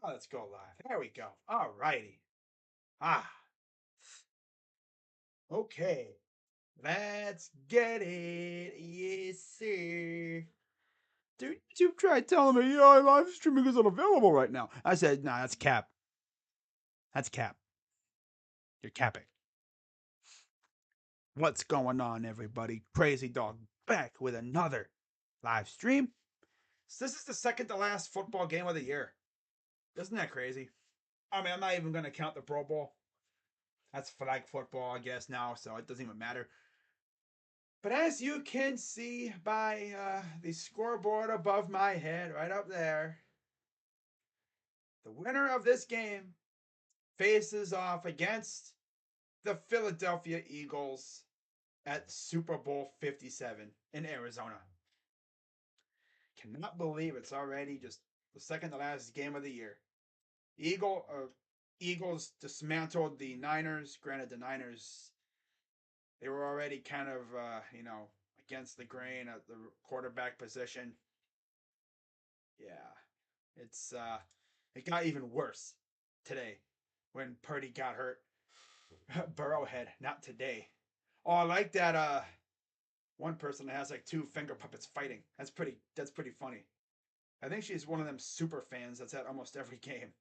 Oh, let's go live. There we go. All righty. Ah, okay. Let's get it. Yes, sir. Dude, you tried telling me, yeah, live streaming is unavailable right now. I said, nah, that's cap. That's cap. You're capping. What's going on, everybody? Crazy Dog back with another live stream. So this is the second to last football game of the year. Isn't that crazy? I mean, I'm not even going to count the Pro Bowl. That's flag football, I guess, now, so it doesn't even matter. But as you can see by the scoreboard above my head, right up there, the winner of this game faces off against the Philadelphia Eagles at Super Bowl 57 in Arizona. Cannot believe it's already just the second to last game of the year. Eagles dismantled the Niners. Granted, the Niners, they were already kind of, against the grain at the quarterback position. Yeah, it got even worse today when Purdy got hurt. Burrowhead, not today. Oh, I like that one person that has like two finger puppets fighting. That's pretty funny. I think she's one of them super fans that's at almost every game.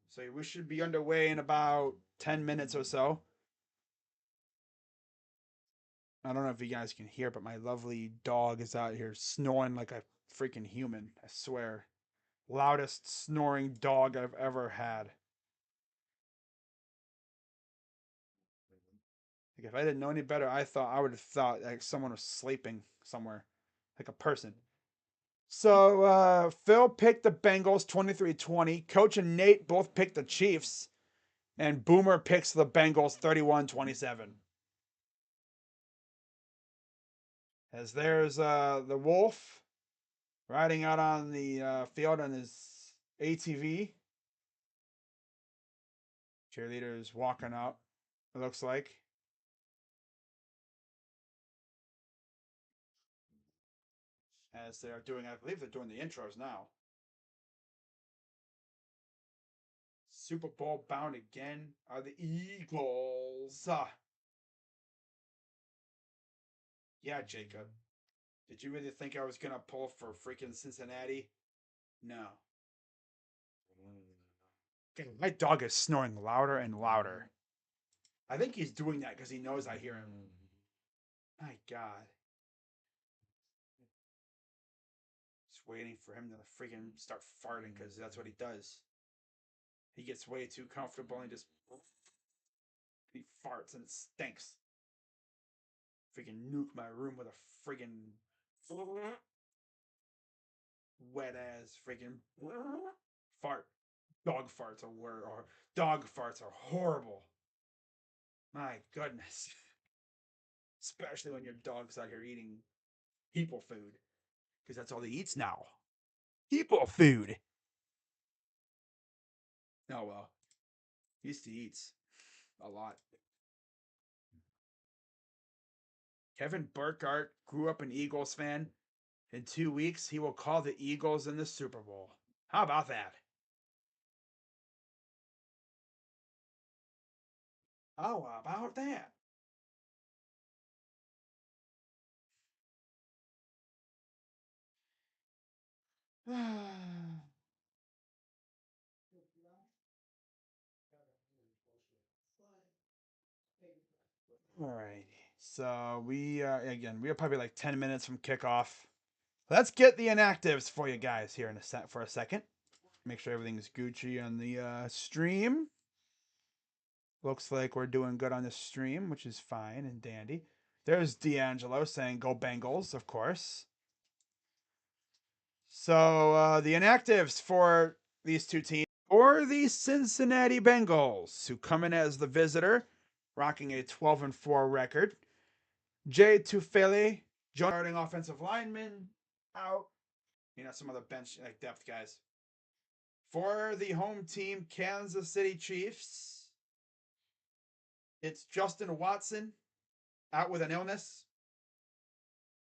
So we should be underway in about 10 minutes or so. I don't know if you guys can hear, but my lovely dog is out here snoring like a freaking human. I swear. Loudest snoring dog I've ever had. Like if I didn't know any better, I would have thought like someone was sleeping somewhere, like a person. So Phil picked the Bengals 23-20. Coach and Nate both picked the Chiefs, and Boomer picks the Bengals 31-27. As there's the Wolf riding out on the field on his ATV. Cheerleaders walking out. It looks like. As they're doing, I believe they're doing the intros now. Super Bowl bound again are the Eagles. Yeah, Jacob. Did you really think I was going to pull for freaking Cincinnati? No. Okay, my dog is snoring louder and louder. I think he's doing that because he knows I hear him. My God. Just waiting for him to freaking start farting because that's what he does. He gets way too comfortable and he farts and it stinks. Freaking nuke my room with a freaking wet ass freaking fart. Dog farts or dog farts are horrible. My goodness. Especially when your dog's out here eating people food. Because that's all he eats now. People food. Oh well. He used to eat a lot. Kevin Burkhardt grew up an Eagles fan. In 2 weeks, he will call the Eagles in the Super Bowl. How about that? How about that? All right. So we're probably like 10 minutes from kickoff. Let's get the inactives for you guys here in for a second. Make sure everything's Gucci on the stream. Looks like we're doing good on the stream, which is fine and dandy. There's D'Angelo saying "Go Bengals," of course. So the inactives for these two teams, or the Cincinnati Bengals, who come in as the visitor, rocking a 12-4 record. Jay Tufele, starting offensive lineman, out. Some of the bench like depth guys. For the home team, Kansas City Chiefs, it's Justin Watson out with an illness.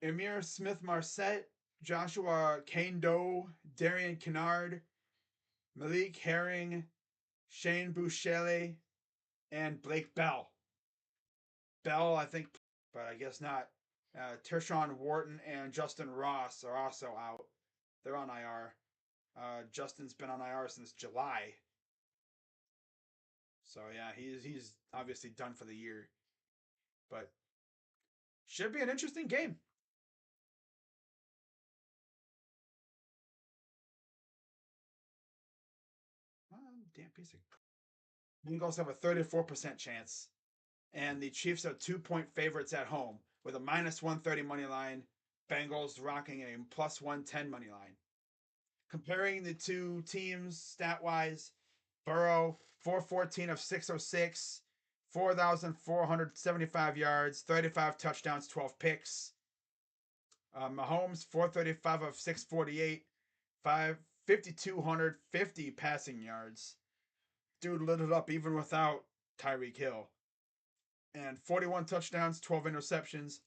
Emir Smith Marset, Joshua Kane Darian Kennard, Malik Herring, Shane Bouchele, and Blake Bell. Bell, I think, but I guess not. Tershawn Wharton and Justin Ross are also out. They're on IR. Justin's been on IR since July. So yeah, he's obviously done for the year. But should be an interesting game. Damn piece of. Bengals have a 34% chance, and the Chiefs are 2-point favorites at home with a minus 130 money line. Bengals rocking a plus 110 money line. Comparing the two teams stat wise, Burrow 414 of 606, 4,475 yards, 35 touchdowns, 12 picks. Mahomes 435 of 648, 5,250 passing yards. Dude lit it up even without Tyreek Hill. And 41 touchdowns, 12 interceptions.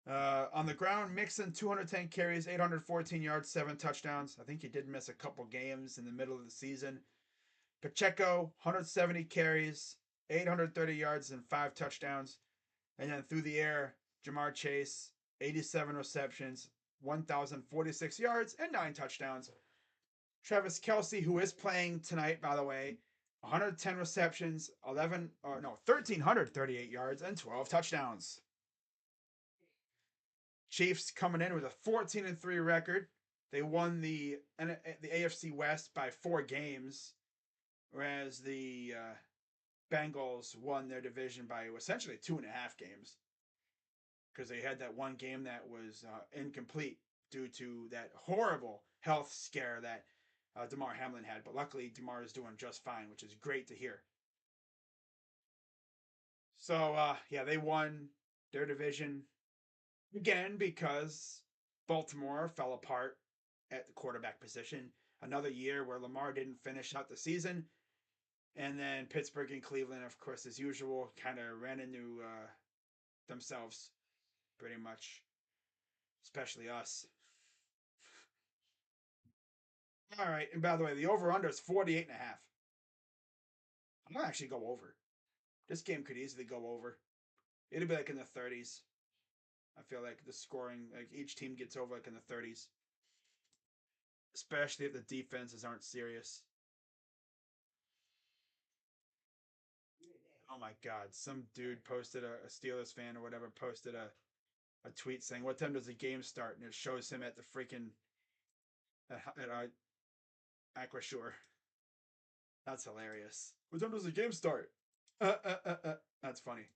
On the ground, Mixon 210 carries, 814 yards, 7 touchdowns. I think he did miss a couple games in the middle of the season. Pacheco 170 carries, 830 yards, and 5 touchdowns. And then through the air, Jamar Chase 87 receptions, 1,046 yards, and 9 touchdowns. Travis Kelce, who is playing tonight, by the way, 110 receptions, 1,338 yards, and 12 touchdowns. Chiefs coming in with a 14-3 record. They won the AFC West by 4 games, whereas the Bengals won their division by essentially 2.5 games because they had that one game that was incomplete due to that horrible health scare that Damar Hamlin had. But luckily, Damar is doing just fine, which is great to hear. So, yeah, they won their division again because Baltimore fell apart at the quarterback position. Another year where Lamar didn't finish out the season. And then Pittsburgh and Cleveland, of course, as usual, kind of ran into themselves pretty much, especially us. All right. And by the way, the over under is 48 and a half. I'm going to actually go over. This game could easily go over. It'll be like in the 30s. I feel like the scoring, like each team gets over like in the 30s, especially if the defenses aren't serious. Oh my God. Some dude posted a Steelers fan or whatever posted a tweet saying, "What time does the game start?" And it shows him at the freaking at Aquashore. That's hilarious. What time does the game start? That's funny.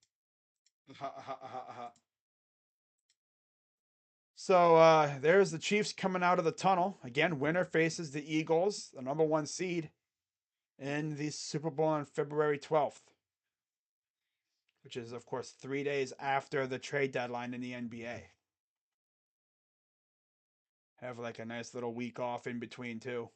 So there's the Chiefs coming out of the tunnel. Again, winner faces the Eagles, the number 1 seed, in the Super Bowl on February 12th, which is, of course, 3 days after the trade deadline in the NBA. Have like a nice little week off in between, too.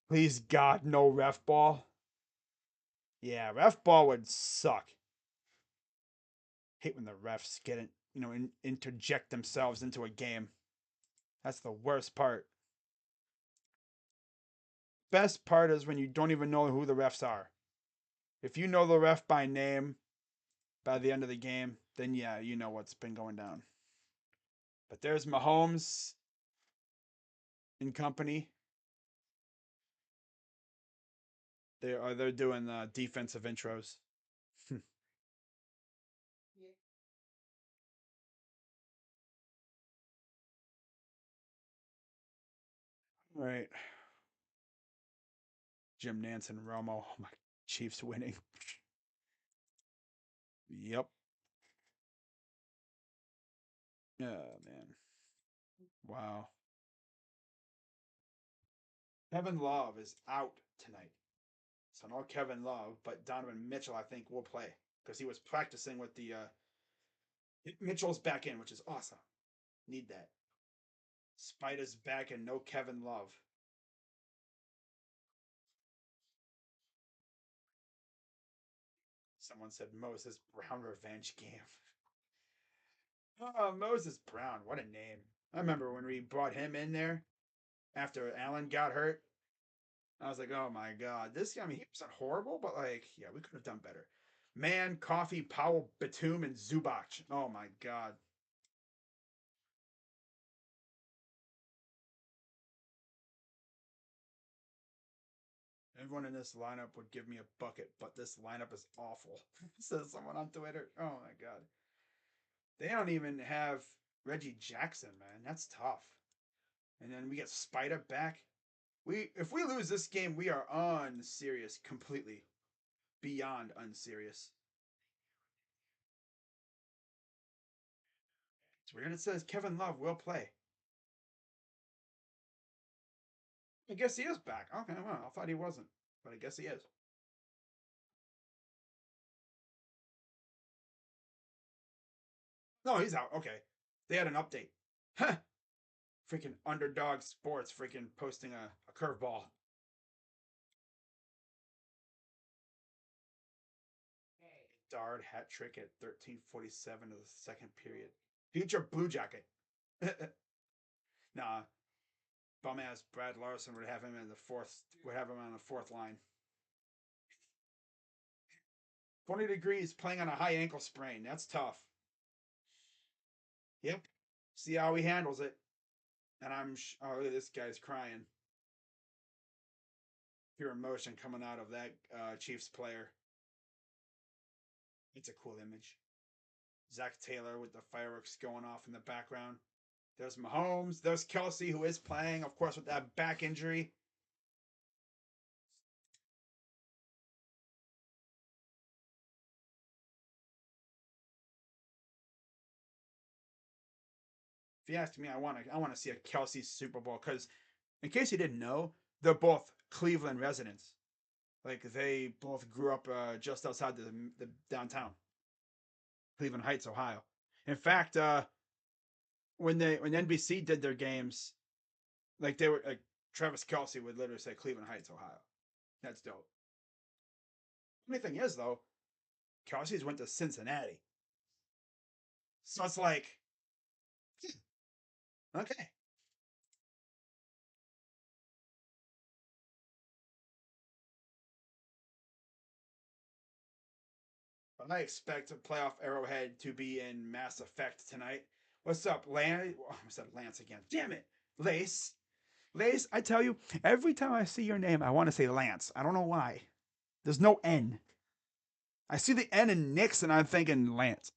Please, God, no ref ball. Yeah, ref ball would suck. Hate when the refs get it, interject themselves into a game. That's the worst part. Best part is when you don't even know who the refs are. If you know the ref by name by the end of the game, then yeah, you know what's been going down. But there's Mahomes and company. They're doing defensive intros. All right. Jim Nance and Romo. Oh my, Chiefs winning. Yep. Oh man. Wow. Kevin Love is out tonight. So no Kevin Love, but Donovan Mitchell I think will play because he was practicing with the Mitchell's back in, which is awesome. Need that. Spider's back and no Kevin Love. Someone said Moses Brown revenge game. Oh, Moses Brown, what a name. I remember when we brought him in there after Allen got hurt. I was like, oh my God. This guy, I mean, he wasn't horrible, but like, yeah, we could have done better. Man, Coffee, Powell, Batum, and Zubac. Oh my God. Everyone in this lineup would give me a bucket, but this lineup is awful. Says someone on Twitter. Oh my God. They don't even have Reggie Jackson, man. That's tough. And then we get Spider back. If we lose this game, we are unserious completely. Beyond unserious. It's weird. It says Kevin Love will play. I guess he is back. Okay, well, I thought he wasn't, but I guess he is. No, he's out. Okay. They had an update. Huh. Freaking underdog sports freaking posting a curveball. Dard hat trick at 13:47 of the second period. Future Blue Jacket. Nah, bum ass Brad Larson would have him in the fourth. Would have him on the fourth line. 20 degrees playing on a high ankle sprain. That's tough. Yep. See how he handles it. And oh, look at this guy's crying. Pure emotion coming out of that Chiefs player. It's a cool image. Zach Taylor with the fireworks going off in the background. There's Mahomes. There's Kelsey, who is playing, of course, with that back injury. If you ask me, I want to see a Kelsey Super Bowl because, in case you didn't know, they're both Cleveland residents. Like they both grew up just outside the downtown, Cleveland Heights, Ohio. In fact, when NBC did their games, like they were like Travis Kelsey would literally say Cleveland Heights, Ohio. That's dope. The only thing is though, Kelsey's went to Cincinnati, so it's like okay. But I expect playoff Arrowhead to be in mass effect tonight. What's up, Lance? Oh, I said Lance again. Damn it, Lace. Lace, I tell you, every time I see your name, I want to say Lance. I don't know why. There's no N. I see the N in Nick's and I'm thinking Lance.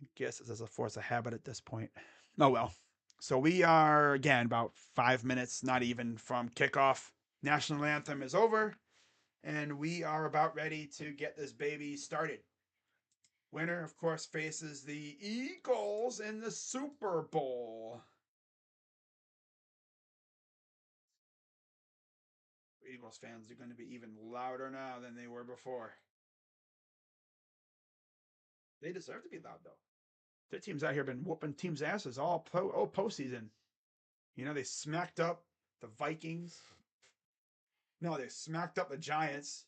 I guess it's as a force of habit at this point. Oh well. So we are again about 5 minutes, not even from kickoff. National anthem is over, and we are about ready to get this baby started. Winner, of course, faces the Eagles in the Super Bowl. Eagles fans are going to be even louder now than they were before. They deserve to be loud, though. Their team's out here been whooping teams' asses all postseason. You know, they smacked up the Vikings. No, they smacked up the Giants.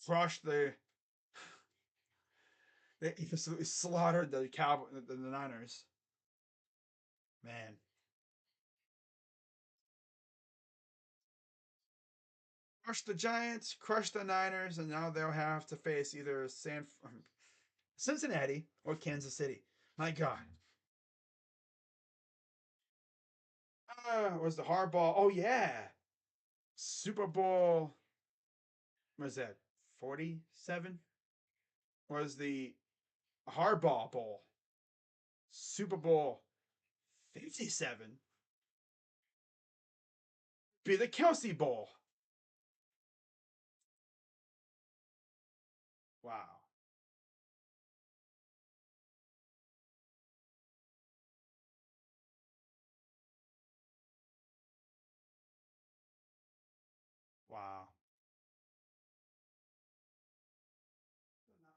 Crushed they absolutely slaughtered the Niners. Man, crushed the Giants, crushed the Niners, and now they'll have to face either Cincinnati or Kansas City. My God. Was the hardball? Oh yeah, Super Bowl. What is that? 47 was the hardball bowl. Super Bowl 57 be the Kelsey Bowl. Wow. Wow.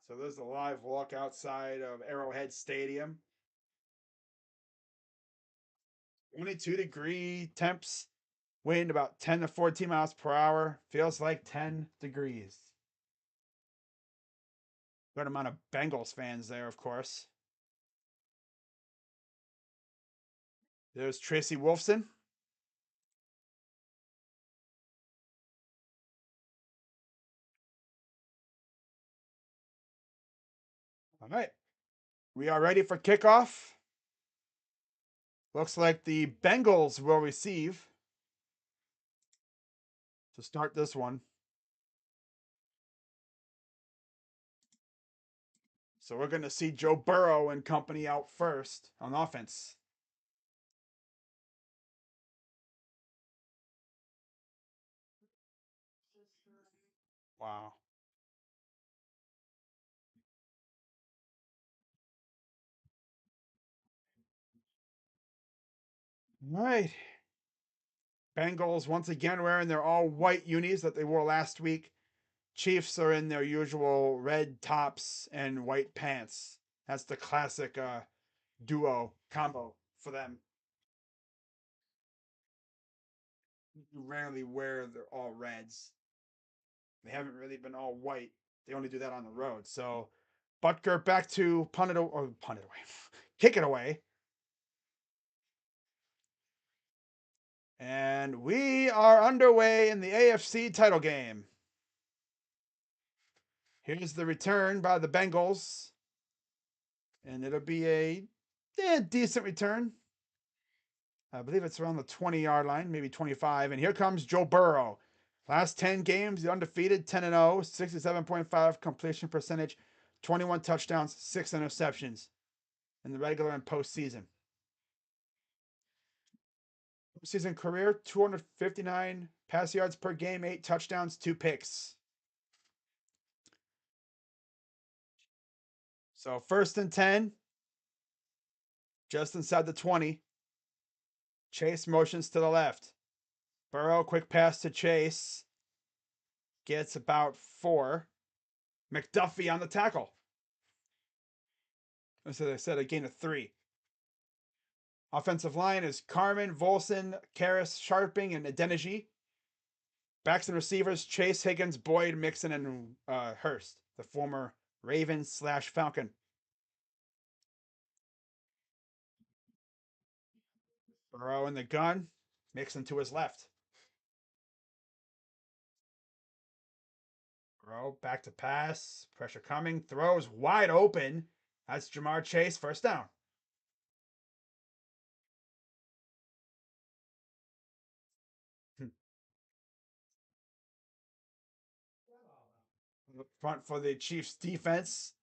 So there's a live walk outside of Arrowhead Stadium. 22-degree temps. Wind about 10 to 14 miles per hour. Feels like 10 degrees. Good amount of Bengals fans there, of course. There's Tracy Wolfson. All right. We are ready for kickoff. Looks like the Bengals will receive to start this one. So we're going to see Joe Burrow and company out first on offense. Wow. All right. Bengals once again wearing their all white unis that they wore last week. Chiefs are in their usual red tops and white pants. That's the classic duo combo for them. You rarely wear their all reds. They haven't really been all white. They only do that on the road. So Butker back to punt it or punt it away. Kick it away. And we are underway in the AFC title game. Here's the return by the Bengals. And it'll be a decent return. I believe it's around the 20-yard line, maybe 25. And here comes Joe Burrow. Last 10 games, he's undefeated, 10-0, 67.5 completion percentage, 21 touchdowns, 6 interceptions in the regular and postseason. Postseason career, 259 pass yards per game, 8 touchdowns, 2 picks. So 1st and 10, just inside the 20. Chase motions to the left. Burrow, quick pass to Chase. Gets about 4. McDuffie on the tackle. As I said, a gain of 3. Offensive line is Carmen, Volson, Karras, Sharping, and Adeniji. Backs and receivers, Chase, Higgins, Boyd, Mixon, and Hurst, the former Raven/Falcon. Burrow in the gun, Mixon to his left. Burrow back to pass, pressure coming, throws wide open. That's Jamar Chase, first down. Front for the Chiefs defense,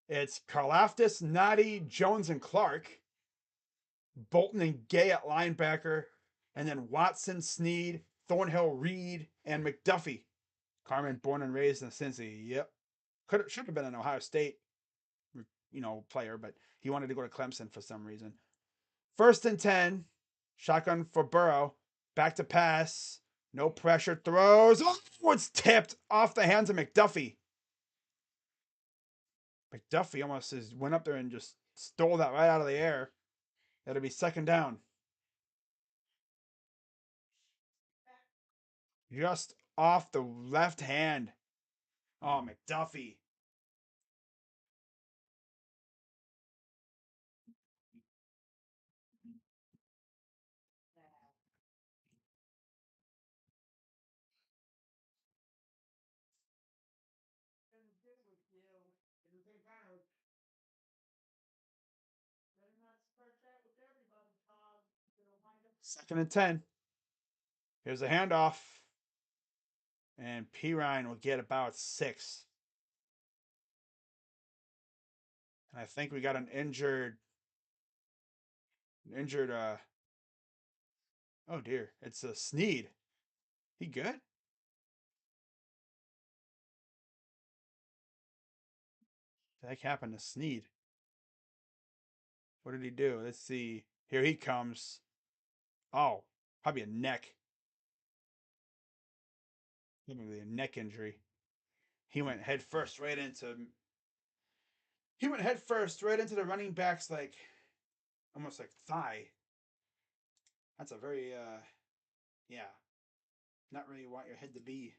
it's Karlaftis, Noddy, Jones, and Clark. Bolton and Gay at linebacker, and then Watson, Sneed, Thornhill, Reed, and McDuffie. Carmen, born and raised in Cincy. Yep, should have been an Ohio State, player, but he wanted to go to Clemson for some reason. 1st and 10, shotgun for Burrow. Back to pass, no pressure, throws. Oh, it's tipped off the hands of McDuffie. McDuffie almost went up there and just stole that right out of the air. That'll be 2nd down. Just off the left hand. Oh, McDuffie. Second and 10. Here's a handoff. And P. Ryan will get about 6. And I think we got an injured, oh dear, it's a Sneed. He good? What the heck happened to Sneed? What did he do? Let's see. Here he comes. Oh, probably a neck. Probably a neck injury. He went head first right into the running back's almost like thigh. That's a very yeah. Not really want your head to be.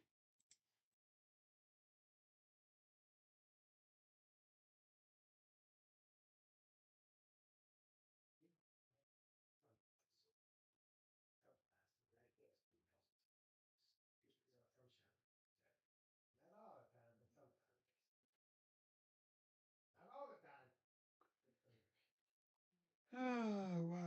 Oh, wow.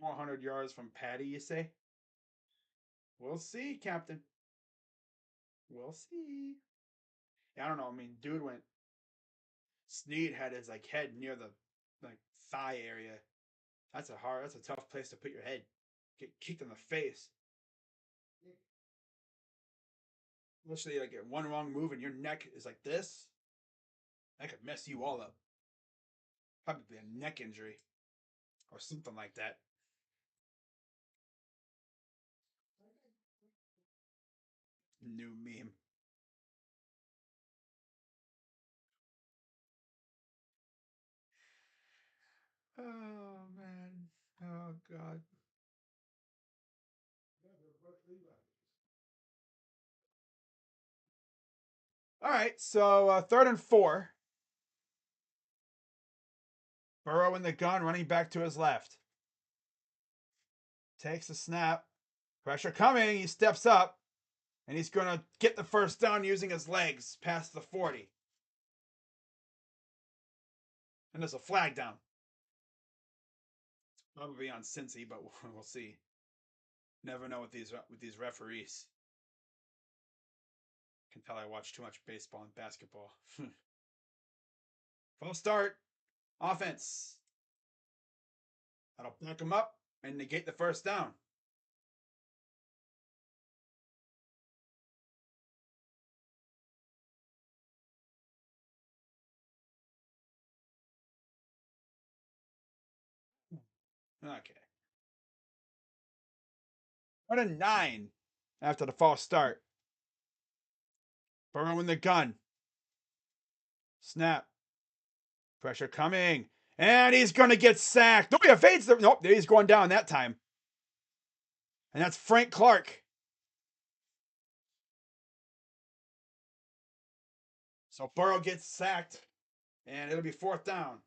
400 yards from Patty, you say? We'll see, Captain. We'll see. Yeah, I don't know. I mean, dude went. Snead had his like head near the like thigh area. That's a tough place to put your head. Get kicked in the face. Literally, like one wrong move and your neck is like this. That could mess you all up. Probably a neck injury or something like that. New meme. Oh man. Oh god. All right, so 3rd and 4. Burrow in the gun, running back to his left. Takes the snap. Pressure coming. He steps up, and he's going to get the first down using his legs past the 40. And there's a flag down. It's probably on Cincy, but we'll see. Never know with these referees. Can tell I watch too much baseball and basketball. False start. Offense. That'll back him up and negate the first down. Okay. 1-9 after the false start. Burrow in the gun. Snap. Pressure coming. And he's going to get sacked. No, he evades the. Nope, he's going down that time. And that's Frank Clark. So Burrow gets sacked. And it'll be 4th down.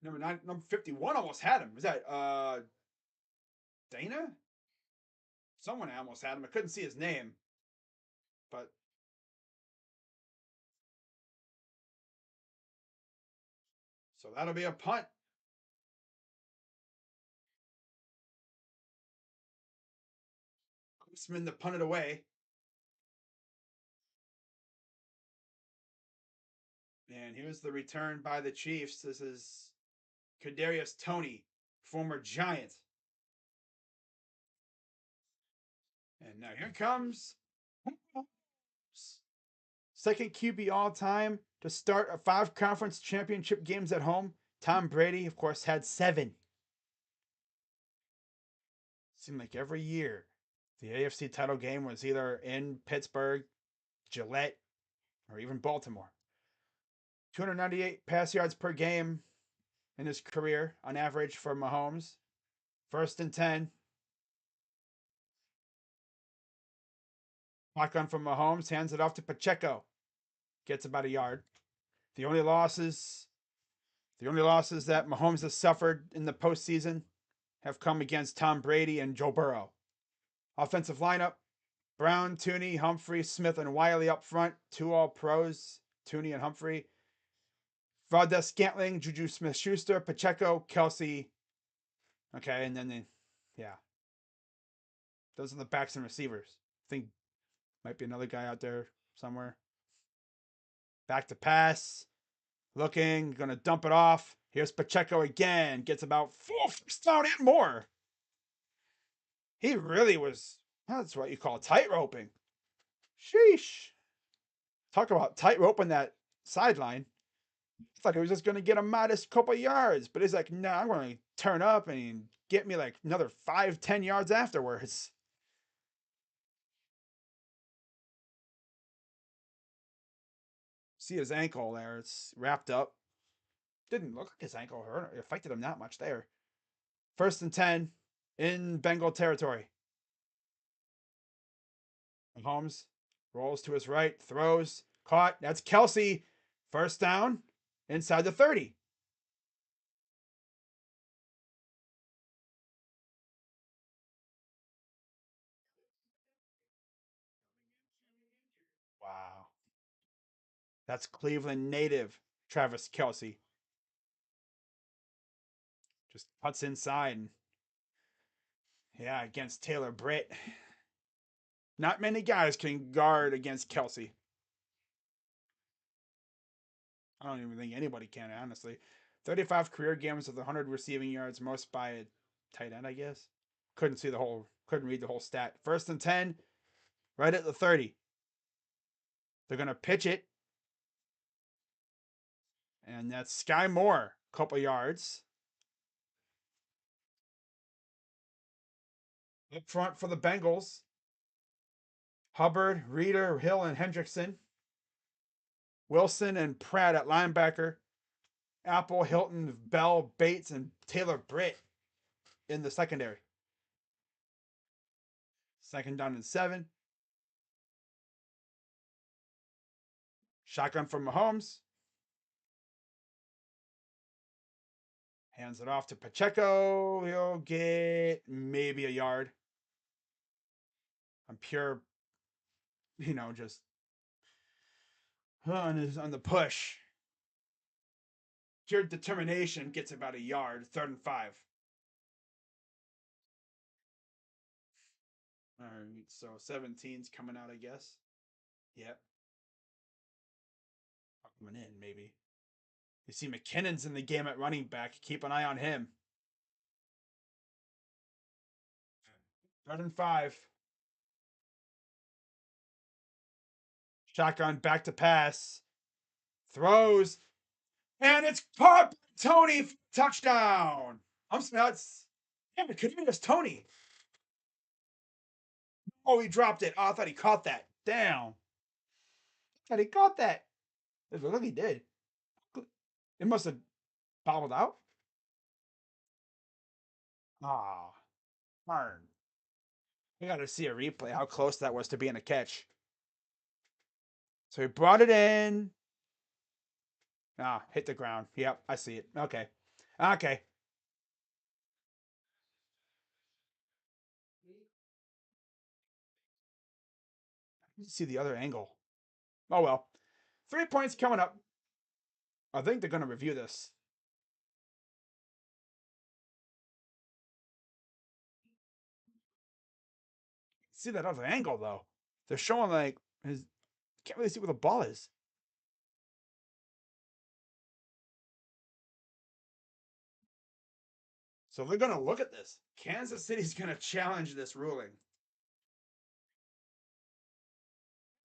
Number 51 almost had him. Was that Dana? Someone almost had him. I couldn't see his name. But so that'll be a punt. Koosman to punt it away. And here's the return by the Chiefs. This is Kadarius Toney, former Giant. And now here comes second QB all time to start 5 conference championship games at home. Tom Brady, of course, had 7. Seemed like every year the AFC title game was either in Pittsburgh, Gillette, or even Baltimore. 298 pass yards per game in his career on average for Mahomes. 1st and 10. Shotgun from Mahomes, hands it off to Pacheco. Gets about a yard. The only losses The only losses that Mahomes has suffered in the postseason have come against Tom Brady and Joe Burrow. Offensive lineup: Brown, Tooney, Humphrey, Smith, and Wiley up front. Two all pros, Tooney and Humphrey. Valdez Scantling, Juju Smith Schuster, Pacheco, Kelsey. Okay, and then yeah. Those are the backs and receivers. I think might be another guy out there somewhere. Back to pass. Looking, gonna dump it off. Here's Pacheco again. Gets about 4 first down and more. He really was. That's what you call tight roping. Sheesh. Talk about tight roping that sideline. I thought he was just going to get a modest couple yards, but he's like, nah, I'm going to turn up and get me like another 5-10 yards afterwards. See his ankle there. It's wrapped up. Didn't look like his ankle hurt. It affected him not much there. 1st and 10 in Bengal territory. Mahomes rolls to his right, throws, caught. That's Kelsey. 1st down inside the 30. Wow. That's Cleveland native Travis Kelsey. Just cuts inside. And, yeah, against Taylor Britt. Not many guys can guard against Kelsey. I don't even think anybody can, honestly. 35 career games with 100 receiving yards, most by a tight end, I guess. Couldn't read the whole stat. 1st and 10, right at the 30. They're going to pitch it. And that's Sky Moore, couple yards. Up front for the Bengals: Hubbard, Reeder, Hill, and Hendrickson. Wilson and Pratt at linebacker. Apple, Hilton, Bell, Bates, and Taylor Britt in the secondary. 2nd down and 7. Shotgun from Mahomes. Hands it off to Pacheco. He'll get maybe a yard. On pure, just on the push. Pure determination gets about a yard. 3rd and 5. All right, so 17's coming out, I guess. Yep. Coming in, maybe. You see McKinnon's in the game at running back. Keep an eye on him. 3rd and 5. Shotgun back to pass. Throws. And it's caught. Tony, touchdown. I'm nuts. Damn, it could be just Tony. Oh, he dropped it. Oh, I thought he caught that. Damn. I thought he caught that. It looked like he did. It must have bobbled out. Ah, darn. We got to see a replay how close that was to being a catch. So he brought it in. Ah, hit the ground. Yep, I see it. Okay. Okay. See the other angle. Oh well. 3 points coming up. I think they're going to review this. See that other angle though. They're showing like his. Can't really see where the ball is. So they're going to look at this. Kansas City's going to challenge this ruling.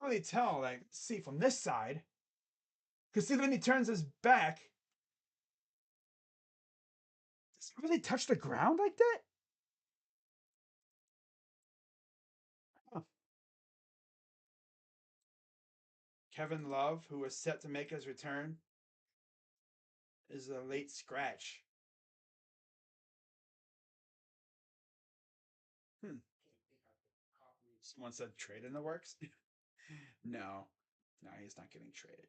Really tell, like, see from this side. Because see, then he turns his back. Does it really touch the ground like that? Huh. Kevin Love, who was set to make his return, is a late scratch. Hmm. Someone said trade in the works. No, he's not getting traded.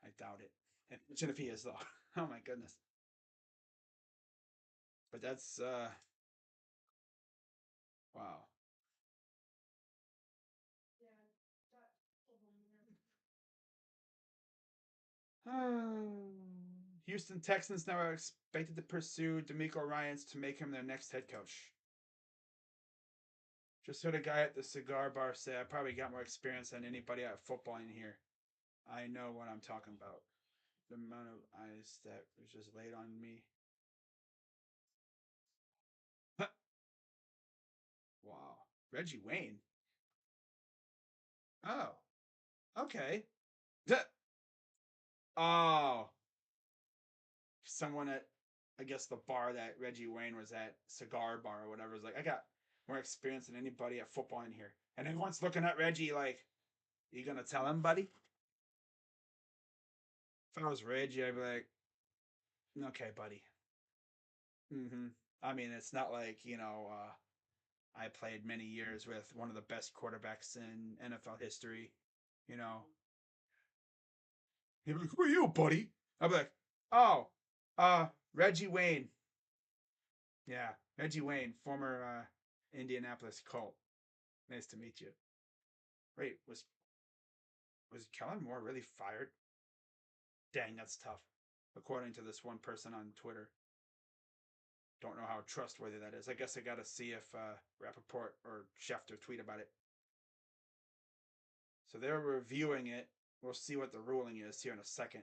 I doubt it. Imagine if he is though. Oh my goodness. But that's wow. Houston Texans now are expected to pursue D'Amico Ryans to make him their next head coach. Just heard a guy at the cigar bar say, I probably got more experience than anybody at football in here. I know what I'm talking about. The amount of eyes that was just laid on me. Wow. Reggie Wayne. Oh, okay. Oh, someone at, I guess, the bar that Reggie Wayne was at, cigar bar or whatever, was like, I got more experience than anybody at football in here. And everyone's looking at Reggie like, you gonna tell him, buddy? If I was Reggie, I'd be like, okay, buddy. Mm-hmm. I mean, it's not like, I played many years with one of the best quarterbacks in NFL history. You know, he'd be like, who are you, buddy? I'd be like, oh, Reggie Wayne. Yeah, Reggie Wayne, former Indianapolis Colt. Nice to meet you. Wait, was Kellen Moore really fired? Dang, that's tough. According to this one person on Twitter. Don't know how trustworthy that is. I guess I got to see if Rappaport or Schefter tweet about it. So they're reviewing it. We'll see what the ruling is here in a second.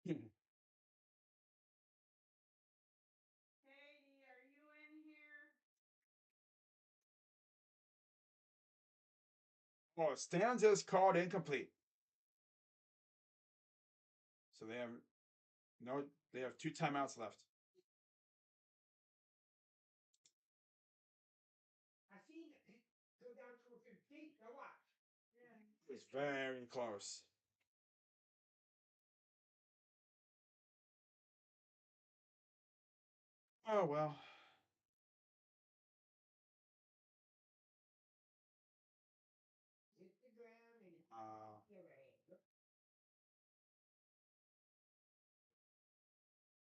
Katie, are you in here? Oh, stands is called incomplete. So they have no. They have 2 timeouts left. I seen it. Go down to a 15. Now watch. Yeah. It's very close. Oh well.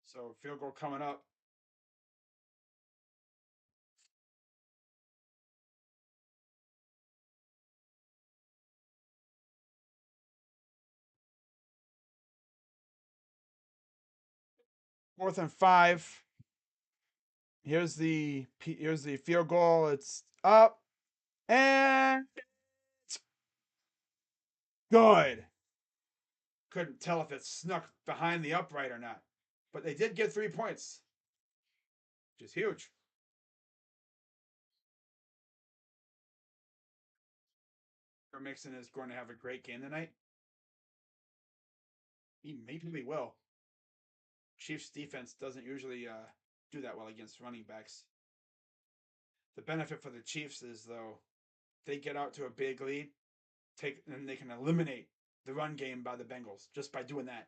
So field goal coming up. Fourth and 5. Here's the field goal. It's up and it's good. Couldn't tell if it snuck behind the upright or not, but they did get 3 points, which is huge. Mixon is going to have a great game tonight. He maybe will. Chiefs defense doesn't usually do that well against running backs. The benefit for the Chiefs is though they get out to a big lead, and they can eliminate the run game by the Bengals just by doing that.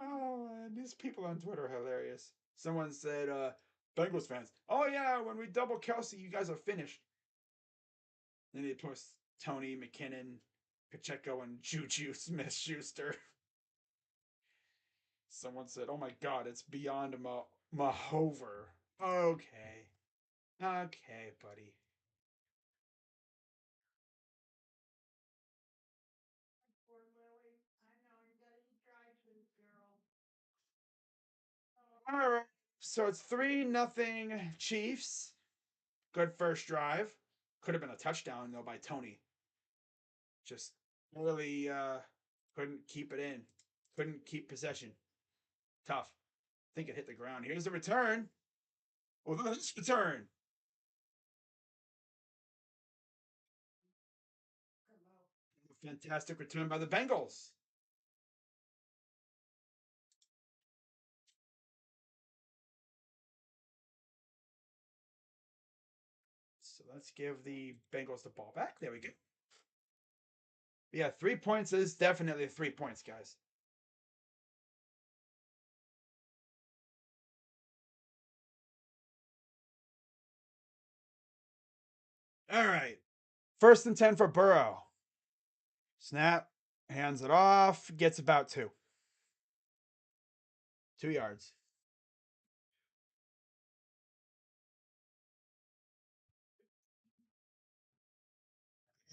Oh, man, these people on Twitter are hilarious. Someone said, Bengals fans, oh yeah, when we double Kelsey, you guys are finished. Then they post Tony, McKinnon, Pacheco, and Juju Smith Schuster. Someone said, oh my god, it's beyond Mahover. Okay. Okay, buddy. Poor Lily. I know you gotta eat dry food, girl. All right. So it's 3-0 Chiefs. Good first drive. Could have been a touchdown though by Tony. Just really couldn't keep it in. Couldn't keep possession. Tough. I think it hit the ground. Here's the return. Oh, this return. Fantastic return by the Bengals. So let's give the Bengals the ball back. There we go. Yeah, 3 points is definitely 3 points, guys. All right. 1st and 10 for Burrow. Snap, hands it off, gets about 2. 2 yards.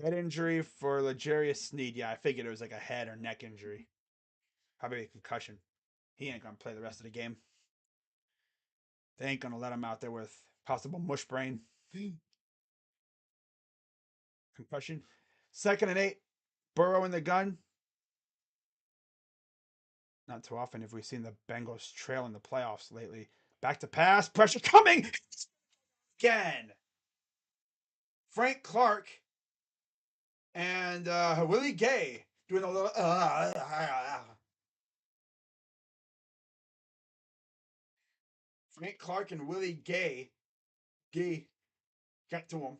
Head injury for L'Jarius Sneed. Yeah, I figured it was like a head or neck injury. Probably a concussion. He ain't going to play the rest of the game. They ain't going to let him out there with possible mush brain. Concussion. 2nd and 8. Burrow in the gun. Not too often have we seen the Bengals trail in the playoffs lately. Back to pass. Pressure coming again. Frank Clark and Willie Gay doing a little. Frank Clark and Willie Gay. Gay got to him.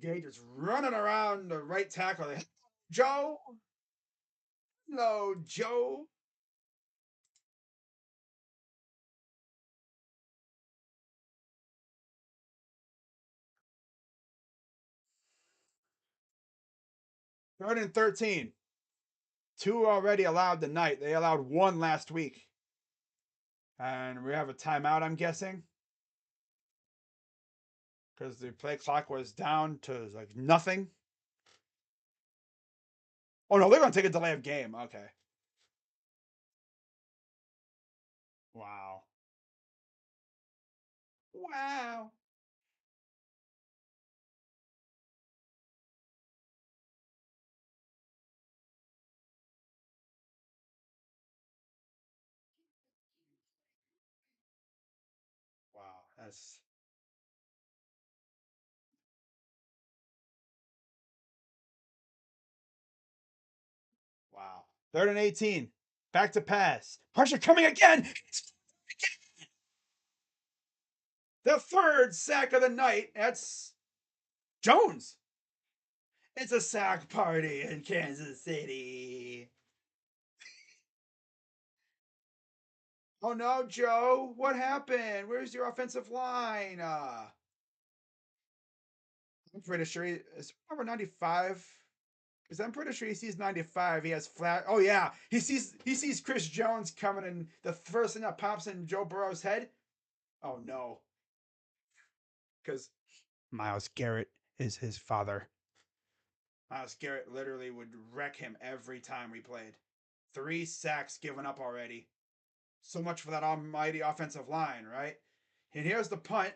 Gay just running around the right tackle. Joe. Hello, Joe. Third and 13. 2 already allowed tonight. They allowed 1 last week. And we have a timeout, I'm guessing. Because the play clock was down to like nothing. Oh no, they're gonna take a delay of game. Okay. Wow. Wow. Wow. That's wow. 3rd and 18. Back to pass. Pressure coming again. The 3rd sack of the night. That's Jones. It's a sack party in Kansas City. Oh no, Joe. What happened? Where's your offensive line? I'm pretty sure he is number 95. Because I'm pretty sure he sees 95. He has flat. Oh yeah, he sees Chris Jones coming, and the first thing that pops in Joe Burrow's head. Oh no, because Myles Garrett is his father. Myles Garrett literally would wreck him every time we played. 3 sacks given up already. So much for that almighty offensive line, right? And here's the punt,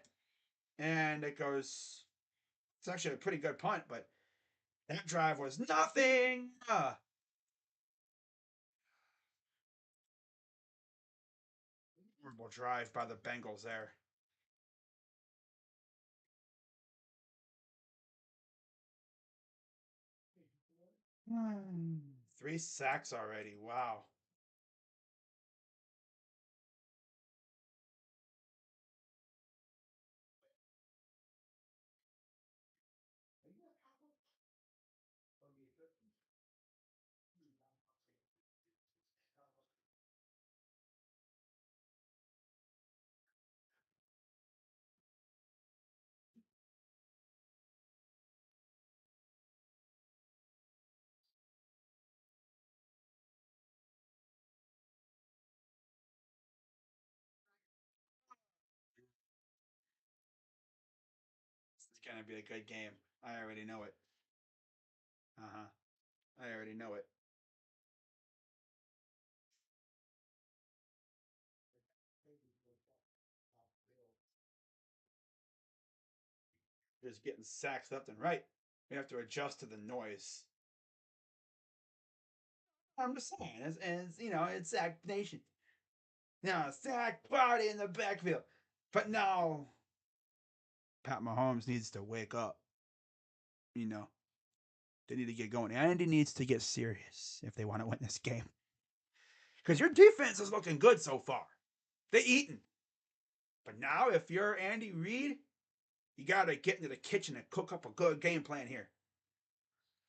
and it goes. It's actually a pretty good punt, but that drive was nothing. Horrible drive by the Bengals there. Hmm. 3 sacks already. Wow. This is going to be a good game. I already know it. Uh huh. I already know it. Just getting sacks left and right. We have to adjust to the noise. I'm just saying, it's Sack Nation. Now, sack party in the backfield. But now, Pat Mahomes needs to wake up. You know, they need to get going. Andy needs to get serious if they want to win this game. Because your defense is looking good so far. They eating. But now, if you're Andy Reid, you got to get into the kitchen and cook up a good game plan here.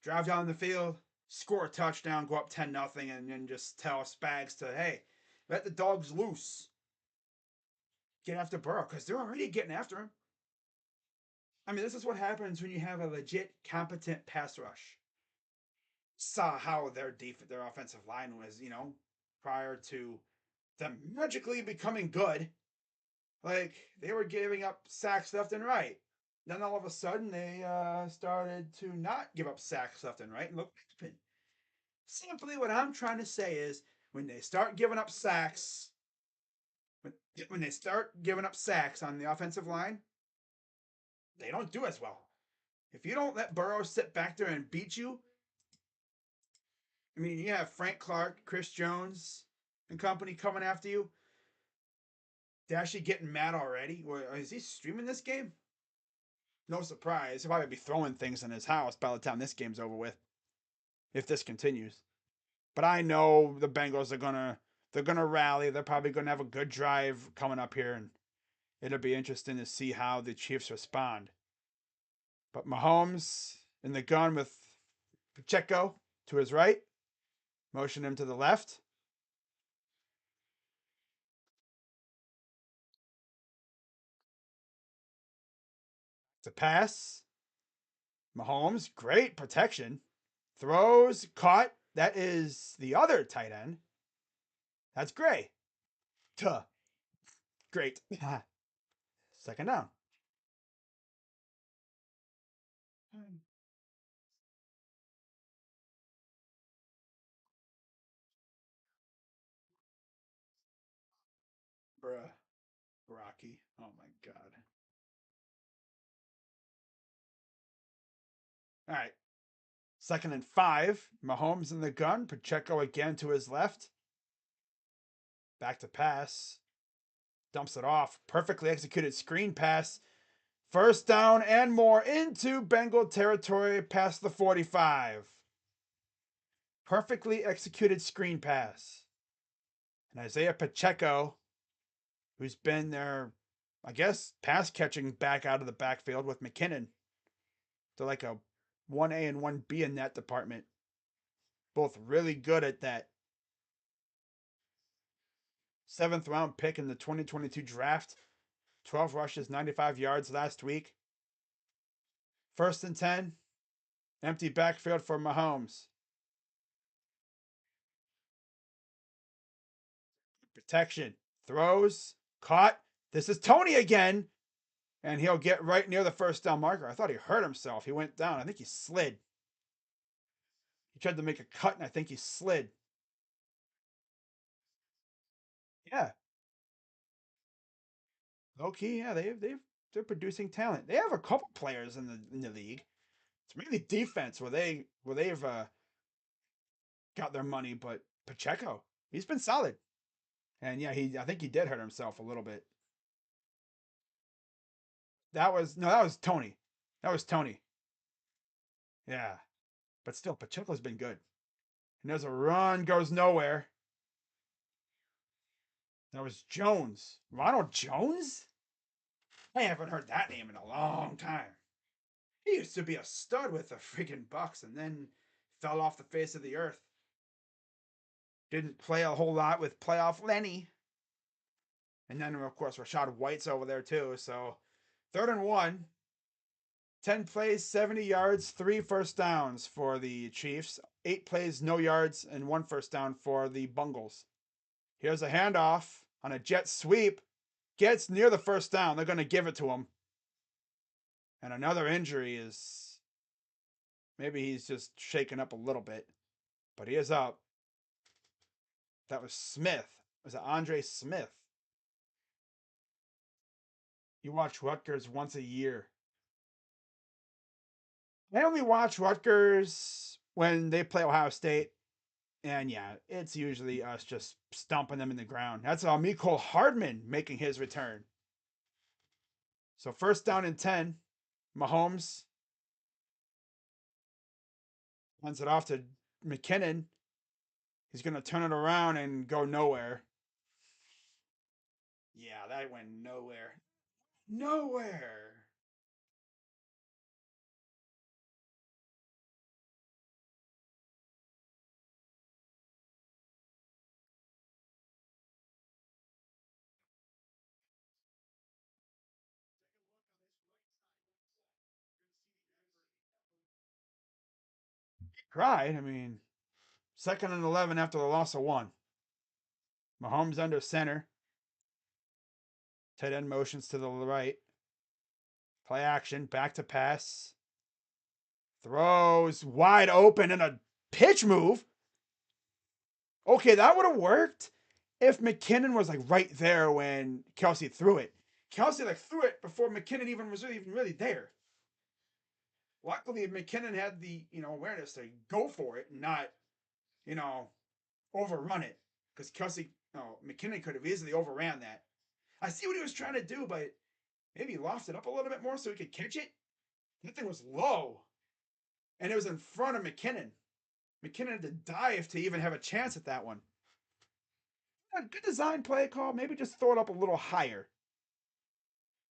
drive down the field, score a touchdown, go up 10-0, and then just tell Spags to, hey, let the dogs loose. Get after Burrow, because they're already getting after him. I mean, this is what happens when you have a legit, competent pass rush. Saw how their offensive line was, prior to them magically becoming good. Like, they were giving up sacks left and right. Then all of a sudden, they started to not give up sacks left and right. And look, simply what I'm trying to say is when they start giving up sacks, when they start giving up sacks on the offensive line, they don't do as well. If you don't let Burrow sit back there and beat you, I mean, you have Frank Clark, Chris Jones, and company coming after you. They're actually getting mad already. Is he streaming this game? No surprise. He'll probably be throwing things in his house by the time this game's over with, if this continues. But I know the Bengals they're gonna rally. They're probably gonna have a good drive coming up here, and it'll be interesting to see how the Chiefs respond. But Mahomes in the gun with Pacheco to his right, motion him to the left. It's a pass. Mahomes, great protection. Throws, caught. That is the other tight end. That's Gray. Tuh. Great. Second down. Bruh. Rocky. Oh my God. All right. 2nd and 5. Mahomes in the gun. Pacheco again to his left. Back to pass. Dumps it off. Perfectly executed screen pass. First down and more into Bengal territory past the 45. Perfectly executed screen pass. And Isaiah Pacheco, who's been there, I guess, pass catching back out of the backfield with McKinnon. They're like a 1A and 1B in that department. Both really good at that. 7th-round pick in the 2022 draft. 12 rushes, 95 yards last week. 1st and 10. Empty backfield for Mahomes. Protection. Throws. Caught. This is Tony again. And he'll get right near the first down marker. I thought he hurt himself. He went down. I think he slid. He tried to make a cut, and I think he slid. Yeah. Low key, yeah, they're producing talent. They have a couple players in the league. It's mainly defense where they've got their money, but Pacheco, he's been solid. And yeah, I think he did hurt himself a little bit. That was Tony. That was Tony. Yeah. But still, Pacheco's been good. And there's a run, goes nowhere. That was Jones. Ronald Jones? I haven't heard that name in a long time. He used to be a stud with the freaking Bucks and then fell off the face of the earth. Didn't play a whole lot with playoff Lenny. And then, of course, Rashad White's over there, too. So, 3rd and 1. 10 plays, 70 yards, 3 first downs for the Chiefs. 8 plays, no yards, and 1 first down for the Bengals. Here's a handoff on a jet sweep. Gets near the first down. They're going to give it to him. And another injury is maybe he's just shaken up a little bit. But he is up. That was Smith. Was it Andre Smith? You watch Rutgers once a year. I only watch Rutgers when they play Ohio State. And yeah, it's usually us just stomping them in the ground. That's Mecole Hardman making his return. So 1st down and 10. Mahomes hands it off to McKinnon. He's going to turn it around and go nowhere. Yeah, that went nowhere. Nowhere. Tried. I mean, second and 11 after the loss of one. Mahomes under center. Tight end motions to the right. Play action. Back to pass. Throws wide open in a pitch move. Okay, that would have worked if McKinnon was like right there when Kelsey threw it. Kelsey like threw it before McKinnon even was even really there. Luckily, McKinnon had the awareness to go for it and not overrun it because Kelsey, McKinnon could have easily overran that. I see what he was trying to do, but maybe he lofted up a little bit more so he could catch it. That thing was low, and it was in front of McKinnon. McKinnon had to dive to even have a chance at that one. A good design play call. Maybe just throw it up a little higher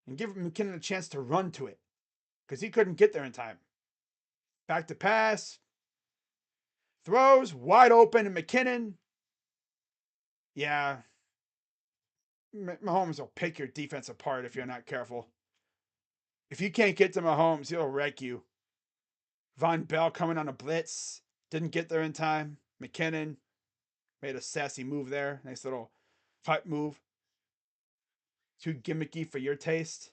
and give McKinnon a chance to run to it because he couldn't get there in time. Back to pass. Throws wide open, and McKinnon. Yeah, Mahomes will pick your defense apart if you're not careful. If you can't get to Mahomes, he'll wreck you. Von Bell coming on a blitz. Didn't get there in time. McKinnon made a sassy move there. Nice little cut move. Too gimmicky for your taste.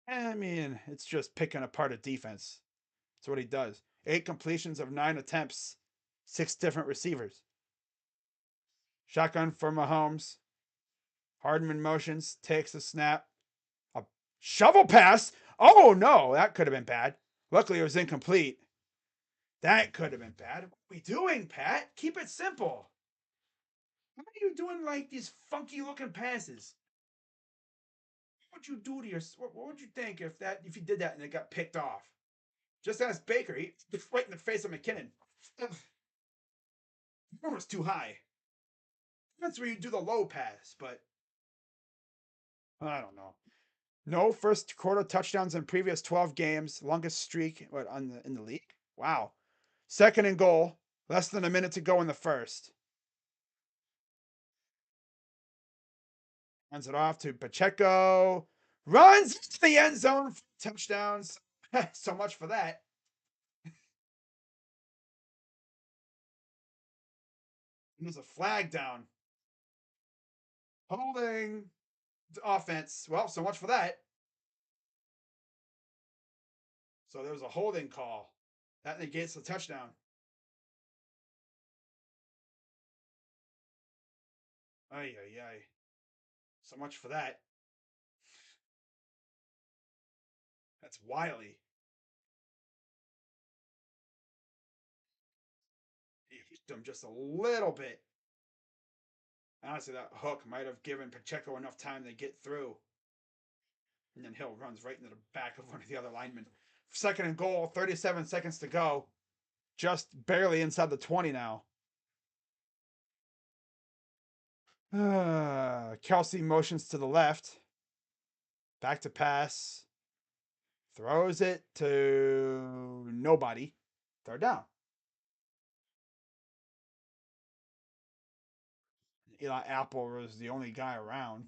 I mean, it's just picking apart a defense. That's what he does. 8 completions of 9 attempts, 6 different receivers. Shotgun for Mahomes. Hardman motions, takes a snap. A shovel pass. Oh no, that could have been bad. Luckily, it was incomplete. That could have been bad. What are we doing, Pat? Keep it simple. Why are you doing like these funky looking passes? What would you do to your? What would you think if you did that and it got picked off? Just ask Baker. He right in the face of McKinnon. The was too high. That's where you do the low pass, but I don't know. No first quarter touchdowns in previous 12 games. Longest streak in the league. Wow. Second and goal. Less than a minute to go in the first. Hands it off to Pacheco. Runs to the end zone for touchdowns. So much for that. And there's a flag down. Holding offense. Well, so much for that. So there was a holding call. That negates the touchdown. Ay, ay, ay. So much for that. That's Wiley. He hit him just a little bit. Honestly, that hook might have given Pacheco enough time to get through. And then Hill runs right into the back of one of the other linemen. Second and goal, 37 seconds to go. Just barely inside the 20 now. Kelsey motions to the left. Back to pass. Throws it to nobody. Third down. Eli Apple was the only guy around.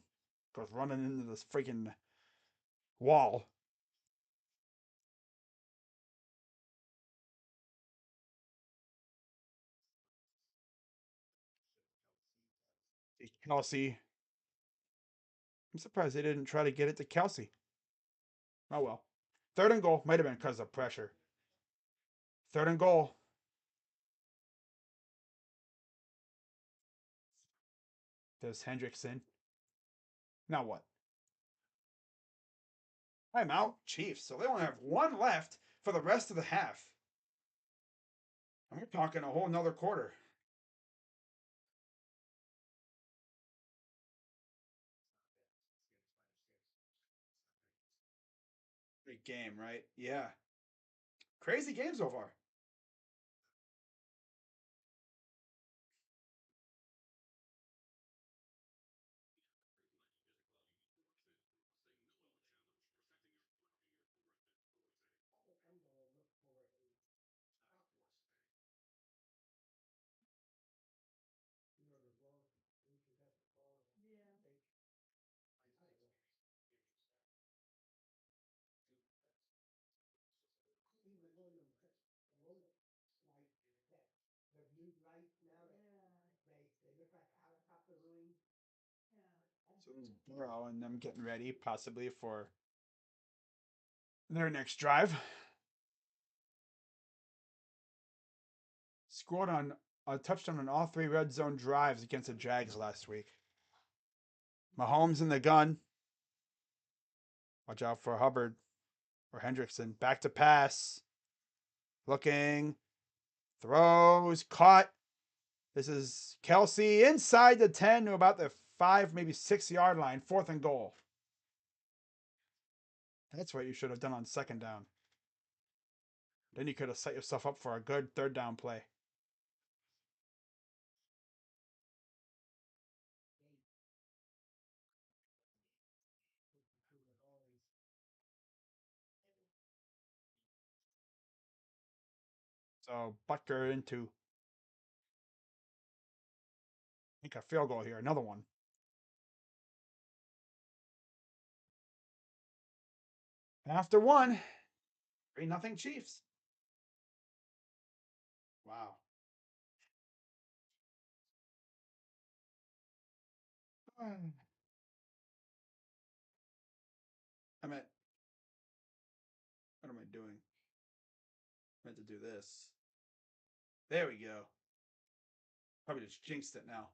Goes running into this freaking wall. Kelsey. I'm surprised they didn't try to get it to Kelsey. Oh well. Third and goal. Might have been because of pressure. Third and goal. There's Hendrickson. Now what? I'm out, Chiefs. So they only have one left for the rest of the half. And we're talking a whole nother quarter. Great game, right? Yeah. Crazy game so far. So there's Burrow and them getting ready, possibly for their next drive. Scored on a touchdown on all three red zone drives against the Jags last week. Mahomes in the gun. Watch out for Hubbard or Hendrickson. Back to pass. Looking. Throws. Caught. This is Kelsey inside the 10 to about the 5, maybe 6 yard line. 4th and goal. That's what you should have done on second down. Then you could have set yourself up for a good third down play. So Butker into, I think, a field goal here. Another one. After one, 3-0 Chiefs. Wow. I meant, what am I doing? I meant to do this. There we go. Probably just jinxed it now.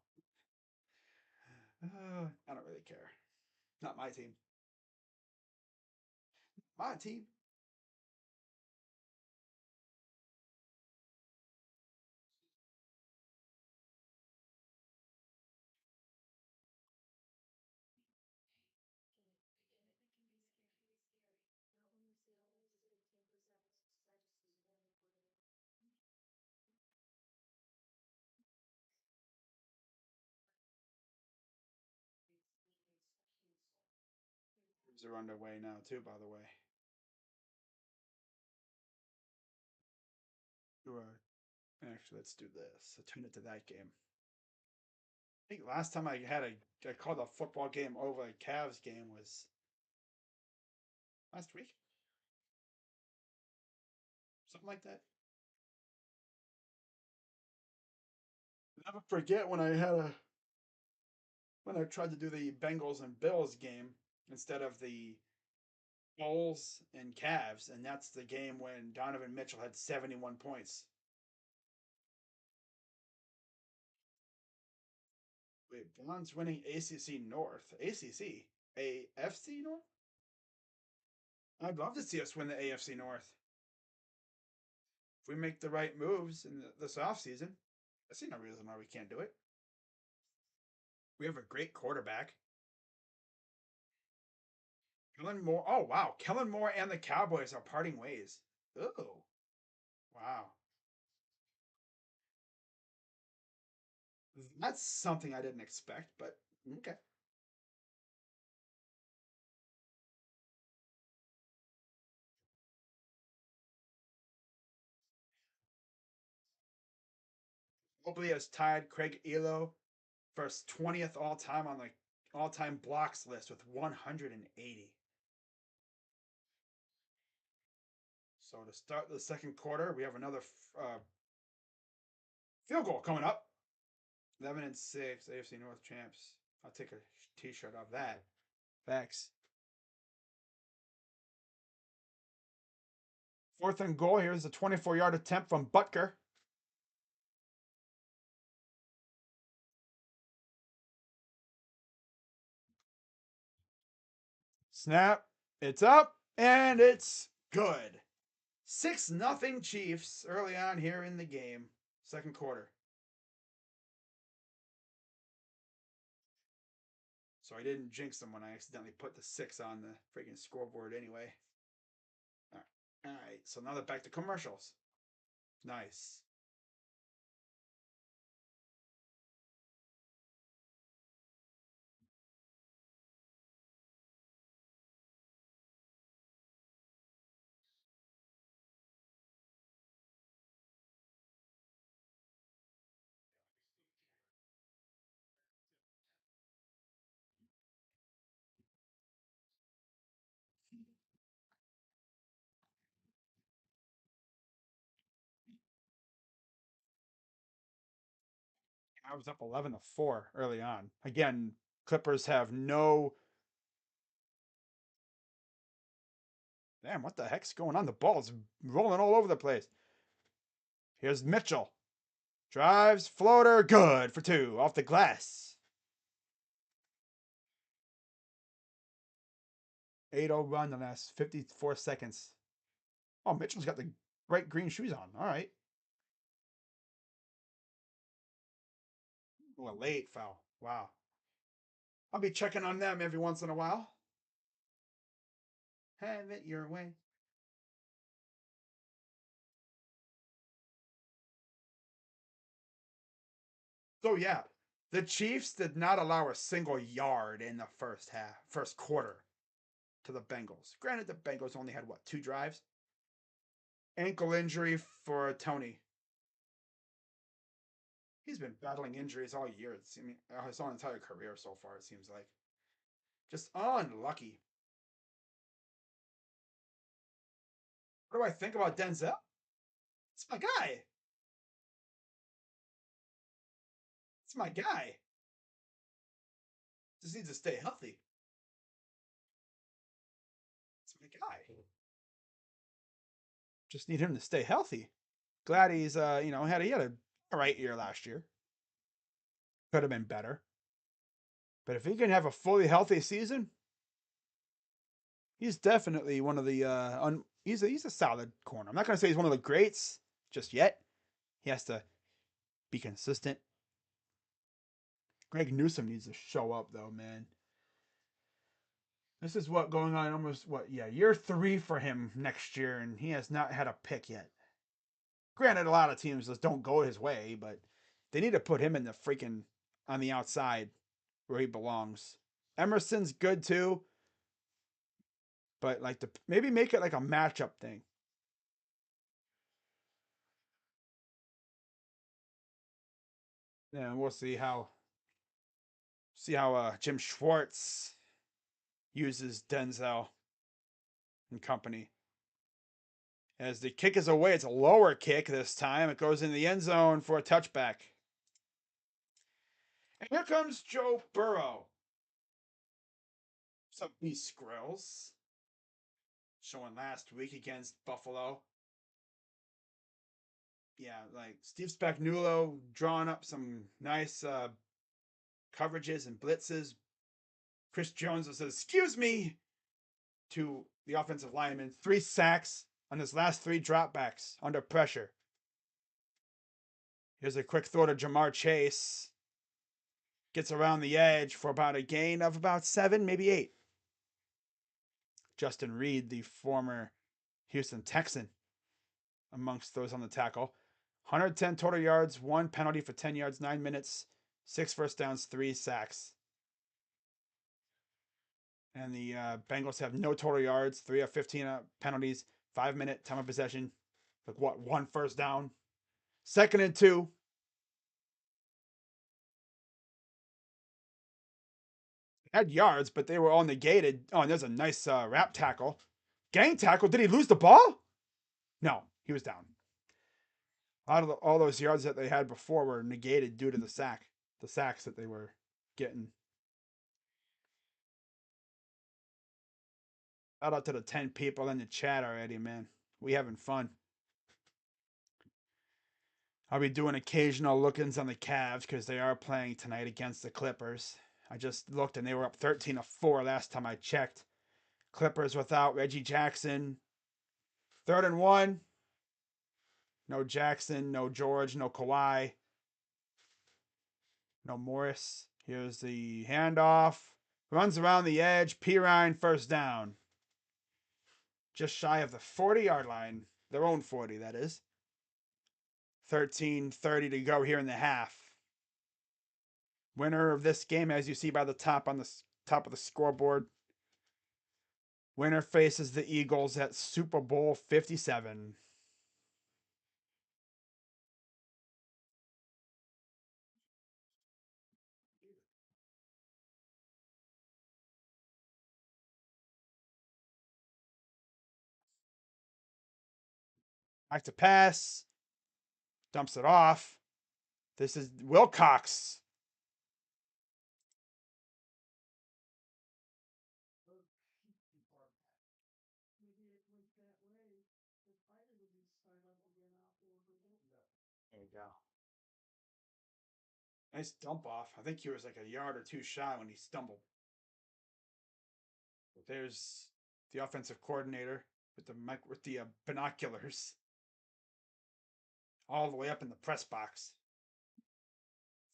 I don't really care. Not my team. My team. Are underway now too, by the way. Sure. Actually, let's do this. I'll turn it to that game. I think last time I called a football game over a Cavs game was last week. Something like that. Never forget when I tried to do the Bengals and Bills game instead of the Bulls and Cavs, and that's the game when Donovan Mitchell had 71 points. Wait, Browns winning ACC North. ACC? AFC North? I'd love to see us win the AFC North. If we make the right moves in this offseason, I see no reason why we can't do it. We have a great quarterback. Kellen Moore. Oh, wow. Kellen Moore and the Cowboys are parting ways. Oh, wow. That's something I didn't expect, but okay. Mobley has tied Craig Elo for his 20th all time on the all time blocks list with 180. So to start the second quarter, we have another field goal coming up. 11-6, AFC North champs. I'll take a t-shirt off that. Facts. 4th and goal. Here's a 24-yard attempt from Butker. Snap. It's up and it's good. 6-0 Chiefs early on here in the game. Second quarter. So I didn't jinx them when I accidentally put the 6 on the freaking scoreboard anyway. All right. So now they're back to commercials. Nice. I was up 11-4 early on. Again, Clippers have no. Damn, what the heck's going on? The ball's rolling all over the place. Here's Mitchell. Drives, floater, good for two. Off the glass. 8-0 run the last 54 seconds. Oh, Mitchell's got the bright green shoes on. All right. Oh, a late foul. Wow. I'll be checking on them every once in a while. Have it your way. So yeah, the Chiefs did not allow a single yard in the first quarter to the Bengals. Granted, the Bengals only had what, 2 drives? Ankle injury for Tony. He's been battling injuries all year. I mean, his whole entire career so far. It seems like just unlucky. What do I think about Denzel? It's my guy. It's my guy. Just needs to stay healthy. It's my guy. Just need him to stay healthy. Glad he's he had a all right year last year. Could have been better. But if he can have a fully healthy season, he's definitely one of the he's a solid corner. I'm not gonna say he's one of the greats just yet. He has to be consistent. Greg Newsome needs to show up though, man. This is what going on almost year 3 for him next year, and he has not had a pick yet. Granted, a lot of teams just don't go his way, but they need to put him in the freaking on the outside where he belongs. Emerson's good too, but like maybe make it like a matchup thing. Yeah, we'll see how Jim Schwartz uses Denzel and company. As the kick is away, it's a lower kick this time. It goes in the end zone for a touchback. And here comes Joe Burrow. Some beast Skrills. Showing last week against Buffalo. Yeah, like Steve Spagnuolo drawing up some nice coverages and blitzes. Chris Jones says, "Excuse me," to the offensive lineman. 3 sacks on his last 3 dropbacks under pressure. Here's a quick throw to Jamar Chase. Gets around the edge for about a gain of about 7, maybe 8. Justin Reed, the former Houston Texan, amongst those on the tackle. 110 total yards, 1 penalty for 10 yards, 9 minutes, 6 first downs, 3 sacks. And the Bengals have no total yards, 3 of 15 penalties, 5-minute time of possession. Like what, 1 first down? 2nd and 2. Had yards, but they were all negated. Oh, and there's a nice wrap tackle. Gang tackle. Did he lose the ball? No, he was down. All those yards that they had before were negated due to the sacks that they were getting. Shout out to the 10 people in the chat already, man. We having fun. I'll be doing occasional look-ins on the Cavs because they are playing tonight against the Clippers. I just looked and they were up 13-4 last time I checked. Clippers without Reggie Jackson. 3rd and 1. No Jackson, no George, no Kawhi, no Morris. Here's the handoff. Runs around the edge. Pirine first down. Just shy of the 40-yard line. Their own 40, that is. 13:30 to go here in the half. Winner of this game, as you see by the top on the top of the scoreboard. Winner faces the Eagles at Super Bowl 57. Back to pass. Dumps it off. This is Wilcox. go. Nice dump off. I think he was like a yard or two shy when he stumbled. There's the offensive coordinator with the binoculars all the way up in the press box.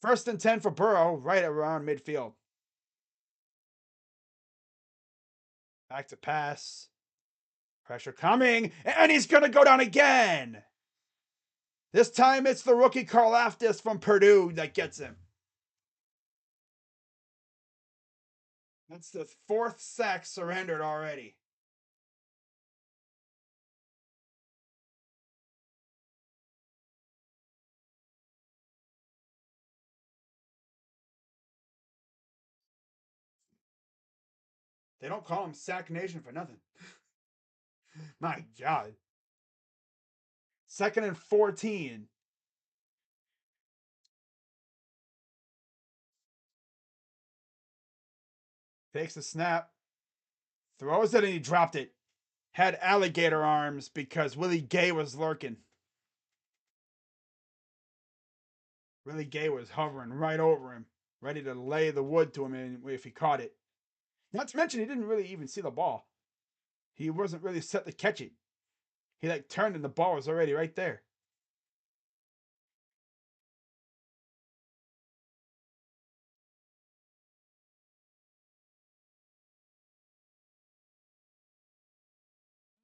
1st and 10 for Burrow, right around midfield. Back to pass. Pressure coming, and he's going to go down again. This time it's the rookie Karlaftis from Purdue that gets him. That's the 4th sack surrendered already. They don't call him Sack Nation for nothing. My God. 2nd and 14. Takes the snap. Throws it and he dropped it. Had alligator arms because Willie Gay was lurking. Willie Gay was hovering right over him, ready to lay the wood to him if he caught it. Not to mention, he didn't really even see the ball. He wasn't really set to catch it. He turned and the ball was already right there.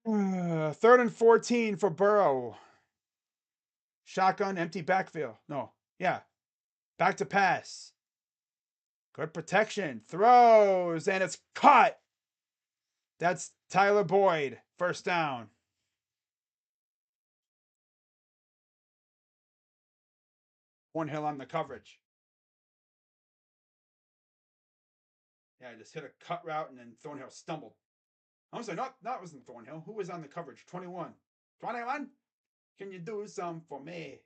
Third and 14 for Burrow. Shotgun, empty backfield. No, yeah. Back to pass. Good protection. Throws, and it's caught. That's Tyler Boyd. 1st down. Thornhill on the coverage. Yeah, just hit a cut route, and then Thornhill stumbled. I'm sorry, that wasn't Thornhill. Who was on the coverage? 21. 21? Can you do something for me?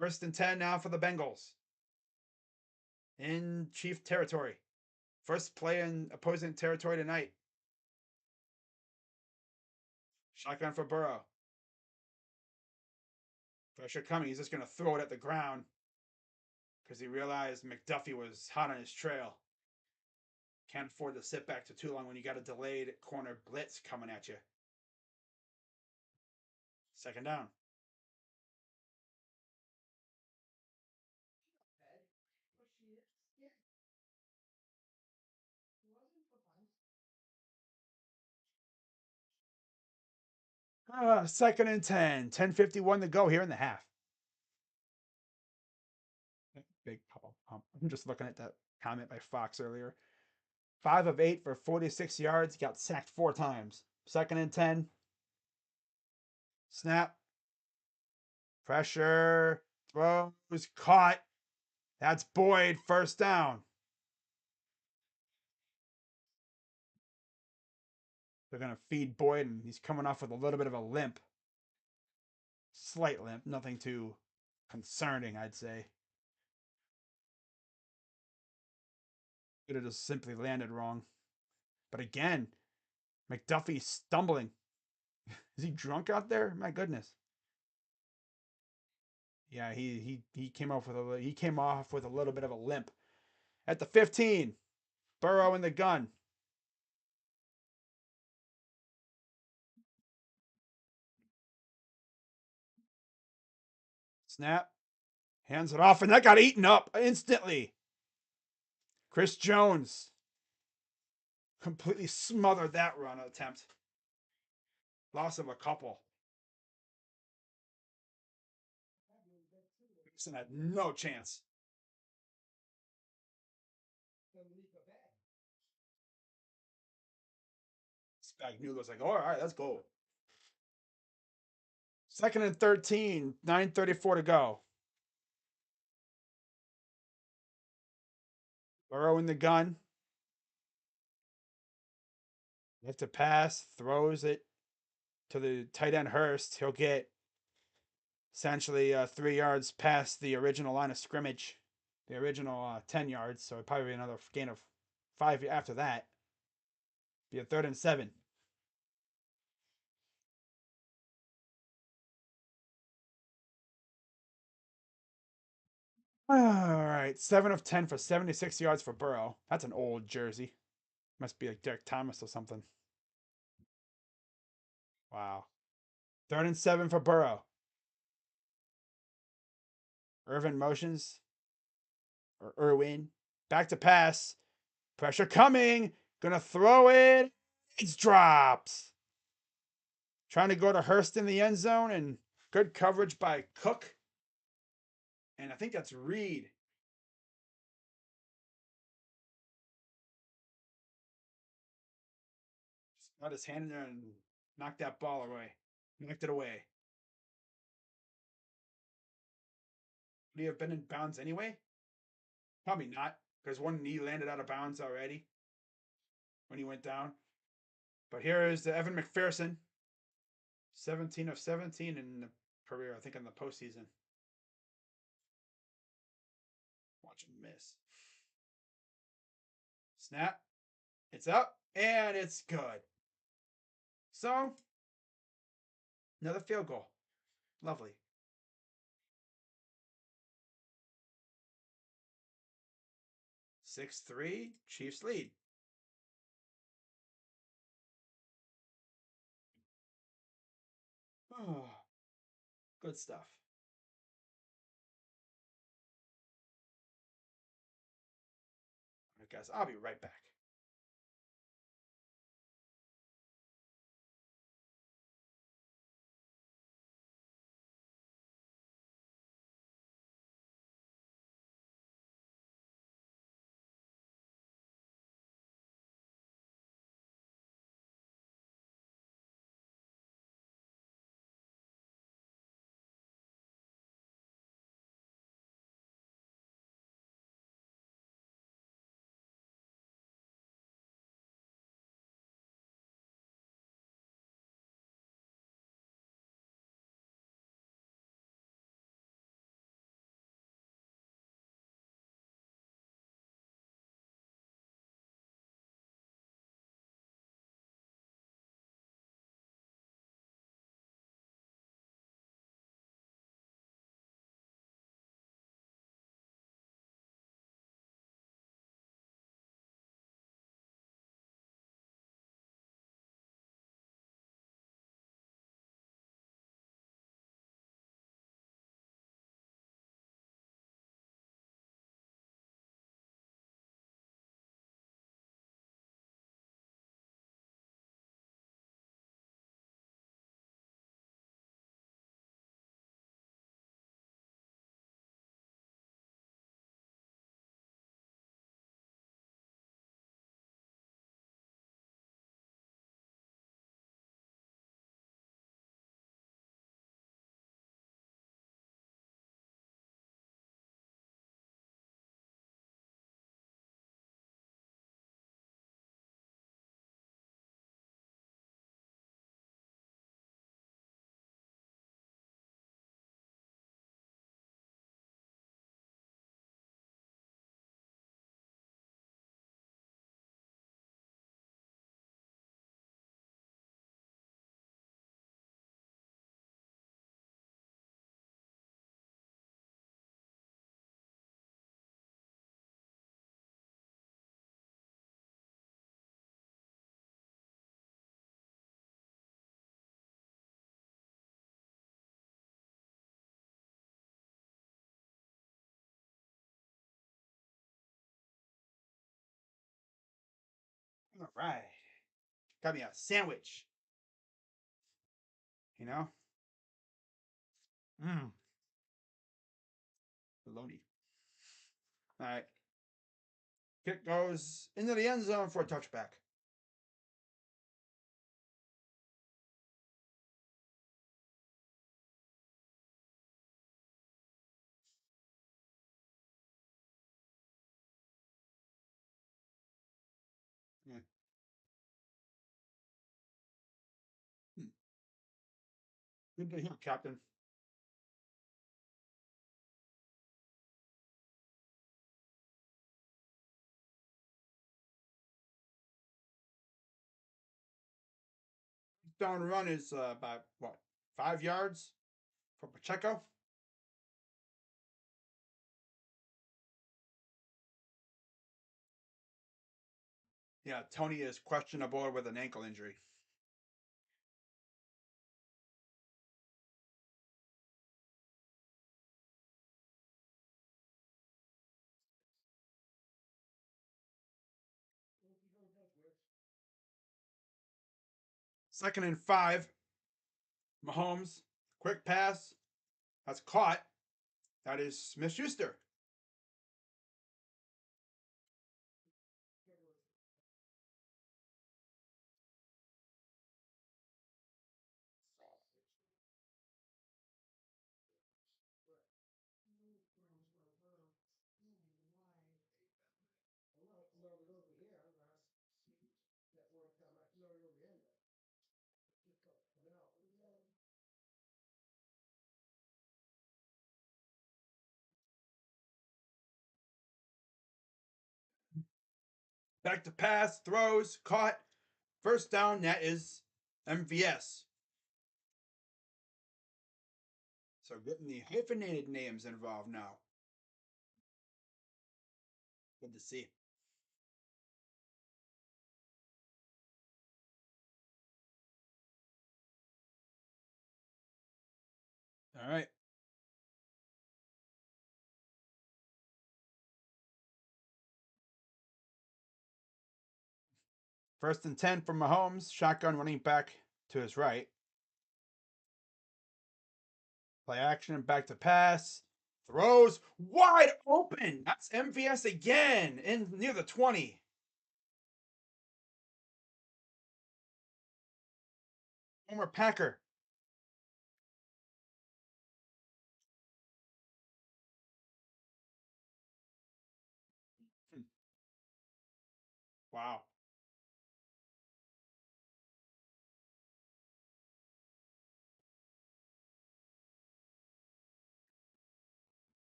1st and 10 now for the Bengals. In Chief territory. First play in opposing territory tonight. Shotgun for Burrow. Pressure coming. He's just going to throw it at the ground because he realized McDuffie was hot on his trail. Can't afford to sit back for too long when you got a delayed corner blitz coming at you. 2nd down. Second and 10. 10:51 to go here in the half. Big call. I'm just looking at that comment by Fox earlier. 5 of 8 for 46 yards. Got sacked 4 times. 2nd and 10. Snap. Pressure. Throws. Caught. That's Boyd. 1st down. They're going to feed Boyd, and he's coming off with a little bit of a limp. Slight limp. Nothing too concerning, I'd say. Could have just simply landed wrong. But again, McDuffie stumbling. Is he drunk out there? My goodness. Yeah, he came off with a little bit of a limp. At the 15, Burrow in the gun. Snap. Hands it off, and that got eaten up instantly. Chris Jones completely smothered that run attempt. Loss of a couple. Gibson had no chance. Spagnuolo's like, all right, let's go. 2nd and 13, 9:34 to go. Burrow in the gun. Left to pass, throws it to the tight end Hurst. He'll get essentially 3 yards past the original line of scrimmage, the original 10 yards. So probably be another gain of 5 after that. Be a 3rd and 7. All right, 7 of 10 for 76 yards for Burrow. That's an old jersey. Must be like Derek Thomas or something. Wow. 3rd and 7 for Burrow. Irvin motions or Irwin. Back to pass. Pressure coming. Gonna throw it. It's dropped. Trying to go to Hurst in the end zone and good coverage by Cook. And I think that's Reed. Just got his hand in there and knocked that ball away. Knocked it away. Would he have been in bounds anyway? Probably not, because one knee landed out of bounds already when he went down. But here is the Evan McPherson, 17 of 17 in the career, I think in the postseason. Watch him miss. Snap. It's up, and it's good. So, another field goal. Lovely. 6-3, Chiefs lead. Oh, good stuff. All right, guys, I'll be right back. All right. Got me a sandwich. You know? Mmm. Bologna. All right. Kick goes into the end zone for a touchback. Yeah. Good to hear, Captain. Down run is about what, 5 yards for Pacheco. Yeah, Tony is questionable with an ankle injury. Second and 5. Mahomes, quick pass. That's caught. That is Smith Schuster. Back to pass, throws, caught. First down, that is MVS. So getting the hyphenated names involved now. Good to see. All right. First and 10 for Mahomes. Shotgun running back to his right. Play action, back to pass. Throws wide open. That's MVS again in near the 20. Homer Packer. Wow.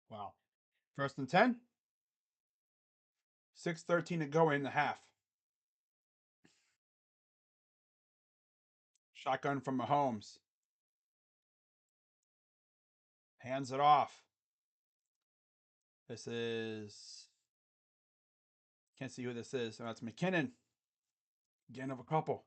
Wow. First and 10. 6:13 to go in the half. Shotgun from Mahomes. Hands it off. This is. Can't see who this is. Oh, that's McKinnon. Again of a couple.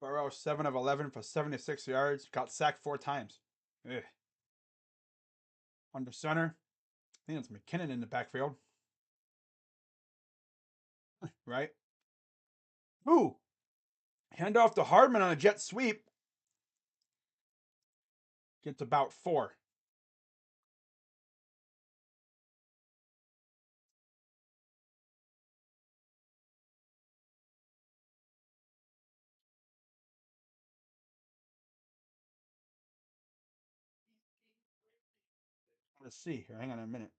Burrow 7 of 11 for 76 yards. Got sacked 4 times. Ugh. Under center. I think it's McKinnon in the backfield. Right? Ooh. Hand off to Hardman on a jet sweep. Gets about 4. Let's see here. Hang on a minute.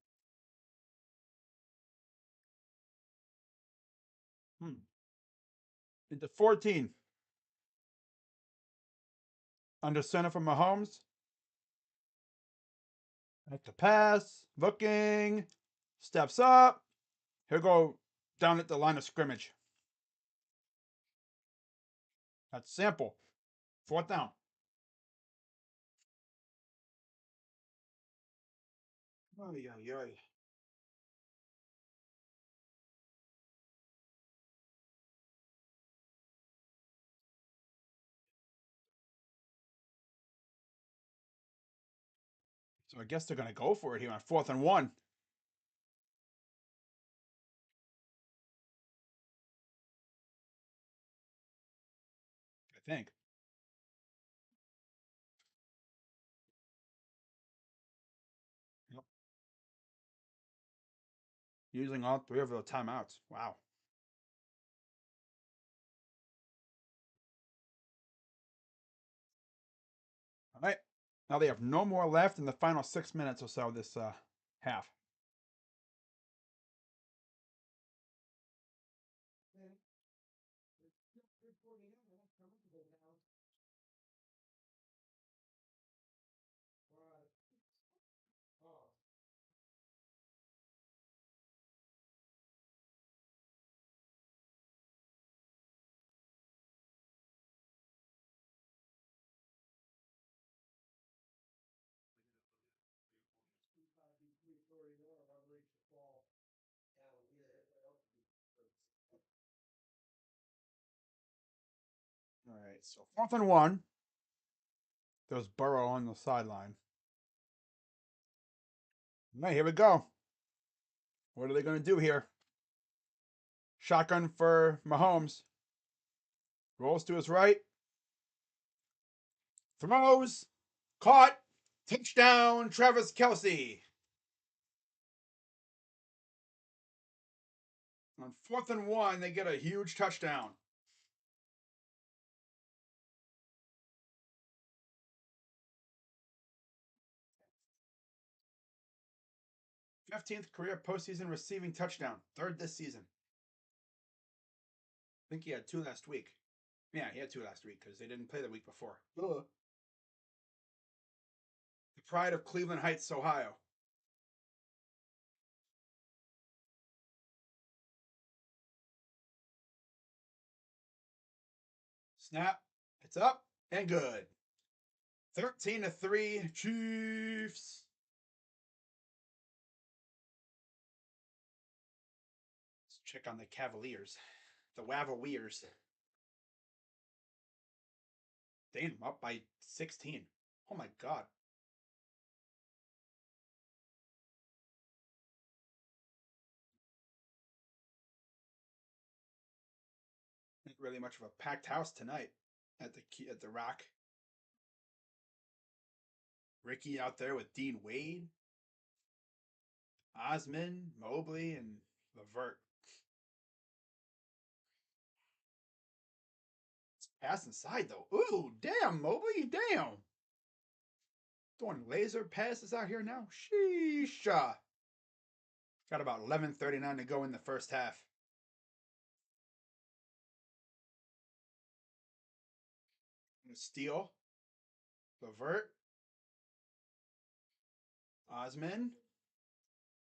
Into 14. Under center for Mahomes. Back to pass. Looking. Steps up. He'll go down at the line of scrimmage. That's Sample. 4th down. Oy, oy, oy. So I guess they're going to go for it here on 4th and 1. I think. Yep. Using all 3 of the timeouts. Wow. All right. Now they have no more left in the final 6 minutes or so this half. So 4th and 1. There's Burrow on the sideline. All right, here we go. What are they going to do here? Shotgun for Mahomes. Rolls to his right. Throws. Caught. Touchdown, Travis Kelce. On 4th and 1, they get a huge touchdown. 15th career postseason receiving touchdown. 3rd this season. I think he had 2 last week. Yeah, he had 2 last week because they didn't play the week before. Ugh. The pride of Cleveland Heights, Ohio. Snap. It's up and good. 13-3 Chiefs. Let's check on the Cavaliers. The Wavaliers. Damn, up by 16. Oh my god. Not really much of a packed house tonight at the Rock. Ricky out there with Dean Wade, Osmond, Mobley, and Levert. Pass inside though. Ooh, damn, Mobley, damn. Throwing laser passes out here now. Sheesh. Got about 11:39 to go in the first half. Steal. Levert. Osmond.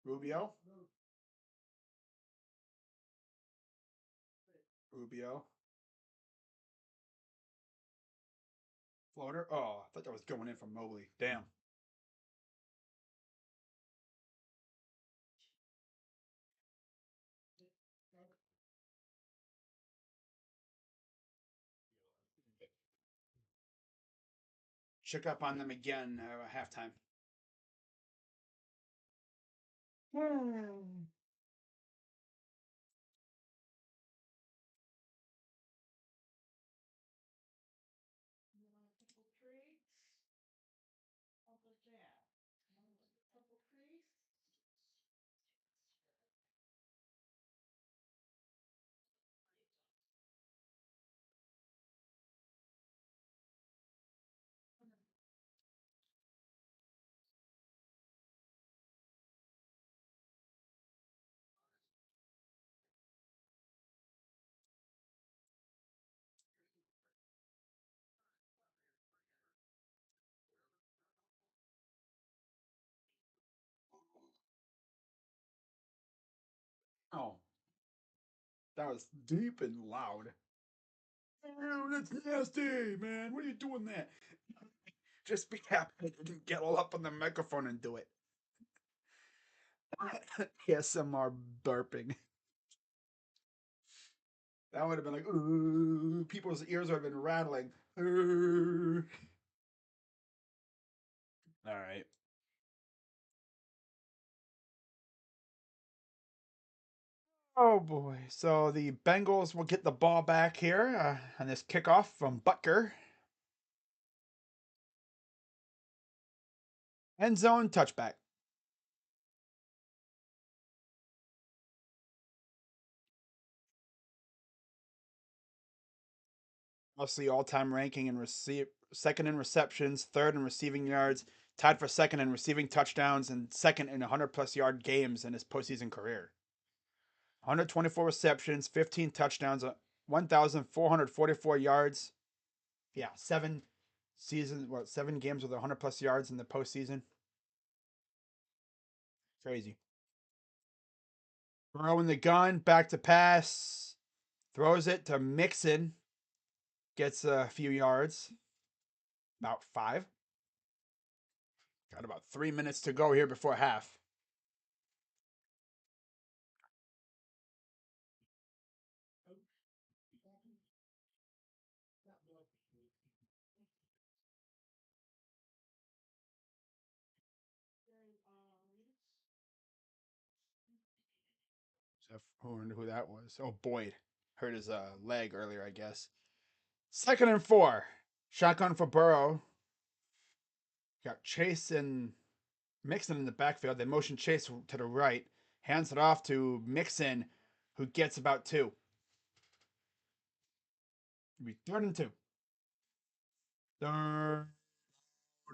Rubio. Rubio. Floater. Oh, I thought that was going in from Mobley. Damn. Check up on them again halftime. You want a couple treats? How about that? A couple treats? Oh, that was deep and loud. Oh, that's nasty, man. What are you doing that? Just be happy I didn't get all up on the microphone and do it. ASMR burping. That would have been like, ooh, people's ears would have been rattling. Ooh. All right. Oh boy. So the Bengals will get the ball back here on this kickoff from Butker. End zone touchback. Mostly all-time ranking in second in receptions, third in receiving yards, tied for second in receiving touchdowns, and second in 100-plus yard games in his postseason career. 124 receptions, 15 touchdowns, 1,444 yards. Yeah, 7 games with 100-plus yards in the postseason. Crazy. Throwing the gun, back to pass, throws it to Mixon, gets a few yards, about 5. Got about 3 minutes to go here before half. I wonder who that was. Oh, Boyd. Hurt his leg earlier, I guess. 2nd and 4. Shotgun for Burrow. Got Chase and Mixon in the backfield. They motion Chase to the right. Hands it off to Mixon, who gets about 2. It'll be 3rd and 2. 3rd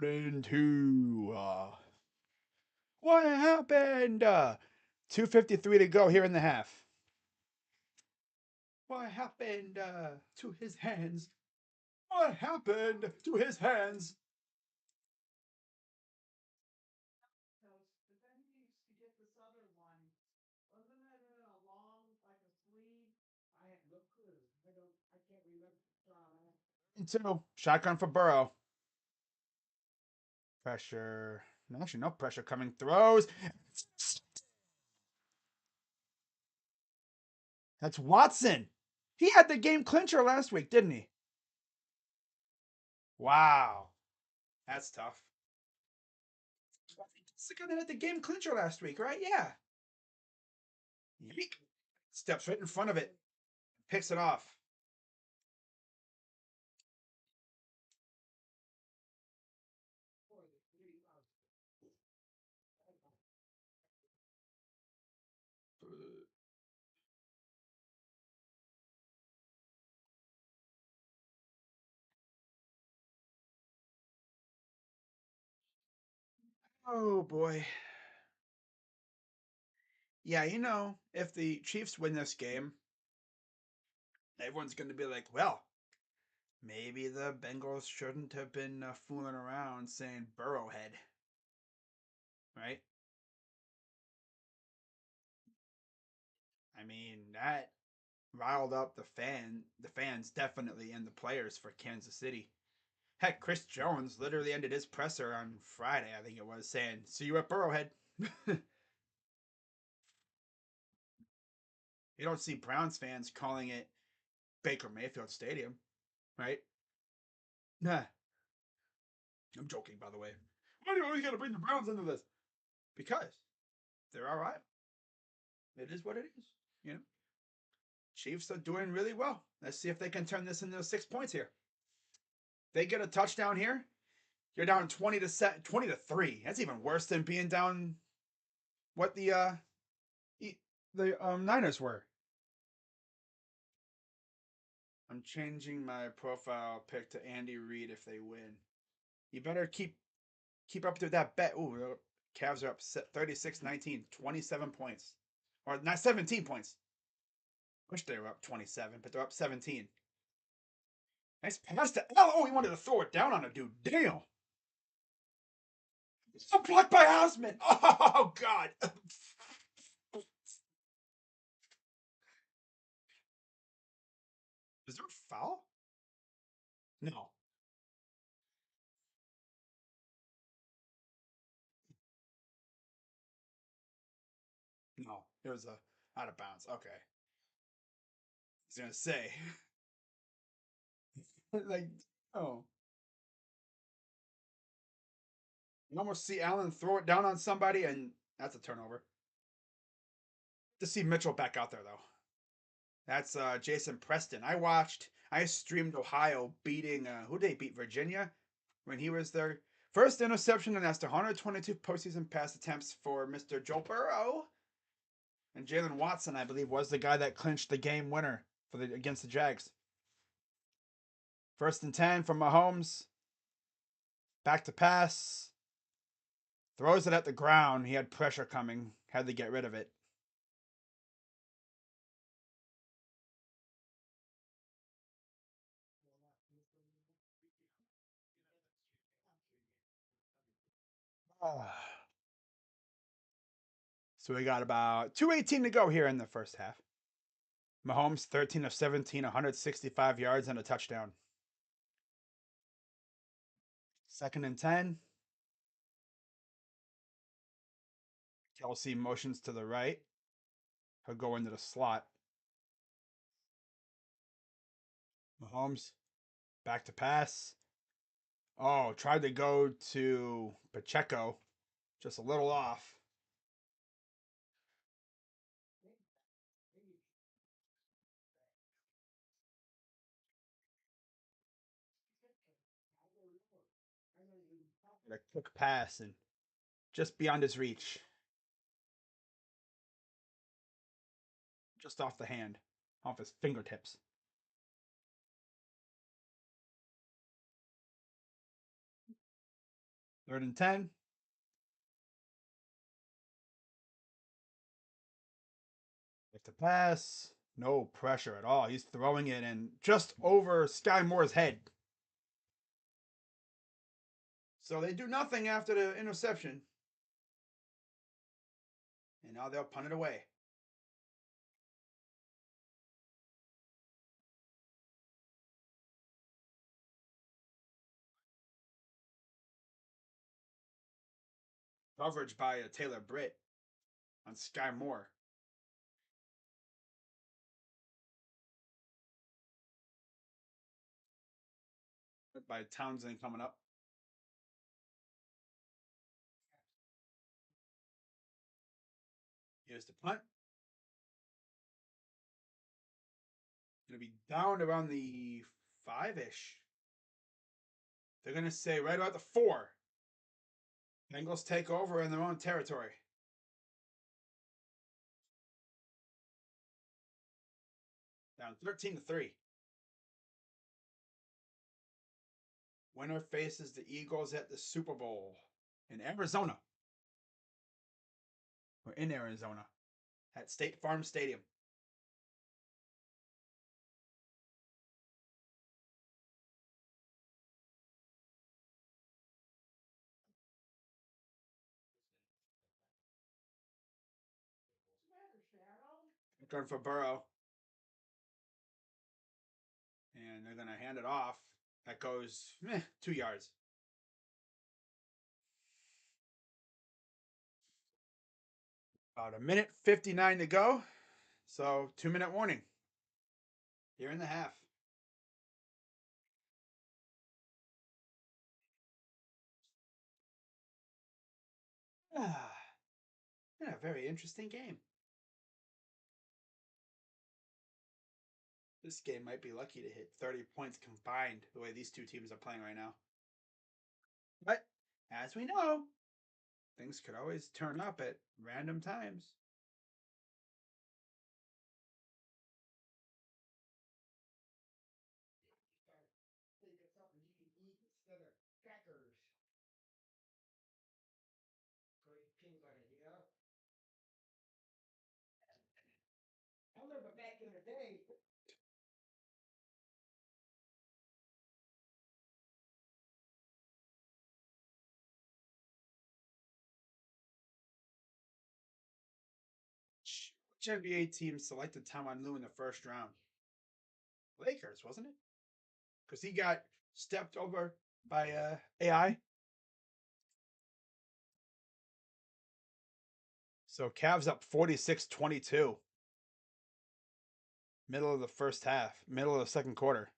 and 2. What happened? 2:53 to go here in the half. What happened to his hands? What happened to his hands? But then he needs to get this other one. Wasn't it in a long, like a sleeve? I have no clue. I can't remember. Two. Shotgun for Burrow. Pressure. Actually, no pressure coming. Throws. That's Watson. He had the game clincher last week, didn't he? Wow. That's tough. It's the guy that had the game clincher last week, right? Yeah. Yeek. Steps right in front of it. Picks it off. Oh boy. Yeah, if the Chiefs win this game, everyone's going to be like, well, maybe the Bengals shouldn't have been fooling around saying Burrowhead, right? I mean, that riled up the fans definitely, and the players for Kansas City. Heck, Chris Jones literally ended his presser on Friday, I think it was, saying, "See you at Burrowhead." You don't see Browns fans calling it Baker Mayfield Stadium, right? Nah, I'm joking, by the way. Why do you always got to bring the Browns into this? Because they're all right. It is what it is. You know, Chiefs are doing really well. Let's see if they can turn this into 6 points here. They get a touchdown here. You're down 20-3. That's even worse than being down what the Niners were. I'm changing my profile pic to Andy Reid if they win. You better keep up to that bet. Ooh, Cavs are up 36-19, 27 points. Or not 17 points. Wish they were up 27, but they're up 17. Nice pass to L. Oh, he wanted to throw it down on a dude. Damn. So blocked by Osman. Oh, God. Is there a foul? No. No. It was out of bounds. Okay. I was going to say. Like, oh. You almost see Allen throw it down on somebody, and that's a turnover. To see Mitchell back out there, though. That's Jason Preston. I streamed Ohio beating, who did they beat? Virginia? When he was their first interception, and that's 122 postseason pass attempts for Mr. Joe Burrow. And Jalen Watson, I believe, was the guy that clinched the game winner against the Jags. 1st and 10 from Mahomes. Back to pass. Throws it at the ground. He had pressure coming. Had to get rid of it. So we got about 2:18 to go here in the first half. Mahomes 13 of 17, 165 yards and a touchdown. 2nd and 10. Kelsey motions to the right. He'll go into the slot. Mahomes back to pass. Oh, tried to go to Pacheco. Just a little off. A quick pass and just beyond his reach. Just off the hand. Off his fingertips. Third and 10. Like the pass. No pressure at all. He's throwing it in just over Sky Moore's head. So they do nothing after the interception. And now they'll punt it away. Coverage by Taylor Britt on Sky Moore. By Townsend coming up. Here's the punt. Going to be down around the 5-ish. They're going to say right about the 4. Bengals take over in their own territory. Down 13-3. Winner faces the Eagles at the Super Bowl in Arizona. We're in Arizona at State Farm Stadium. Going for Burrow. And they're going to hand it off. That goes 2 yards. About a minute 59 to go. So 2-minute warning. Here in the half. A very interesting game. This game might be lucky to hit 30 points combined the way these two teams are playing right now. But as we know, things could always turn up at random times. I remember back in the day. Which NBA team selected Tyronn Lue in the first round? Lakers, wasn't it? Because he got stepped over by AI. So Cavs up 46-22. Middle of the first half, middle of the second quarter.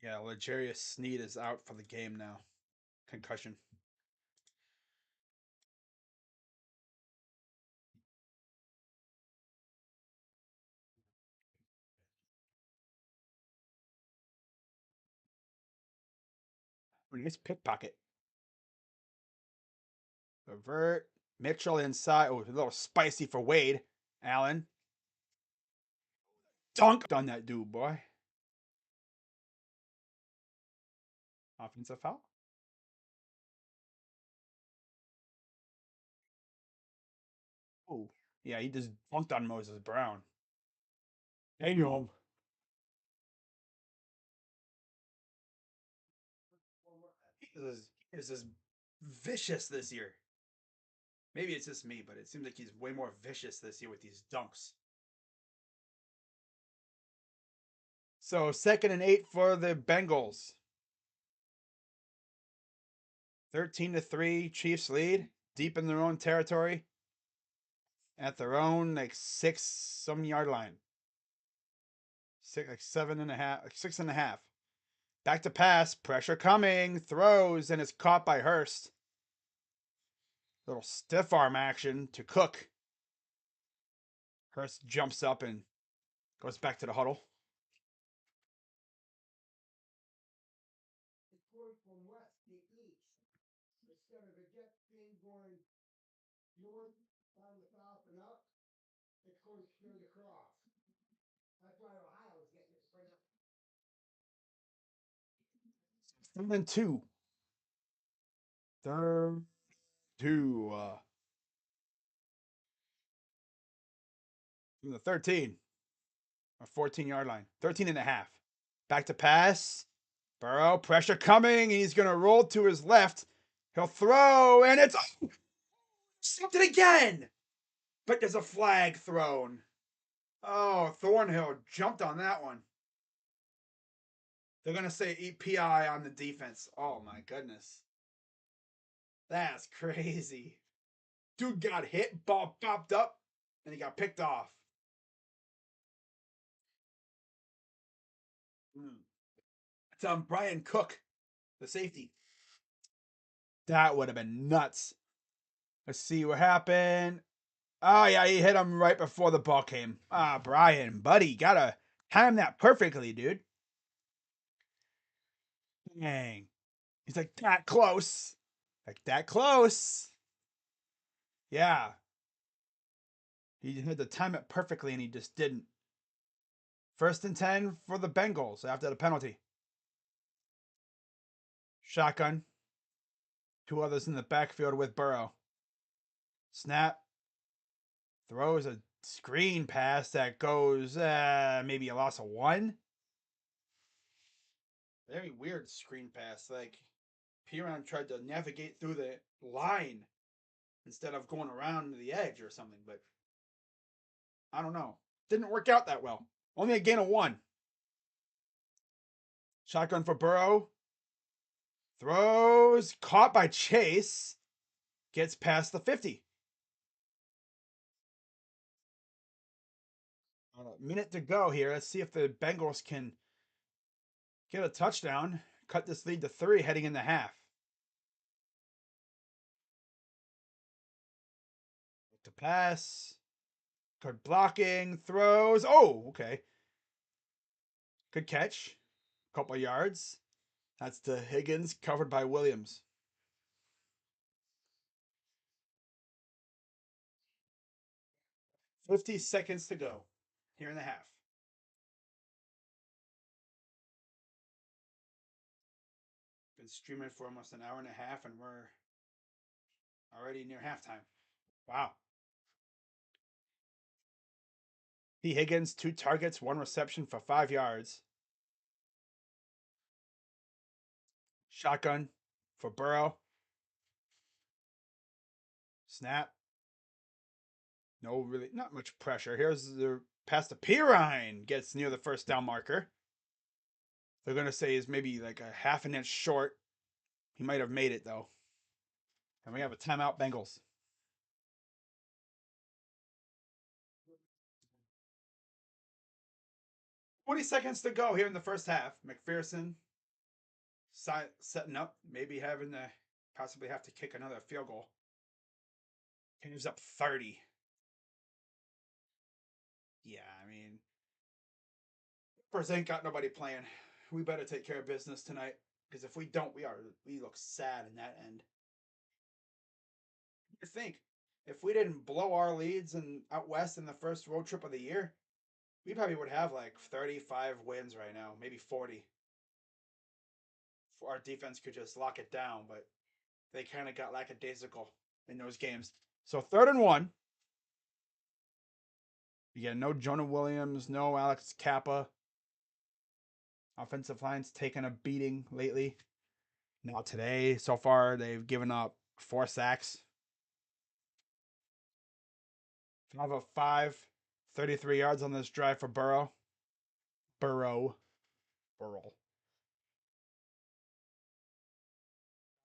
Yeah, L'Jarius Sneed is out for the game now. Concussion. Nice pickpocket. Revert. Mitchell inside. Oh, a little spicy for Wade. Allen. Dunk on that dude, boy. Offensive foul. Oh, yeah, he just dunked on Moses Brown. Damn. He is just vicious this year. Maybe it's just me, but it seems like he's way more vicious this year with these dunks. So 2nd and 8 for the Bengals. 13-3, Chiefs lead, deep in their own territory, at their own like 6-some yard line. 6.5, like 6.5. Back to pass. Pressure coming. Throws, and it's caught by Hurst. Little stiff arm action to Cook. Hurst jumps up and goes back to the huddle. It's going from west to east. Instead of the jet being going north, down the south, and up, it's going straight across. That's why Ohio's getting it straight up. 3-2. Third two. From the 13 or 14-yard line. 13 and a half. Back to pass. Burrow, pressure coming. He's going to roll to his left. He'll throw, and it's stopped it again. But there's a flag thrown. Oh, Thornhill jumped on that one. They're going to say EPI on the defense. Oh, my goodness. That's crazy. Dude got hit, ball popped up, and he got picked off. It's on Brian Cook, the safety. That would have been nuts. Let's see what happened. Oh, yeah, he hit him right before the ball came. Ah, Brian, buddy, gotta time that perfectly, dude. Dang. He's like, that close. Like, that close. Yeah. He had to time it perfectly, and he just didn't. 1st and 10 for the Bengals after the penalty. Shotgun. 2 others in the backfield with Burrow. Snap. Throws a screen pass that goes maybe a loss of 1. Very weird screen pass. Like, Piron tried to navigate through the line instead of going around the edge or something, but I don't know. Didn't work out that well. Only a gain of 1. Shotgun for Burrow. Throws. Caught by Chase. Gets past the 50. A minute to go here. Let's see if the Bengals can get a touchdown. Cut this lead to 3 heading in the half. To pass. Good blocking. Throws. Oh, okay. Good catch. Couple of yards. That's to Higgins, covered by Williams. 50 seconds to go here in the half. Been streaming for almost an hour and a half, and we're already near halftime. Wow. T. Higgins, 2 targets, 1 reception for 5 yards. Shotgun for Burrow. Snap. No, really, not much pressure. Here's the pass to Pirine. Gets near the 1st down marker. They're going to say is maybe like a half an inch short. He might have made it, though. And we have a timeout, Bengals. 20 seconds to go here in the 1st half. McPherson setting up, maybe having to possibly have to kick another field goal. Team's up 30. Yeah, I mean, Spurs ain't got nobody playing. We better take care of business tonight, because if we don't, we look sad in that end. You think if we didn't blow our leads and out west in the first road trip of the year, we probably would have like 35 wins right now, maybe 40. Our defense could just lock it down, but they kind of got lackadaisical in those games. So 3rd and 1. Again, no Jonah Williams, no Alex Kappa. Offensive line's taken a beating lately. Now today, so far, they've given up 4 sacks. 5 of 5, 33 yards on this drive for Burrow. Burrow.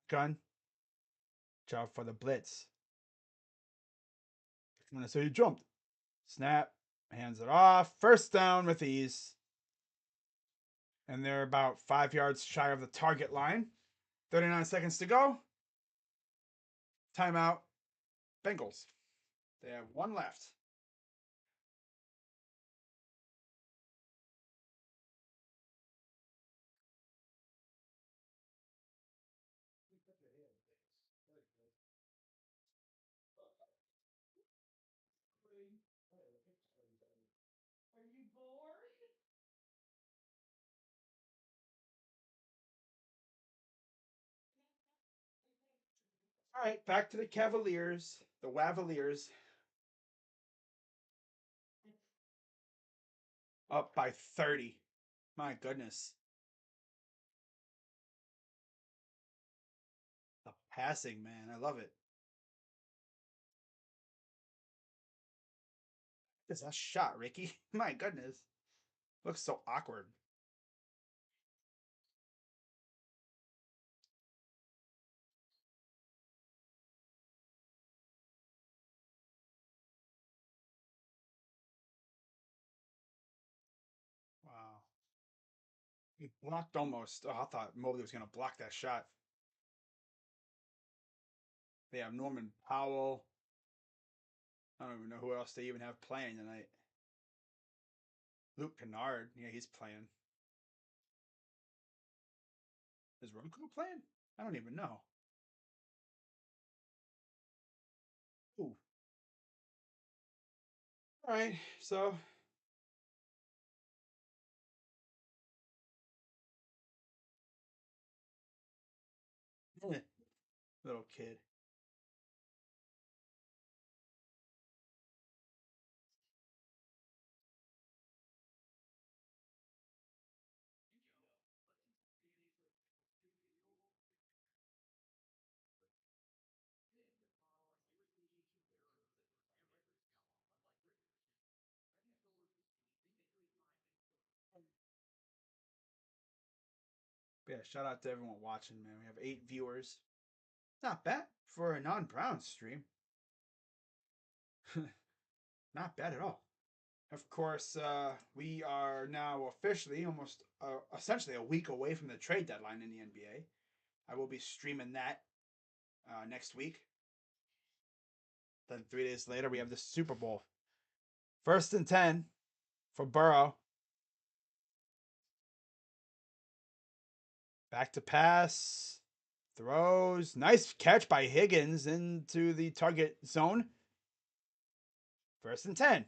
Gun. Job for the blitz. So he jumped. Snap. Hands it off. 1st down with ease. And they're about 5 yards shy of the target line. 39 seconds to go. Timeout. Bengals. They have one left. Are you bored? All right, back to the Cavaliers. The Wavaliers. Up by 30. My goodness. The passing, man. I love it. Is that shot, Ricky? My goodness. Looks so awkward. Wow. He blocked almost. Oh, I thought Mobley was going to block that shot. They have Norman Powell. I don't even know who else they even have playing tonight. Luke Kennard. Yeah, he's playing. Is Roku playing? I don't even know. Ooh. All right, so little kid. But yeah, shout out to everyone watching, man. We have 8 viewers. Not bad for a non-Browns stream. Not bad at all. Of course, we are now officially almost essentially a week away from the trade deadline in the NBA. I will be streaming that next week. Then 3 days later, we have the Super Bowl. 1st and 10 for Burrow. Back to pass. Throws. Nice catch by Higgins into the target zone. 1st and 10.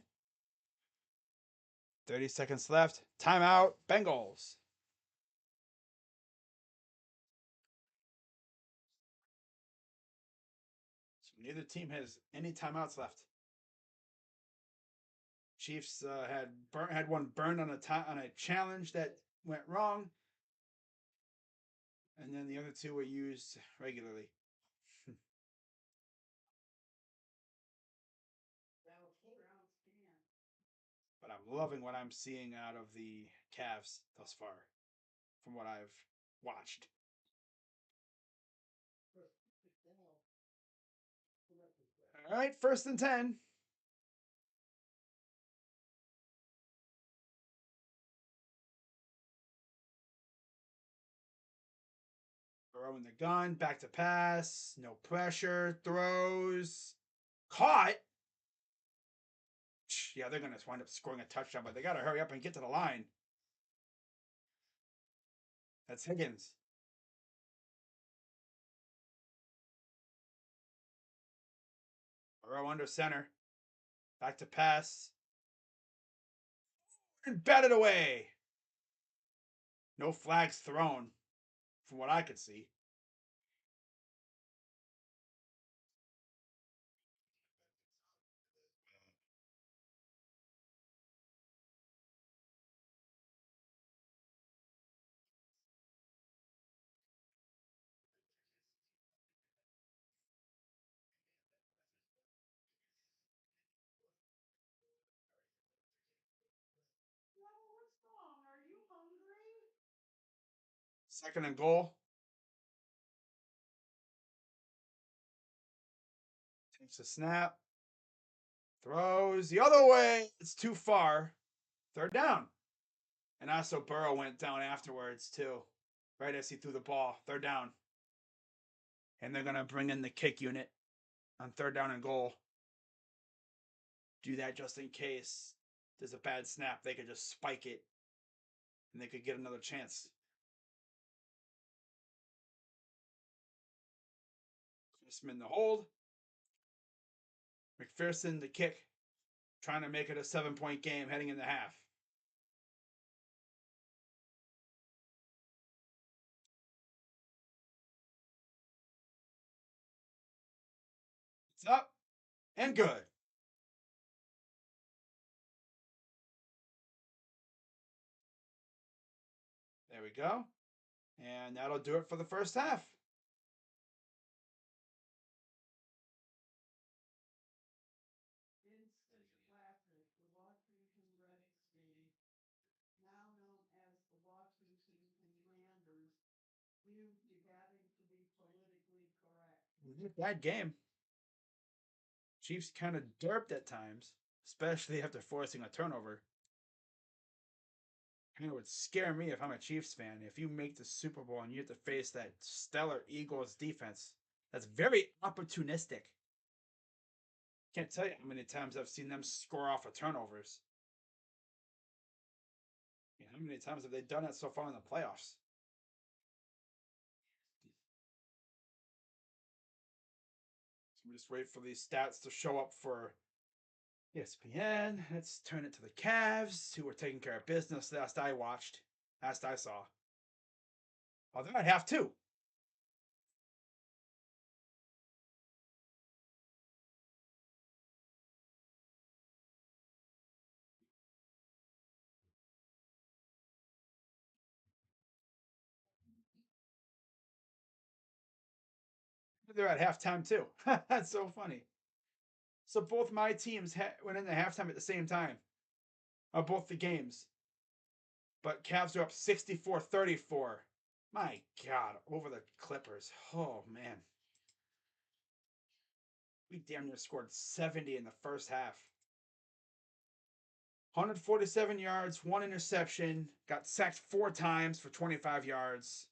30 seconds left. Timeout. Bengals. So neither team has any timeouts left. Chiefs had one burned on a challenge that went wrong, and then the other two were used regularly. But I'm loving what I'm seeing out of the Cavs thus far, from what I've watched. All right, 1st and 10. Throwing the gun, back to pass, no pressure, throws, caught. Yeah, they're going to wind up scoring a touchdown, but they got to hurry up and get to the line. That's Higgins. Burrow under center. Back to pass. And batted away. No flags thrown, from what I could see. What's wrong? Are you hungry? 2nd and goal. Takes a snap. Throws the other way. It's too far. 3rd down. And also Burrow went down afterwards too, right as he threw the ball. Third down. And they're gonna bring in the kick unit on third down and goal. Do that just in case there's a bad snap. They could just spike it and they could get another chance. Chrisman the hold. McPherson the kick. Trying to make it a 7-point game heading into half. It's up and good. There we go. And that'll do it for the first half. Instant classic, the Washington Redskins, now known as the Washington Commanders, used to having to be politically correct. Bad game. Chiefs kind of derped at times, especially after forcing a turnover. It would scare me if I'm a Chiefs fan. If you make the Super Bowl and you have to face that stellar Eagles defense, that's very opportunistic. Can't tell you how many times I've seen them score off of turnovers. How many times have they done it so far in the playoffs? So we just wait for these stats to show up for ESPN. Let's turn it to the Cavs, who were taking care of business last I watched, last I saw. Oh, they're at half two. They're at halftime too. That's so funny. So both my teams went into halftime at the same time of both the games. But Cavs are up 64-34. My God, over the Clippers. Oh, man. We damn near scored 70 in the first half. 147 yards, one interception. Got sacked 4 times for 25 yards.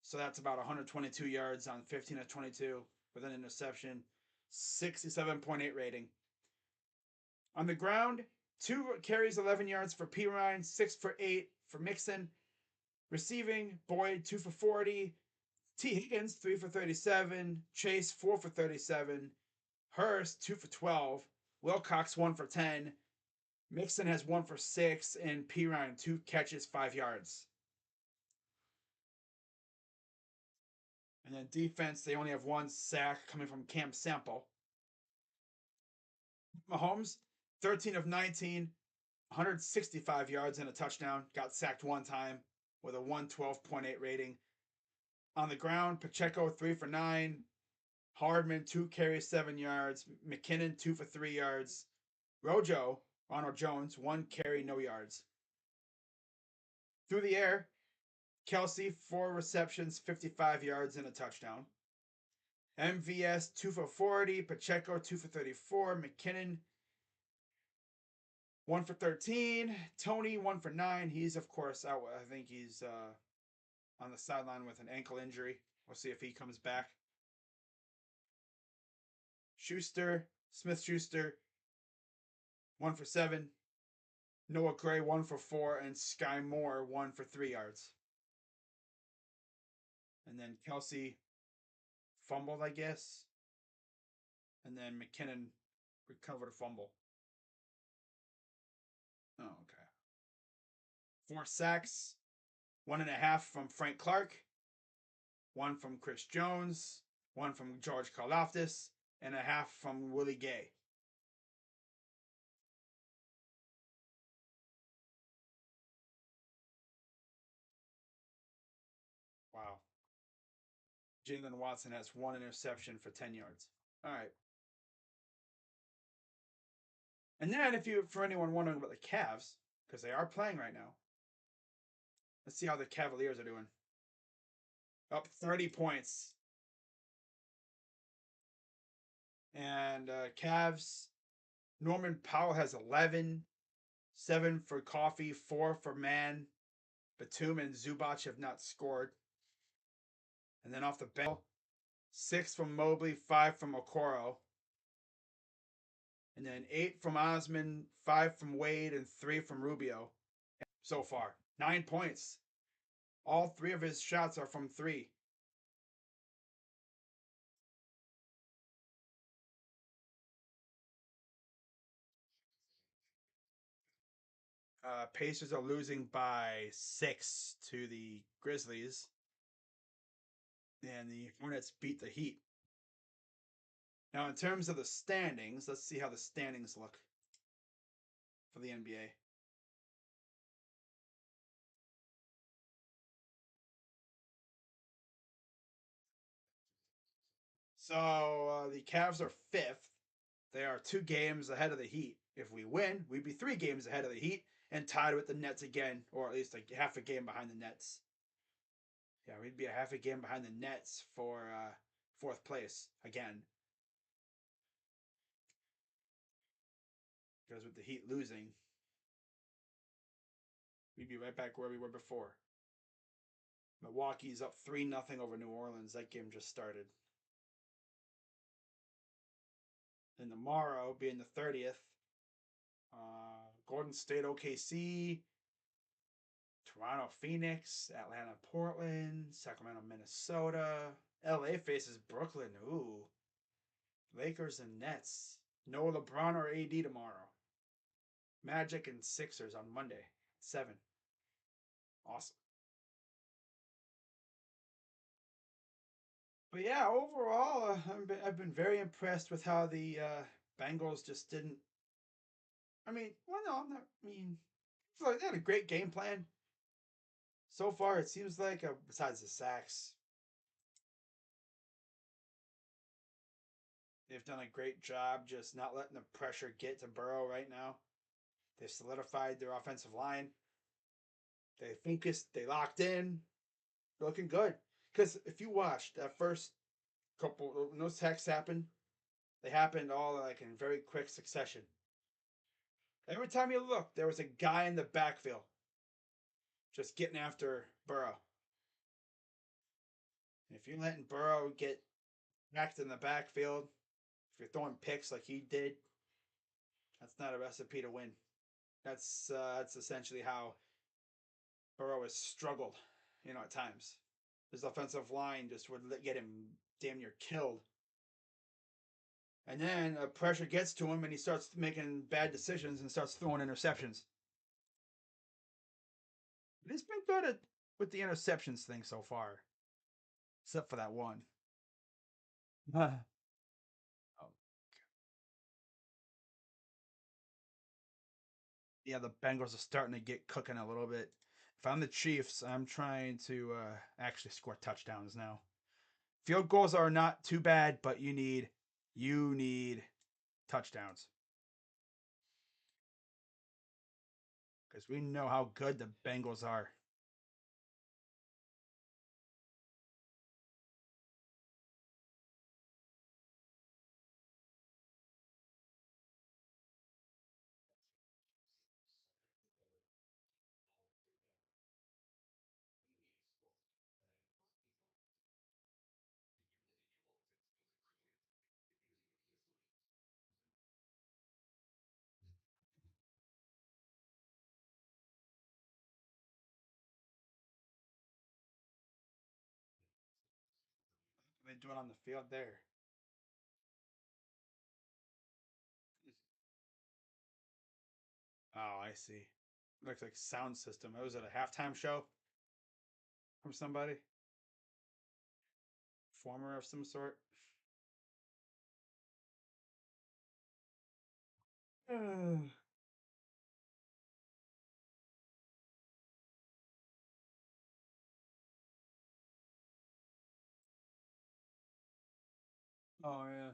So that's about 122 yards on 15 of 22 with an interception. 67.8 rating. On the ground, 2 carries, 11 yards for Pirine, 6 for 8 for Mixon. Receiving, Boyd 2 for 40. T. Higgins 3 for 37. Chase 4 for 37. Hurst 2 for 12. Wilcox 1 for 10. Mixon has 1 for 6. And Pirine 2 catches, 5 yards. And then defense, they only have 1 sack coming from Cam Sample. Mahomes, 13 of 19, 165 yards and a touchdown. Got sacked 1 time with a 112.8 rating. On the ground, Pacheco 3 for 9. Hardman 2 carries, 7 yards. McKinnon 2 for 3 yards. Rojo, Ronald Jones, 1 carry, no yards. Through the air, Kelsey 4 receptions, 55 yards and a touchdown. MVS 2 for 40. Pacheco 2 for 34. McKinnon 1 for 13. Tony 1 for 9. He's of course out. I think he's on the sideline with an ankle injury. We'll see if he comes back. Smith-Schuster, 1 for 7. Noah Gray, 1 for 4. And Sky Moore, 1 for 3 yards. And then Kelsey fumbled, I guess. And then McKinnon recovered a fumble. Oh, okay. 4 sacks, 1.5 from Frank Clark, 1 from Chris Jones, 1 from George Karlaftis, and a half from Willie Gay. Wow. Jalen Watson has 1 interception for 10 yards. All right. And then, for anyone wondering about the Cavs, because they are playing right now, let's see how the Cavaliers are doing. Up 30 points. And Cavs, Norman Powell has 11. 7 for Coffee, 4 for Man. Batum and Zubac have not scored. And then off the bench, 6 from Mobley, 5 from Okoro. And then 8 from Osman, 5 from Wade, and 3 from Rubio so far. 9 points. All 3 of his shots are from 3. Pacers are losing by 6 to the Grizzlies. And the Hornets beat the Heat. Now, in terms of the standings, let's see how the standings look for the NBA. So the Cavs are 5th. They are 2 games ahead of the Heat. If we win, we'd be 3 games ahead of the Heat and tied with the Nets again, or at least like half a game behind the Nets. Yeah, we'd be a half a game behind the Nets for 4th place again. Because with the Heat losing, we'd be right back where we were before. Milwaukee's up 3-0 over New Orleans. That game just started. And tomorrow, being the 30th, Golden State, OKC, Toronto, Phoenix, Atlanta, Portland, Sacramento, Minnesota. LA faces Brooklyn. Ooh. Lakers and Nets. No LeBron or AD tomorrow. Magic and Sixers on Monday. 7. Awesome. But yeah, overall, I've been very impressed with how the Bengals just didn't. I mean, well, no, I'm not. I mean, like they had a great game plan. So far, it seems like, besides the sacks, they've done a great job just not letting the pressure get to Burrow right now. They've solidified their offensive line. They focused, they locked in. They're looking good. Because if you watched that first couple, when those sacks happened, they happened all like in very quick succession. Every time you looked, there was a guy in the backfield just getting after Burrow. If you're letting Burrow get whacked in the backfield, if you're throwing picks like he did, that's not a recipe to win. That's essentially how Burrow has struggled, at times. His offensive line just would get him damn near killed. And then pressure gets to him and he starts making bad decisions and starts throwing interceptions. But he's been good with the interceptions thing so far, except for that one. Oh. Yeah, the Bengals are starting to get cooking a little bit. If I'm the Chiefs, I'm trying to actually score touchdowns now. Field goals are not too bad, but you need touchdowns because we know how good the Bengals are. They do it on the field there. Oh, I see. Looks like sound system. Was it a halftime show from somebody? Former of some sort? oh, yeah.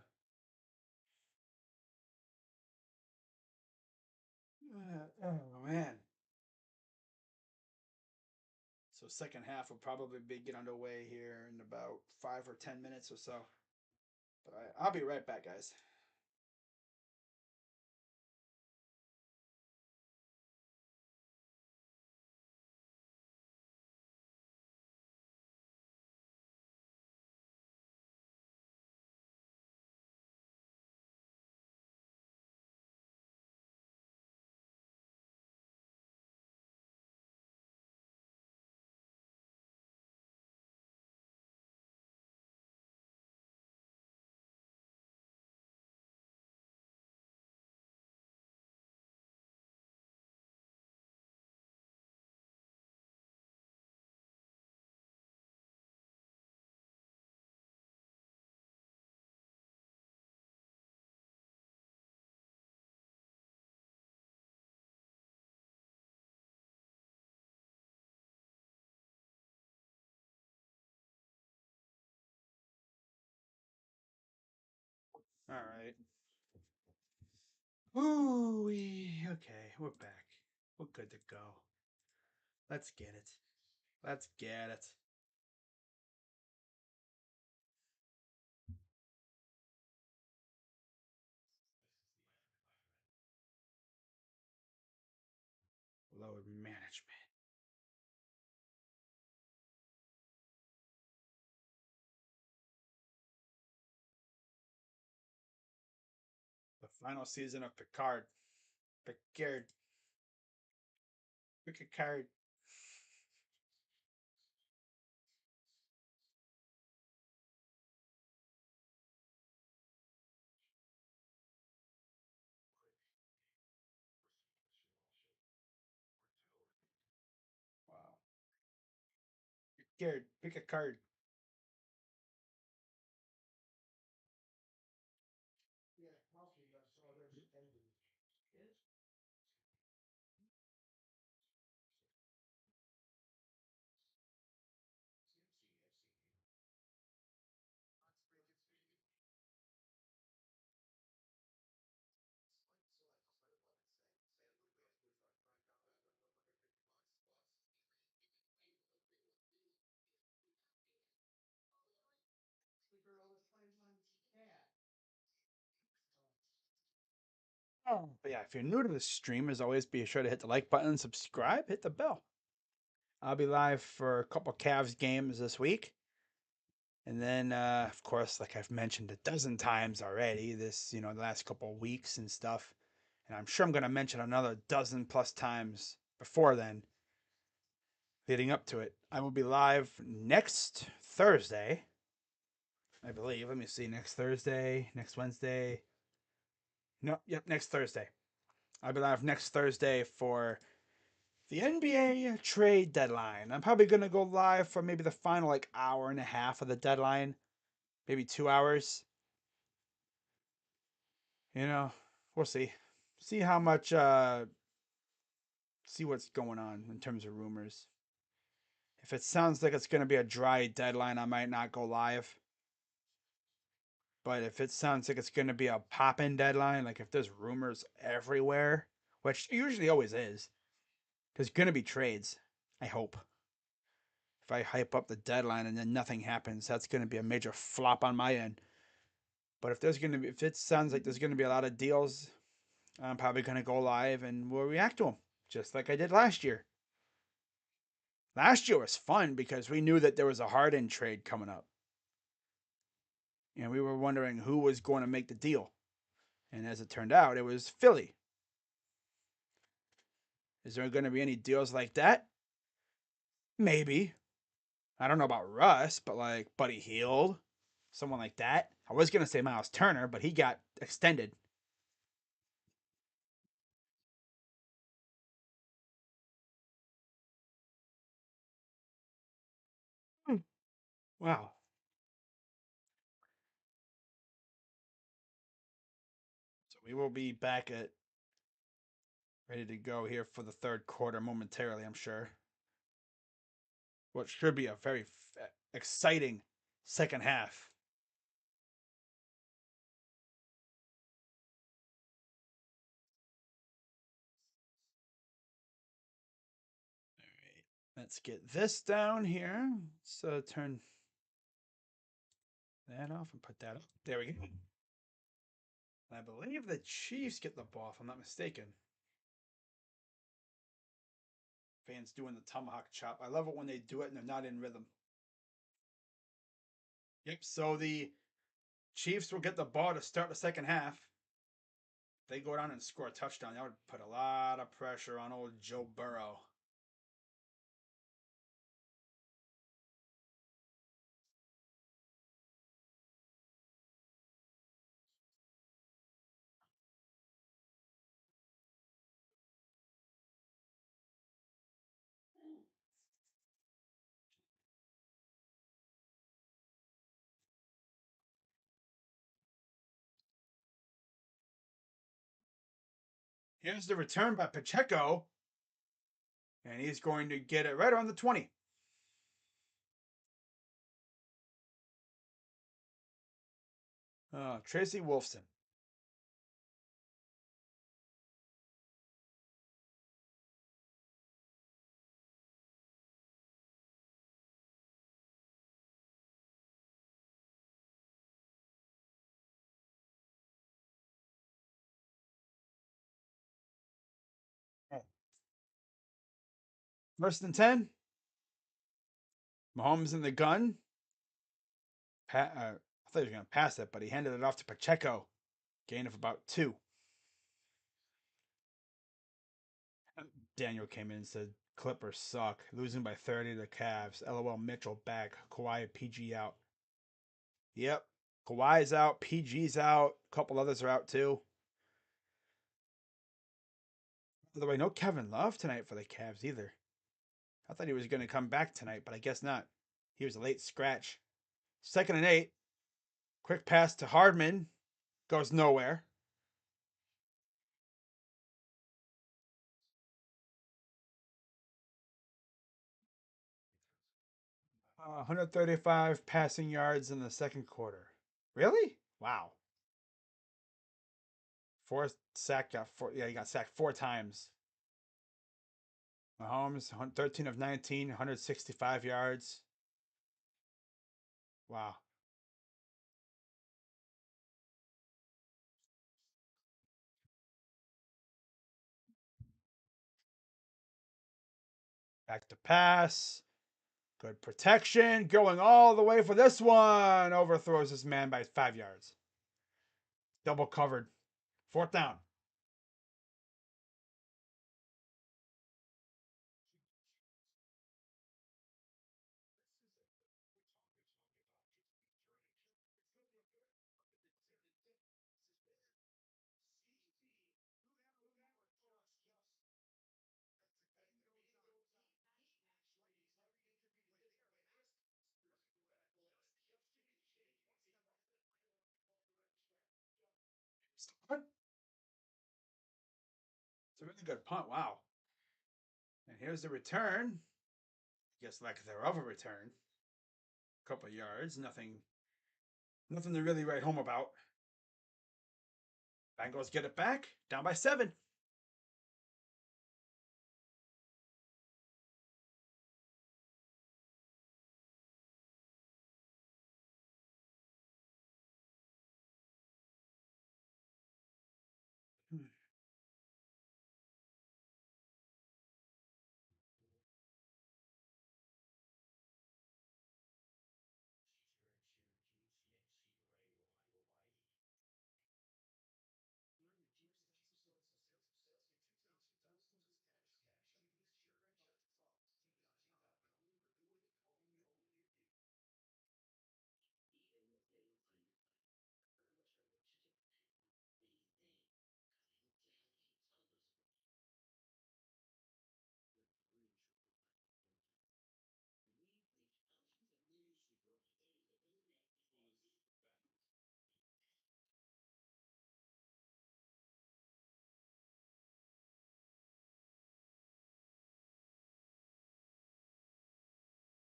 Oh, man. So second half will probably get underway here in about 5 or 10 minutes or so. But I'll be right back, guys. All right. Ooh, okay, we're back. We're good to go. Let's get it. Let's get it. Load management. The final season of Picard. Picard. Picard. Wow. Picard. Pick a card. Yeah, coffee. So there's ending. Oh. But yeah, if you're new to the stream, as always, be sure to hit the like button, subscribe, hit the bell. I'll be live for a couple Cavs games this week. And then, of course, like I've mentioned a dozen times already, the last couple of weeks and stuff. And I'm sure I'm going to mention another dozen plus times before then, leading up to it. I will be live next Thursday, I believe. Let me see. Next Thursday, next Wednesday. No, yep, next Thursday. I'll be live next Thursday for the NBA trade deadline. I'm probably going to go live for maybe the final like hour and a half of the deadline, maybe 2 hours. You know, we'll see. See how much, see what's going on in terms of rumors. If it sounds like it's going to be a dry deadline, I might not go live. But if it sounds like it's going to be a pop-in deadline, like if there's rumors everywhere, which usually always is, there's going to be trades. I hope. If I hype up the deadline and then nothing happens, that's going to be a major flop on my end. But if it sounds like there's going to be a lot of deals, I'm probably going to go live and we'll react to them, just like I did last year. Last year was fun because we knew that there was a Harden trade coming up. And we were wondering who was going to make the deal. And as it turned out, it was Philly. Is there going to be any deals like that? Maybe. I don't know about Russ, but like Buddy Hield, someone like that. I was going to say Miles Turner, but he got extended. Wow. So we will be back at ready to go here for the third quarter momentarily, I'm sure. What should be a very exciting second half. All right. Let's get this down here. So turn that off and put that up. There we go. I believe the Chiefs get the ball, if I'm not mistaken. Fans doing the tomahawk chop. I love it when they do it and they're not in rhythm. Yep. So the Chiefs will get the ball to start the second half. If they go down and score a touchdown, that would put a lot of pressure on old Joe Burrow. Here's the return by Pacheco, and he's going to get it right on the 20. Tracy Wolfson. First and 10. Mahomes in the gun. I thought he was going to pass it, but he handed it off to Pacheco. Gain of about 2. Daniel came in and said, Clippers suck. Losing by 30 to the Cavs. LOL Mitchell back. Kawhi PG out. Yep. Kawhi's out. PG's out. A couple others are out too. By the way, no Kevin Love tonight for the Cavs either. I thought he was going to come back tonight, but I guess not. He was a late scratch. 2nd and 8. Quick pass to Hardman. Goes nowhere. 135 passing yards in the second quarter. Really? Wow. Four sack got four. Yeah, he got sacked 4 times. Mahomes 13 of 19, 165 yards. Wow. Back to pass. Good protection. Going all the way for this one. Overthrows his man by 5 yards. Double covered. 4th down. It's a really good punt. Wow. And here's the return. I guess lack thereof a return. A couple yards. Nothing to really write home about. Bengals get it back. Down by 7.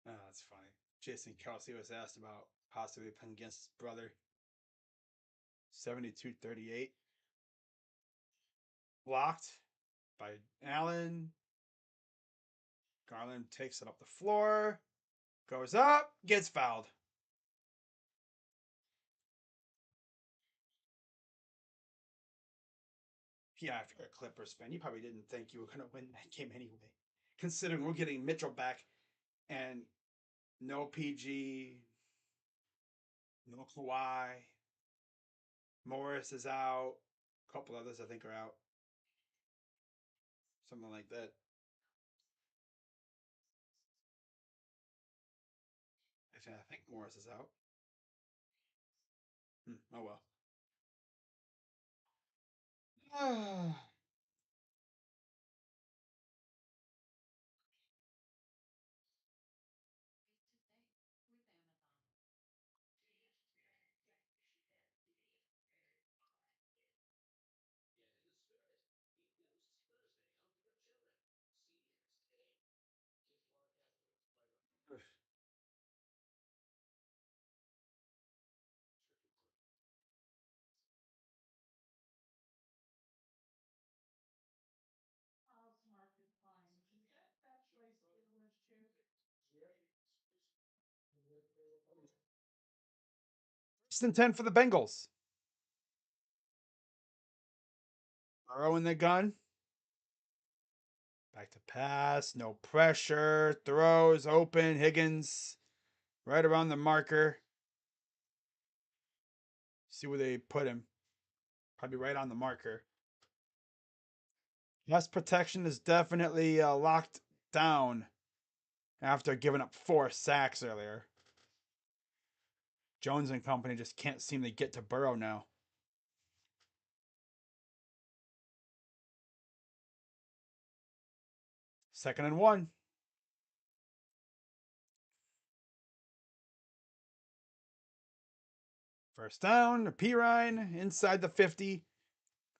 Oh, that's funny. Jason Kelsey was asked about possibly playing against his brother. 72-38. Blocked by Allen. Garland takes it up the floor. Goes up. Gets fouled. Yeah, if you're a Clippers fan, you probably didn't think you were going to win that game anyway. Considering we're getting Mitchell back and no PG, no Kawhi. Morris is out. A couple others I think are out. Something like that. I think Morris is out. Oh well. First and 10 for the Bengals. Burrow in the gun. Back to pass. No pressure. Throws open. Higgins right around the marker. See where they put him. Probably right on the marker. Pass protection is definitely locked down after giving up 4 sacks earlier. Jones and company just can't seem to get to Burrow now. Second and 1. First down, Pirine inside the 50,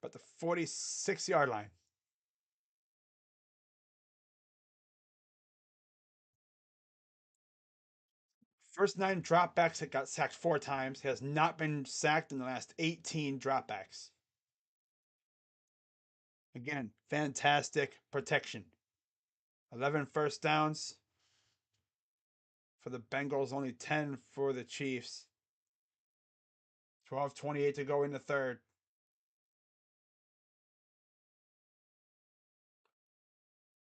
but the 46-yard line. First 9 dropbacks, it got sacked 4 times. He has not been sacked in the last 18 dropbacks. Again, fantastic protection. 11 first downs for the Bengals, only 10 for the Chiefs. 12:28 to go in the third.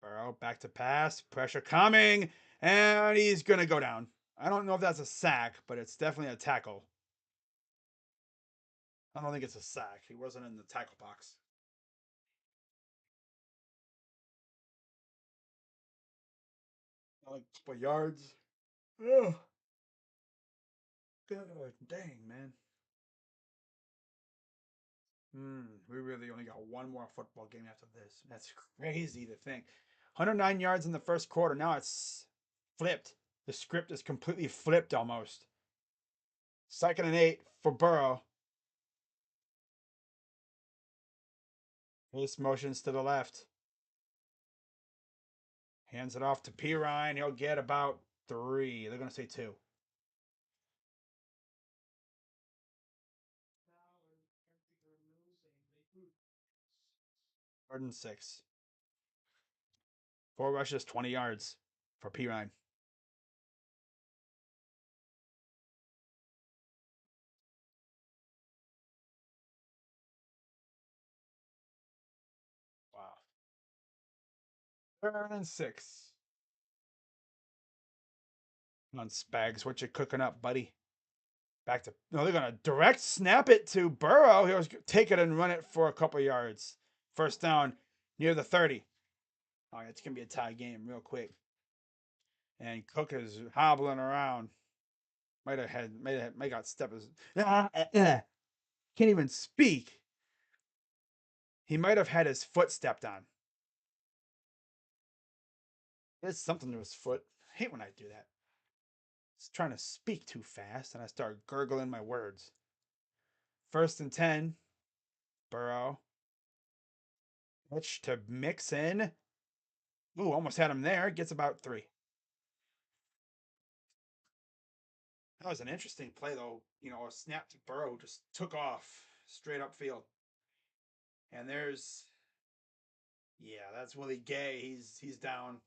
Burrow back to pass. Pressure coming. And he's going to go down. I don't know if that's a sack, but it's definitely a tackle. I don't think it's a sack. He wasn't in the tackle box. Like a couple yards. Ugh. God, dang, man. We really only got one more football game after this. That's crazy to think. 109 yards in the first quarter. Now it's flipped. The script is completely flipped almost. Second and 8 for Burrow. His motions to the left. Hands it off to Pirine. He'll get about 3. They're going to say 2. 3rd and 6. 4 rushes, 20 yards for Pirine. Wow. 3rd and 6. Come on, Spags, what you cooking up, buddy? Back to no, they're gonna direct snap it to Burrow. He'll take it and run it for a couple yards. First down near the 30. Oh, it's gonna be a tie game real quick. And Cook is hobbling around. Might have got step as can't even speak. He might have had his foot stepped on. There's something to his foot. I hate when I do that. It's trying to speak too fast and I start gurgling my words. First and 10. Burrow. Pitch to Mixon. Ooh, almost had him there. Gets about 3. That was an interesting play, though. A snap to Burrow just took off straight up field. And that's Willie Gay. He's down.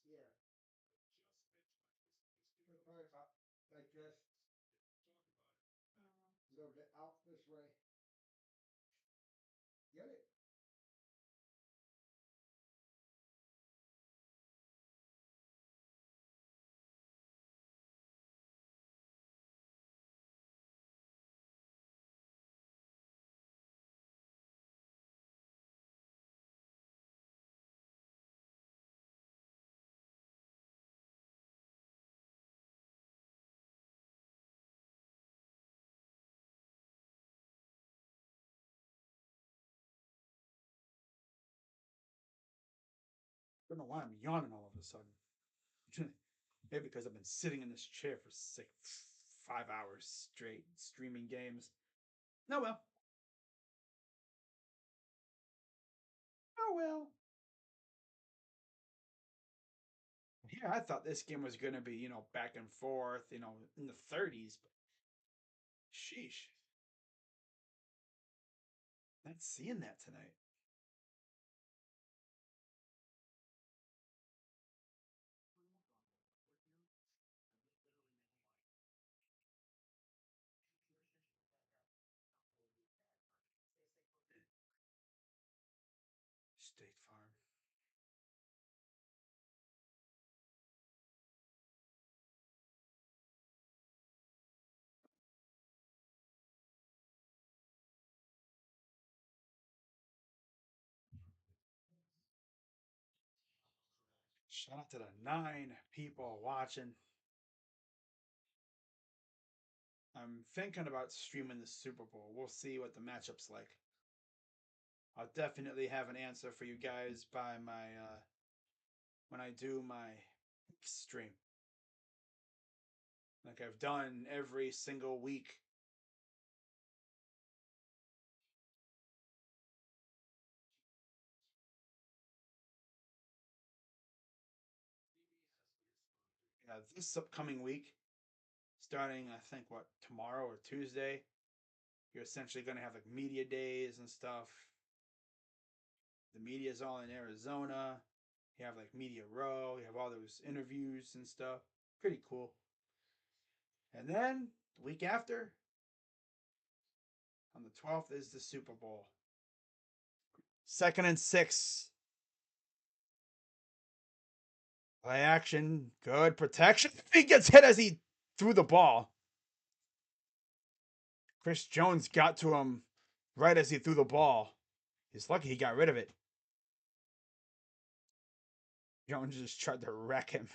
Yeah. Like this. A little bit out this way. Get it? I don't know why I'm yawning all of a sudden. Maybe because I've been sitting in this chair for 5 hours straight streaming games. No, well. Oh, well. Yeah, I thought this game was going to be, back and forth, in the 30s. But sheesh. Not seeing that tonight. State Farm. Shout out to the 9 people watching. I'm thinking about streaming the Super Bowl. We'll see what the matchup's like. I'll definitely have an answer for you guys by my when I do my stream. Like I've done every single week. Yeah, this upcoming week, starting I think what tomorrow or Tuesday, you're essentially going to have like media days and stuff. The media's all in Arizona. You have like Media Row. You have all those interviews and stuff. Pretty cool. And then the week after, on the 12th, is the Super Bowl. 2nd and 6. Play action. Good protection. He gets hit as he threw the ball. Chris Jones got to him right as he threw the ball. He's lucky he got rid of it. Jones just tried to wreck him.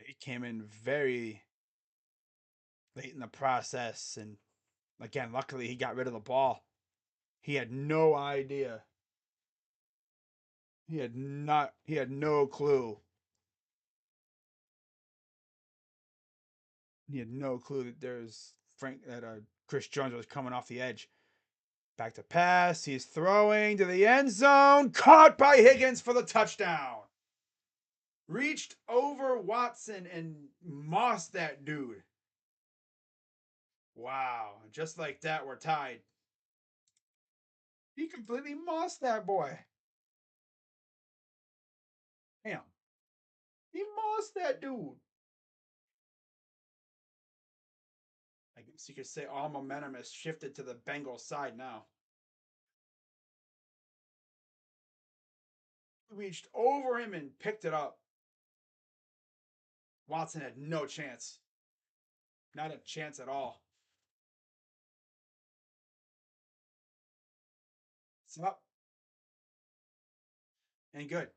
He came in very late in the process, and again, luckily he got rid of the ball. He had no idea. He had no clue. He had no clue that Chris Jones was coming off the edge. Back to pass. He's throwing to the end zone. Caught by Higgins for the touchdown. Reached over Watson and mossed that dude. Wow. Just like that, we're tied. He completely mossed that boy. Damn. He mossed that dude. I guess you could say all momentum has shifted to the Bengals side now. He reached over him and picked it up. Watson had no chance. Not a chance at all. It's up. And good.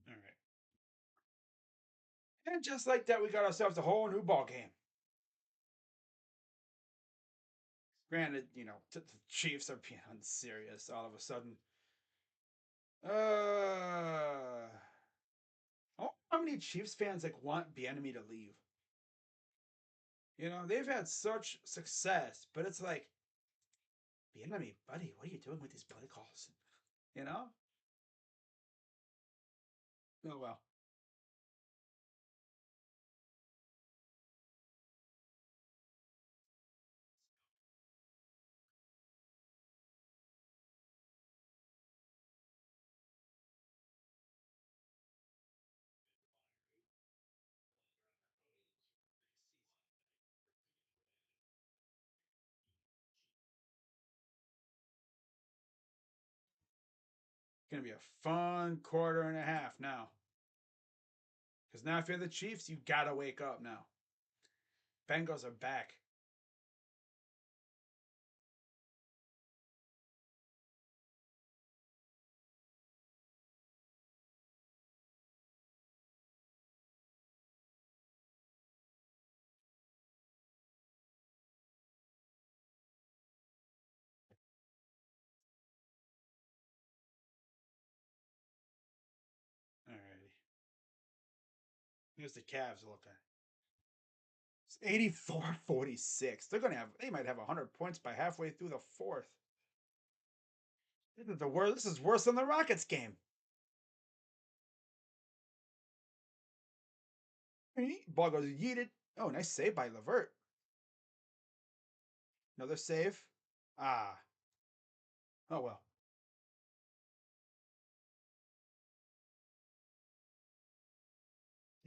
All right. And just like that, we got ourselves a whole new ball game. Granted, the Chiefs are being unserious all of a sudden. I wonder how many Chiefs fans want Bieniemy to leave. They've had such success, but it's like, Bieniemy, buddy, what are you doing with these play calls? You know? Oh well. It's gonna be a fun quarter and a half now. Because now if you're the Chiefs, you gotta wake up now. Bengals are back. Alrighty. Here's the Cavs looking. It's 84-46. They might have 100 points by halfway through the fourth. This is worse than the Rockets game. Ball goes yeeted. Oh, nice save by Levert. Another save. Ah. Oh well.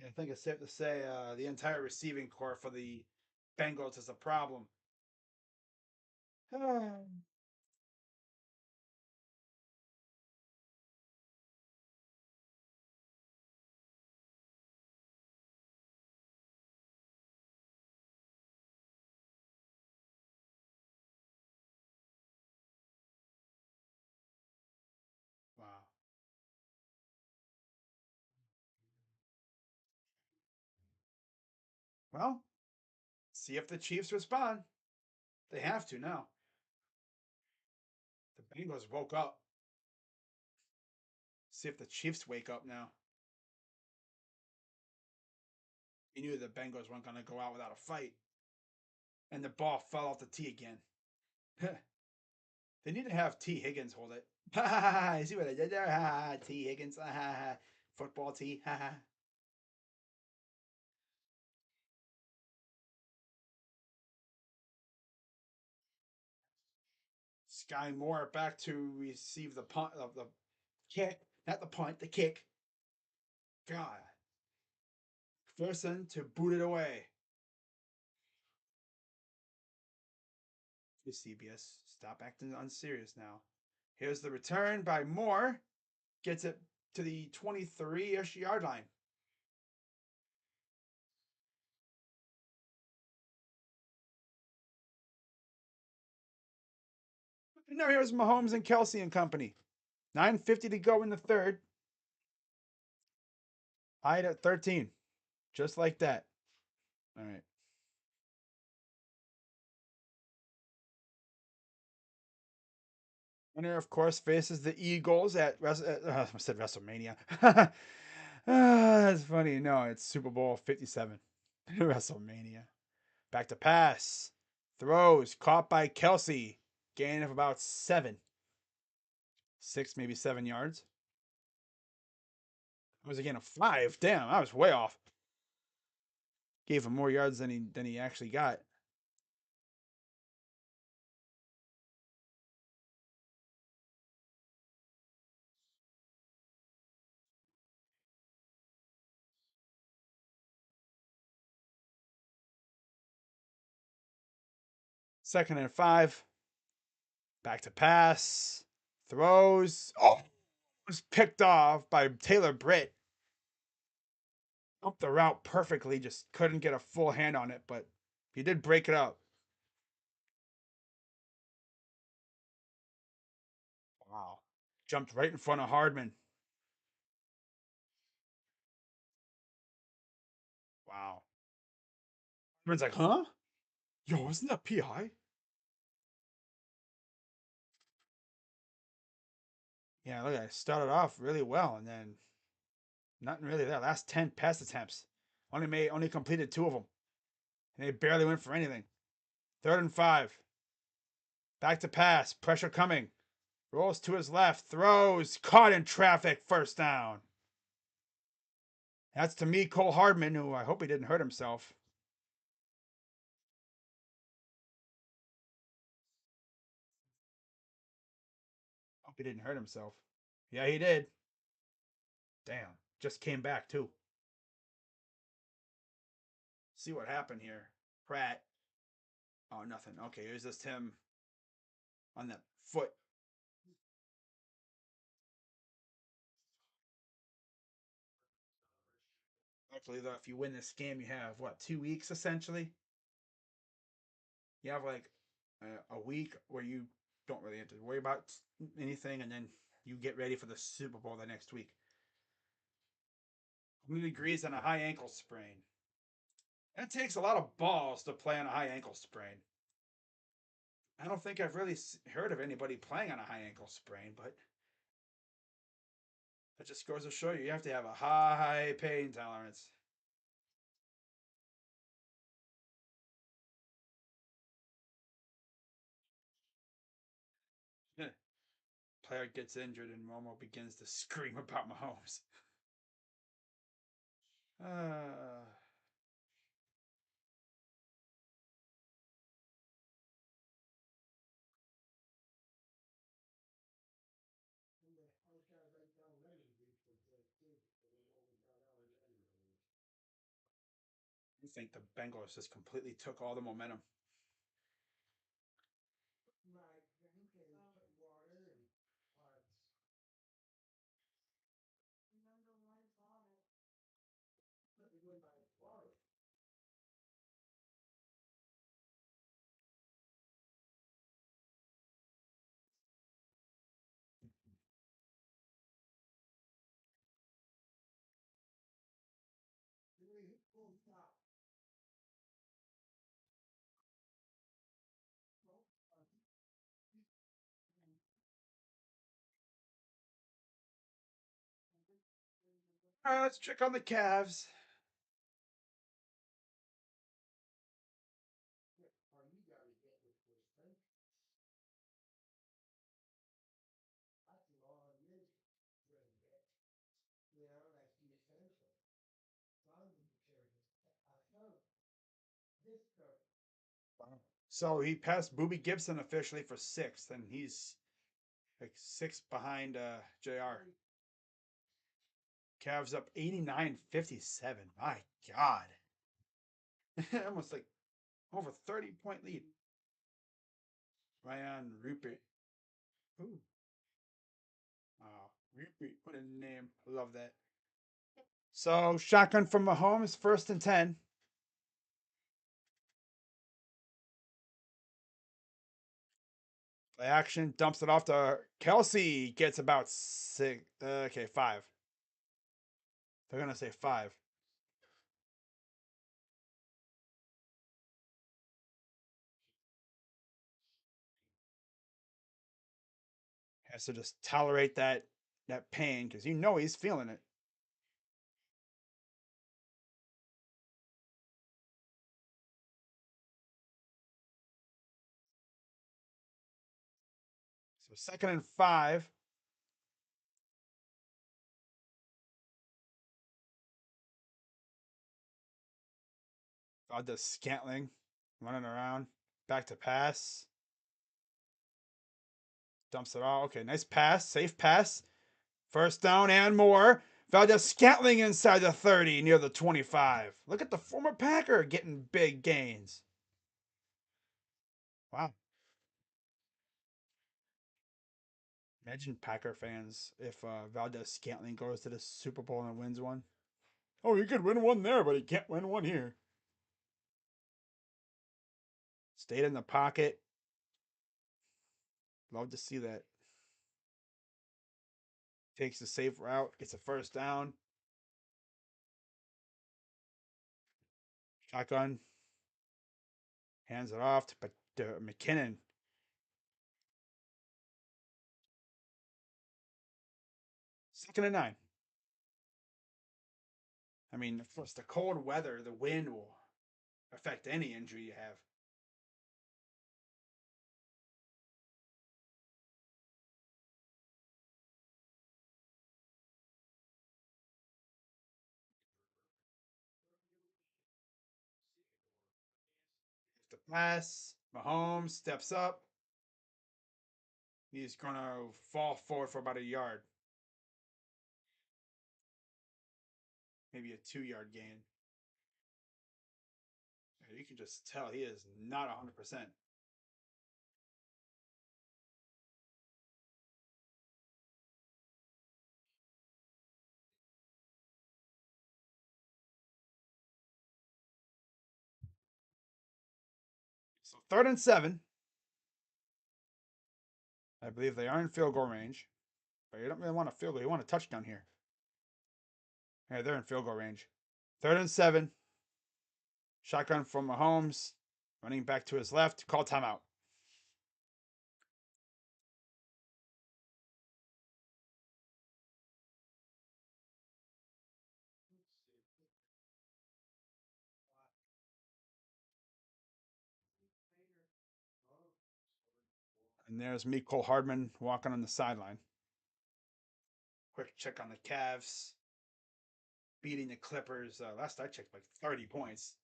Yeah, I think it's safe to say the entire receiving core for the Bengals is a problem. Wow. Well, see if the Chiefs respond. They have to now. The Bengals woke up. See if the Chiefs wake up now. You knew the Bengals weren't going to go out without a fight. And the ball fell off the tee again. They need to have T. Higgins hold it. You see what I did there? T. Higgins. Football T. Sky Moore back to receive the punt of the kick. Not the punt, the kick. God. Ferguson to boot it away. CBS, stop acting unserious now. Here's the return by Moore. Gets it to the 23-ish yard line. And now here's Mahomes and Kelsey and company. 9:50 to go in the third. Tied at 13. Just like that. All right. Winner, of course, faces the Eagles at I said WrestleMania. That's funny. No, it's Super Bowl 57. WrestleMania. Back to pass. Throws caught by Kelsey. Gain of about 7. 6, maybe 7 yards. It was a gain of 5. Damn, I was way off. Gave him more yards than he actually got. Second and 5. Back to pass. Throws. Oh, was picked off by Taylor Britt. Up the route perfectly, just couldn't get a full hand on it, but he did break it up. Wow. Jumped right in front of Hardman. Wow. Hardman's like, huh? Yo, isn't that PI? Yeah, look at it. Started off really well and then nothing really there. Last 10 pass attempts. Only completed 2 of them. And they barely went for anything. Third and 5. Back to pass. Pressure coming. Rolls to his left. Throws. Caught in traffic. First down. That's to me, Cole Hardman, who I hope he didn't hurt himself. Hope he didn't hurt himself. Yeah, he did. Damn. Just came back, too. See what happened here. Pratt. Oh, nothing. Okay, it was just him on that foot. Actually, though, if you win this game, you have, what, 2 weeks, essentially? You have, like, a week where you don't really have to worry about anything, and then you get ready for the Super Bowl the next week. Who agrees on a high ankle sprain? It takes a lot of balls to play on a high ankle sprain. I don't think I've really heard of anybody playing on a high ankle sprain, but that just goes to show you have to have a high pain tolerance. Player gets injured and Momo begins to scream about Mahomes. Uh, I think the Bengals just completely took all the momentum. My drink and put water and parts. Let me go by water. Really full stop. All right, let's check on the Cavs. Oh, you gotta get this first thing. That's a long years drink it. You know, that's the essential. Some detergent. Some. This stuff. So he passed Booby Gibson officially for sixth, and he's like sixth behind JR. Cavs up 89-57. My God. Almost like over 30-point lead. Ryan Rupert. Ooh. Rupert. What a name. I love that. So shotgun from Mahomes, 1st and 10. Play action, dumps it off to Kelsey. Gets about six. Okay, five. They're gonna say five. Has to just tolerate that pain because you know he's feeling it. So 2nd and 5. Does Scantling running around. Back to pass. Dumps it all. Okay, nice pass. Safe pass. 1st down and more. Valdez Scantling inside the 30 near the 25. Look at the former Packer getting big gains. Wow. Imagine Packer fans if Valdez Scantling goes to the Super Bowl and wins one. Oh, he could win one there, but he can't win one here. Stayed in the pocket. Love to see that. Takes the safe route, gets a 1st down. Shotgun. Hands it off to McKinnon. 2nd and 9. I mean, of course, the cold weather, the wind will affect any injury you have. The pass. Mahomes steps up. He's going to fall forward for about a yard. Maybe a 2-yard gain. You can just tell he is not 100%. So 3rd and 7. I believe they are in field goal range. But you don't really want a field goal. You want a touchdown here. Yeah, they're in field goal range. 3rd and 7. Shotgun from Mahomes. Running back to his left. Call timeout. And there's Mecole Hardman walking on the sideline. Quick check on the Cavs. Beating the Clippers. Last I checked, like 30 points.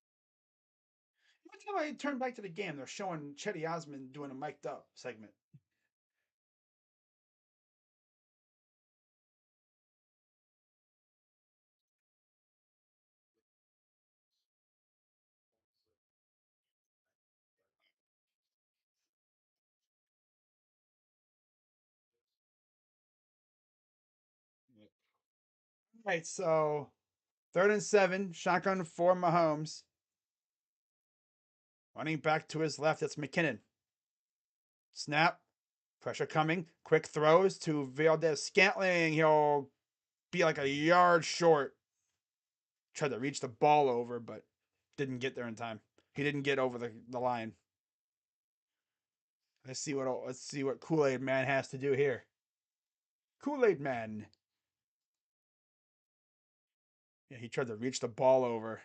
Every time I turn back to the game, they're showing Chetty Osman doing a mic'd up segment. Right, so 3rd and 7, shotgun for Mahomes. Running back to his left, it's McKinnon. Snap, pressure coming, quick throws to Valdez Scantling. He'll be like a yard short. Tried to reach the ball over, but didn't get there in time. He didn't get over the line. Let's see what Kool-Aid Man has to do here. Kool-Aid Man. Yeah, he tried to reach the ball over.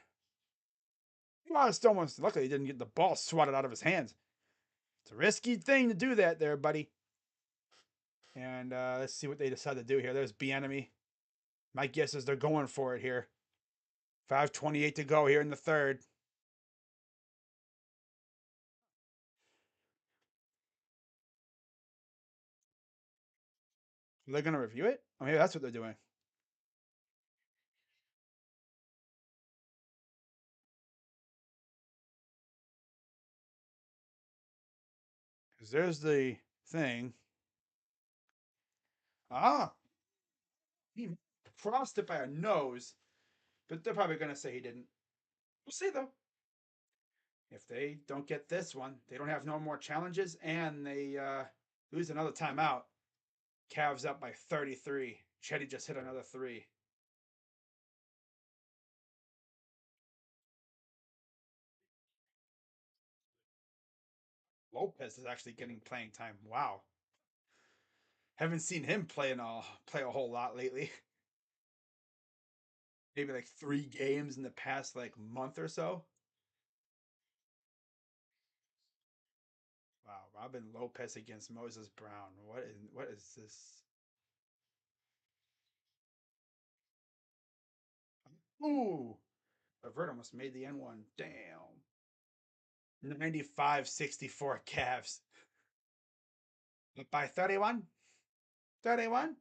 Lost almost. Luckily, he didn't get the ball swatted out of his hands. It's a risky thing to do that there, buddy. And let's see what they decide to do here. There's Bieniemy. My guess is they're going for it here. 5:28 to go here in the third. Are they going to review it? Oh, maybe that's what they're doing. Because there's the thing. Ah, he crossed it by a nose, but they're probably going to say he didn't. We'll see, though. If they don't get this one, they don't have no more challenges, and they lose another timeout. Cavs up by 33. Chetty just hit another three. Lopez is actually getting playing time. Wow. Haven't seen him play a whole lot lately. Maybe like 3 games in the past like month or so. Wow, Robin Lopez against Moses Brown. What is this? Ooh, Avert almost made the N1. Damn. 95-64 Cavs. Up by 31. 31.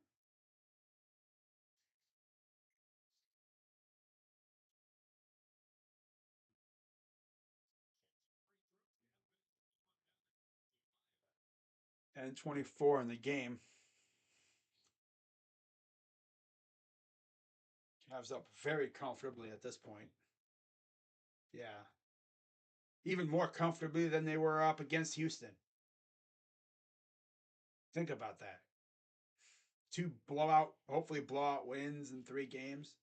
And 24 in the game. Cavs up very comfortably at this point. Yeah. Even more comfortably than they were up against Houston. Think about that. Two blowout, hopefully blowout wins in 3 games.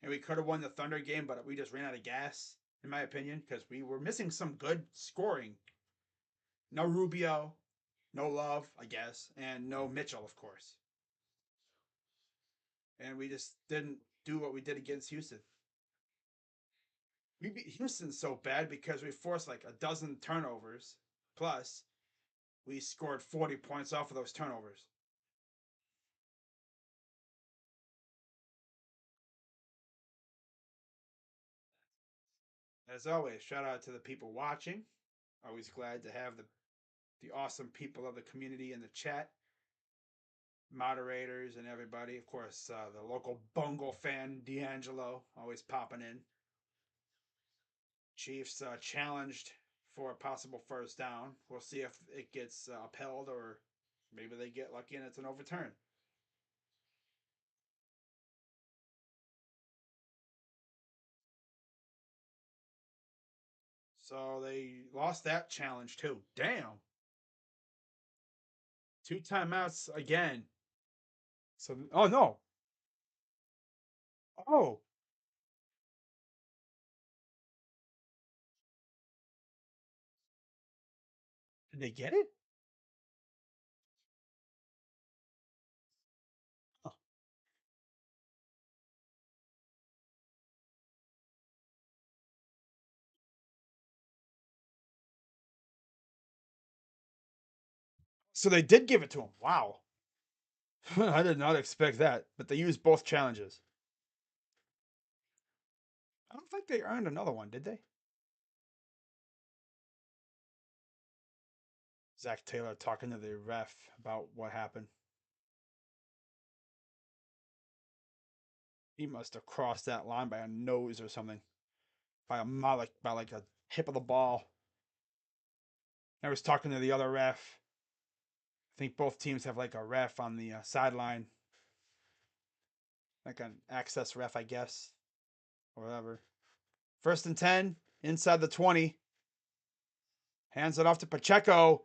And we could have won the Thunder game, but we just ran out of gas, in my opinion, because we were missing some good scoring. No Rubio, no Love, I guess, and no Mitchell, of course. And we just didn't do what we did against Houston. We beat Houston so bad because we forced like a dozen turnovers. Plus, we scored 40 points off of those turnovers. As always, shout out to the people watching. Always glad to have the awesome people of the community in the chat, moderators, and everybody. Of course, the local Bungle fan, D'Angelo, always popping in. Chiefs challenged for a possible first down. We'll see if it gets upheld or maybe they get lucky and it's an overturn. So they lost that challenge too. Damn. 2 timeouts again. So, oh no. Oh, did they get it? Oh. So they did give it to him. Wow. I did not expect that, but they used both challenges. I don't think they earned another one, did they? Zach Taylor talking to the ref about what happened. He must have crossed that line by a nose or something, by like a hip of the ball. I was talking to the other ref. I think both teams have like a ref on the sideline. like an access ref, I guess, or whatever. 1st and 10, inside the 20. Hands it off to Pacheco,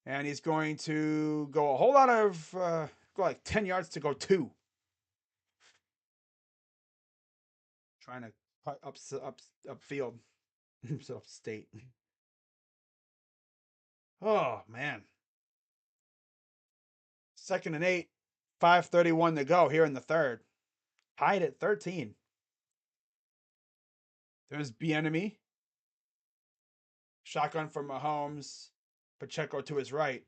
and he's going to go a whole lot of go like 10 yards to go 2. Trying to cut upfield, so upstate. Oh man. 2nd and 8, 5:31 to go here in the third. Tied at 13. There's Bieniemy. Shotgun from Mahomes. Pacheco to his right.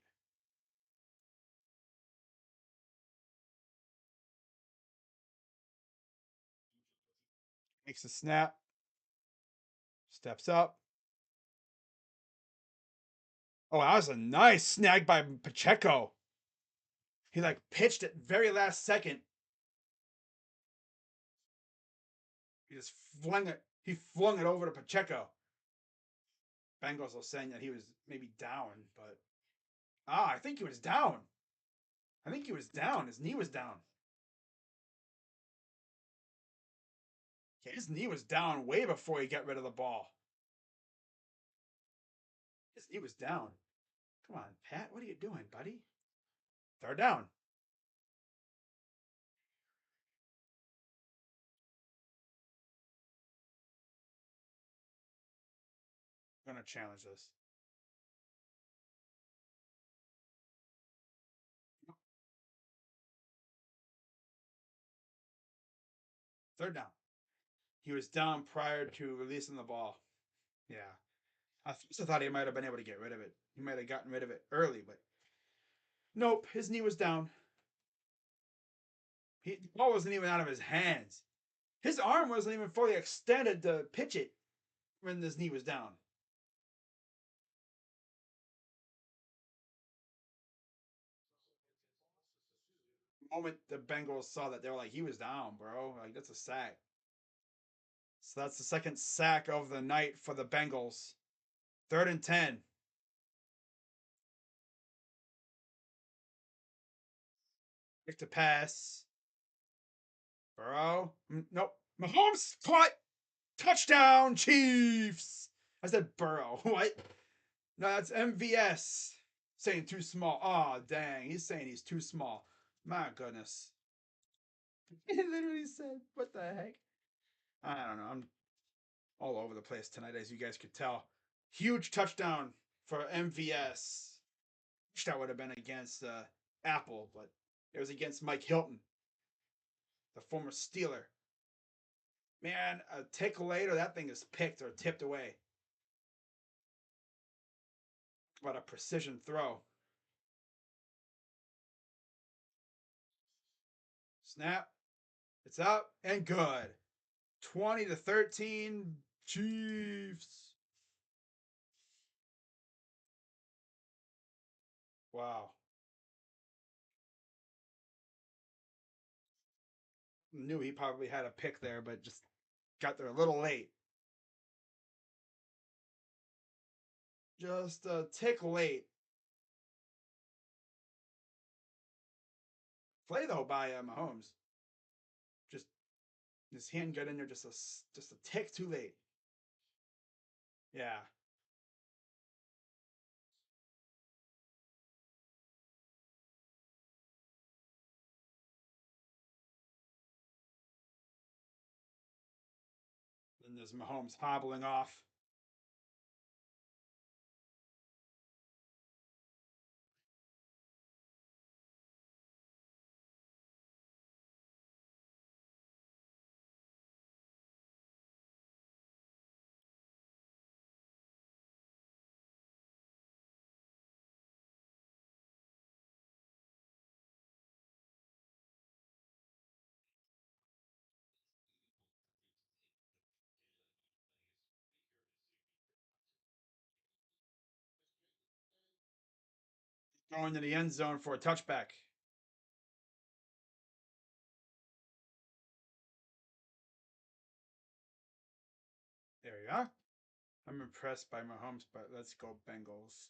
Makes a snap. Steps up. Oh, that was a nice snag by Pacheco. He like pitched it very last second. He just flung it. He flung it over to Pacheco. Bengals are saying that he was maybe down, but I think he was down. I think he was down. His knee was down. His knee was down way before he got rid of the ball. His knee was down. Come on, Pat. What are you doing, buddy? 3rd down. I'm going to challenge this. Third down. He was down prior to releasing the ball. Yeah. I thought he might have been able to get rid of it. He might have gotten rid of it early, but nope. His knee was down. The ball wasn't even out of his hands. His arm wasn't even fully extended to pitch it when his knee was down. The moment the Bengals saw that, they were like, he was down, bro. Like, that's a sack. So that's the second sack of the night for the Bengals. 3rd and 10. Pick to pass. Burrow. Nope. Mahomes caught. Touchdown, Chiefs. I said Burrow. What? No, that's MVS. Saying too small. Oh, dang. He's saying he's too small. My goodness. He literally said, what the heck? I don't know. I'm all over the place tonight, as you guys could tell. Huge touchdown for MVS. Wish that would have been against Apple, but it was against Mike Hilton, the former Steeler. Man, a tick later, that thing is picked or tipped away. What a precision throw. Snap. It's up and good. 20-13, Chiefs. Wow. Knew he probably had a pick there, but just got there a little late. Just a tick late. Play though by Mahomes. Just his hand got in there just a tick too late. Yeah. Then there's Mahomes hobbling off. Going to the end zone for a touchback. There you are. I'm impressed by Mahomes, but let's go Bengals.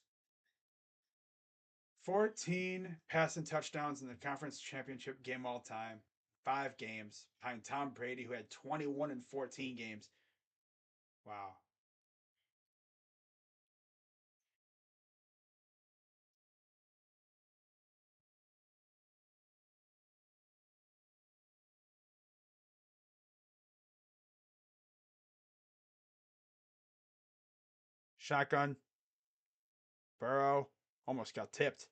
14 passing touchdowns in the conference championship game all time. 5 games behind Tom Brady, who had 21 in 14 games. Wow. Shotgun. Burrow almost got tipped.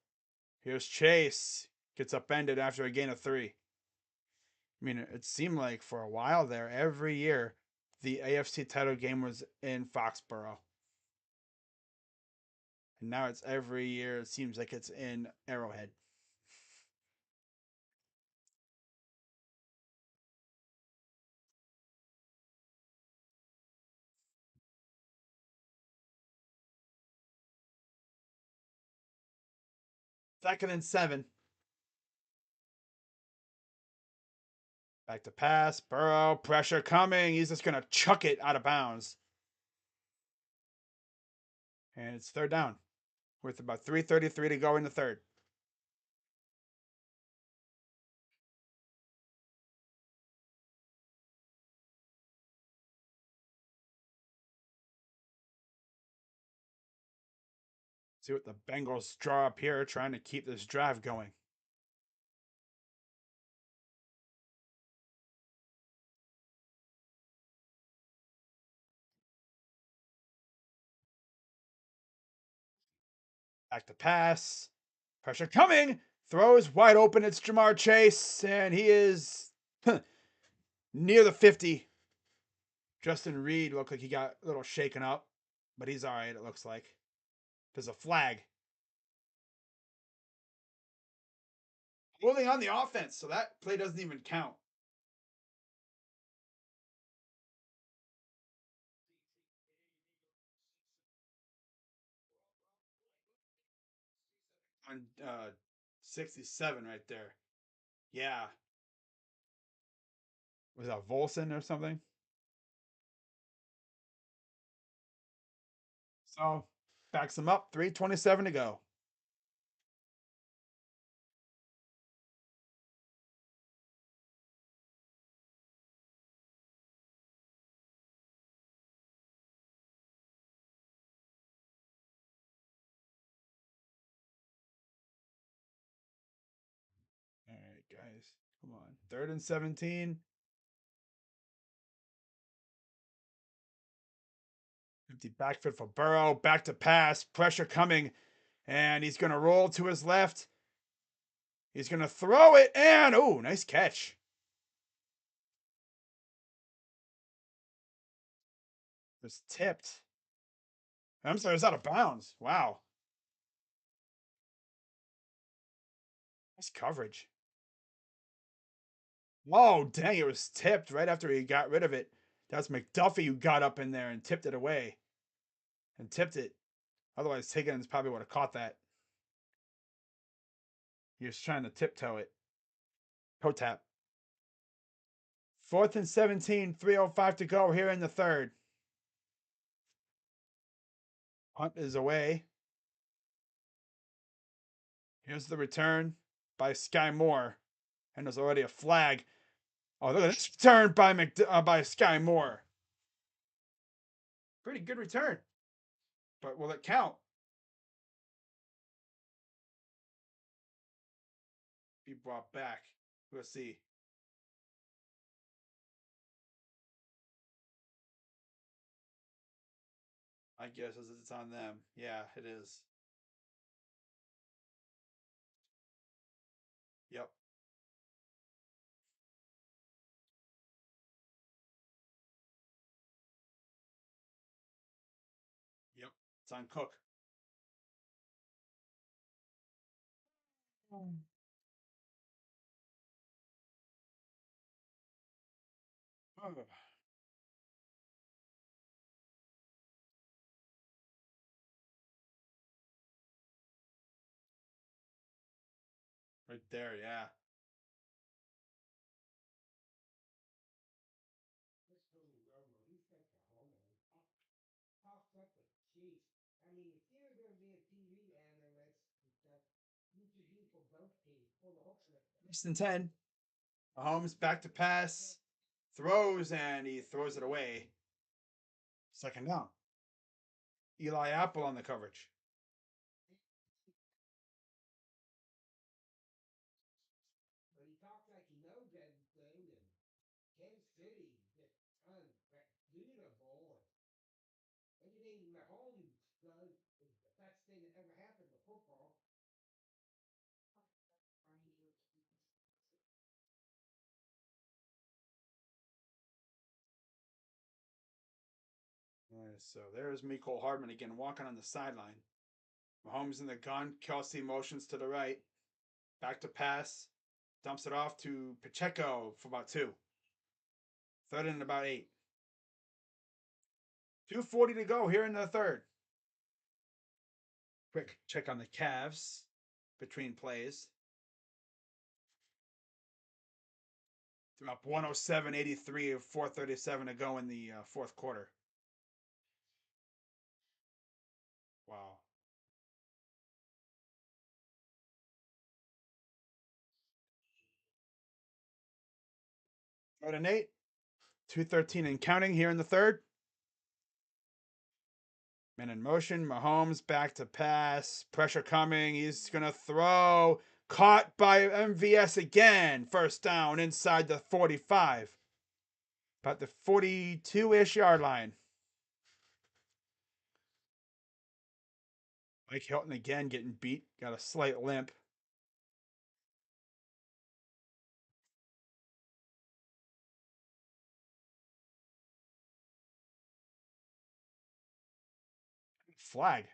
Here's Chase. Gets upended after a gain of 3. I mean, it seemed like for a while there, every year, the AFC title game was in Foxborough. And now it's every year, it seems like it's in Arrowhead. Second and 7. Back to pass. Burrow, pressure coming. He's just going to chuck it out of bounds. And it's third down with about 3:33 to go in the third. See what the Bengals draw up here, trying to keep this drive going. Back to pass. Pressure coming. Throws wide open. It's Jamar Chase, and he is near the 50. Justin Reed looked like he got a little shaken up, but he's all right, it looks like. There's a flag. Holding on the offense, so that play doesn't even count. On 67 right there. Yeah. Was that Volson or something? So backs him up. 3:27 to go. All right, guys. Come on. Third and 17. Empty backfield for Burrow. Back to pass. Pressure coming. And he's going to roll to his left. He's going to throw it. And, oh, nice catch. It's tipped. I'm sorry, it's out of bounds. Wow. Nice coverage. Oh, dang, it was tipped right after he got rid of it. That's McDuffie who got up in there and tipped it away. And tipped it. Otherwise, Higgins probably would have caught that. He was trying to tiptoe it. Toe tap. Fourth and 17, 3:05 to go here in the third. Punt is away. Here's the return by Sky Moore. And there's already a flag. Oh, look at this return by Sky Moore. Pretty good return. But will it count? Be brought back. We'll see. I guess it's on them. Yeah, it is. Yep. Yep. It's on Cook. Right there, yeah. This Tony Romo, he's such a homo. How such a jeez. I mean, if you're going to be a TV analyst and stuff, you should be for both teams, for the whole. First and 10. Mahomes back to pass, throws, and he throws it away. Second down. Eli Apple on the coverage. But he talks like he knows everything, and Kansas City just unbelievable. Anything Mahomes does is the best thing that ever happened to football. So there's Mecole Hardman again walking on the sideline. Mahomes in the gun. Kelsey motions to the right. Back to pass. Dumps it off to Pacheco for about 2. Third and about 8. 2:40 to go here in the third. Quick check on the Cavs between plays. They're up 107-83 of 4:37 to go in the fourth quarter. Wow. 3rd and 8. 2:13 and counting here in the third. Man in motion. Mahomes back to pass. Pressure coming. He's going to throw. Caught by MVS again. First down inside the 45. About the 42-ish yard line. Mike Hilton again getting beat. Got a slight limp. Flag.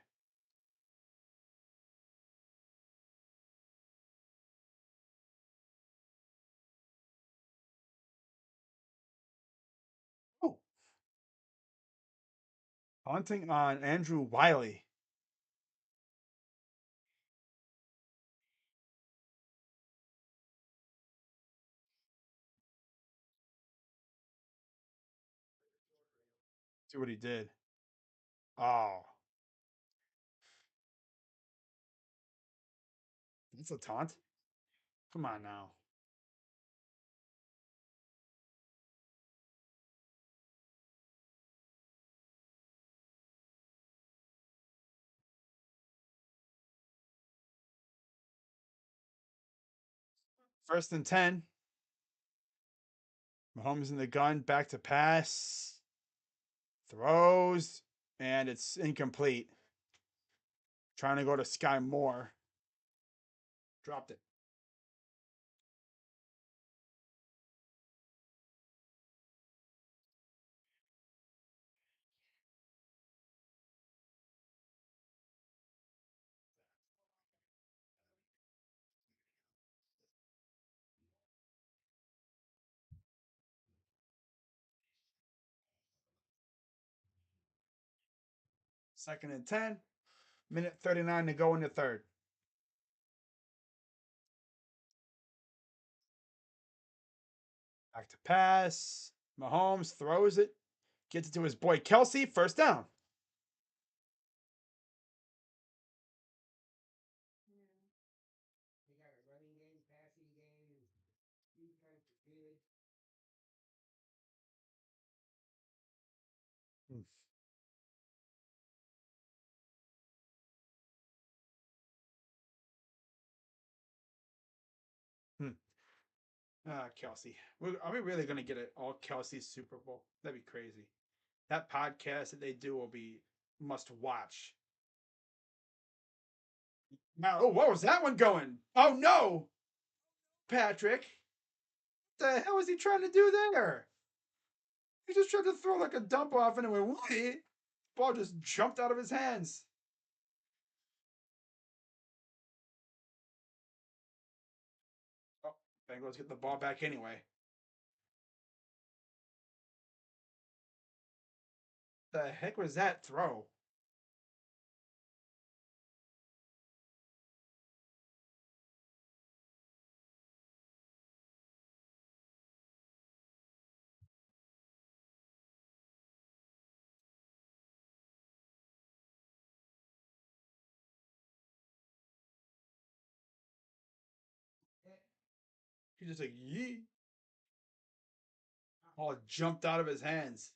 Oh. Haunting on Andrew Wiley. See what he did. Oh. That's a taunt. Come on now. First and 10. Mahomes in the gun. Back to pass. Throws. And it's incomplete. Trying to go to Sky Moore. Dropped it. Second and 10. Minute 39 to go in the third. Back to pass. Mahomes throws it. Gets it to his boy Kelsey. First down. They got a running game, passing game, defense is good. Hmm. Kelsey. Are we really going to get an all Kelsey Super Bowl? That'd be crazy. That podcast that they do will be must watch. Now, oh, what was that one going? Oh no, Patrick. What the hell was he trying to do there? He just tried to throw like a dump off and it went, what? Ball just jumped out of his hands. Oh, Bengals get the ball back anyway. The heck was that throw? He just like, yee. All jumped out of his hands.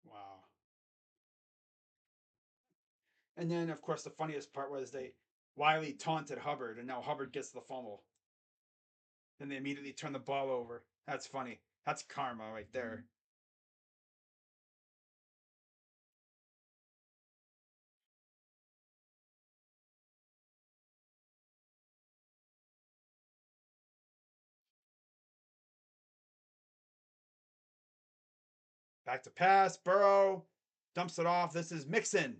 Wow. And then, of course, the funniest part was Wiley taunted Hubbard, and now Hubbard gets the fumble. Then they immediately turn the ball over. That's funny. That's karma right there. Back to pass. Burrow dumps it off. This is Mixon.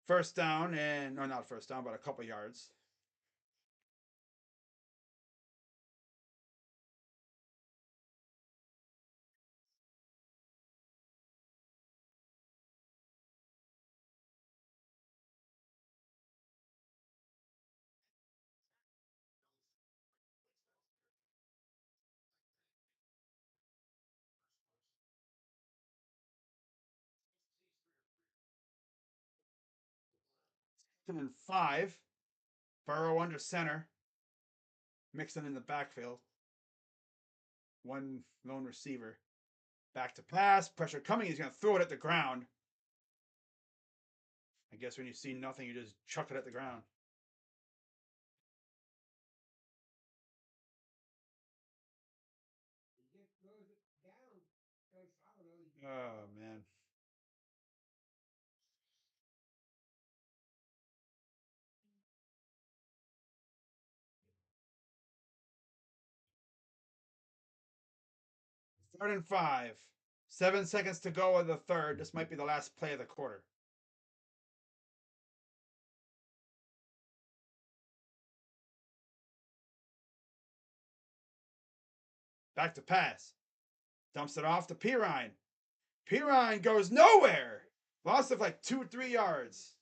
First down, and or not first down, but a couple yards. And 5. Burrow under center. Mixon in the backfield. One lone receiver. Back to pass. Pressure coming. He's going to throw it at the ground. I guess when you see nothing, you just chuck it at the ground. He just throws it down. I don't know. Oh, man. Third and 5. 7 seconds to go in the third. This might be the last play of the quarter. Back to pass. Dumps it off to Pirine. Pirine goes nowhere. Loss of like 2 or 3 yards.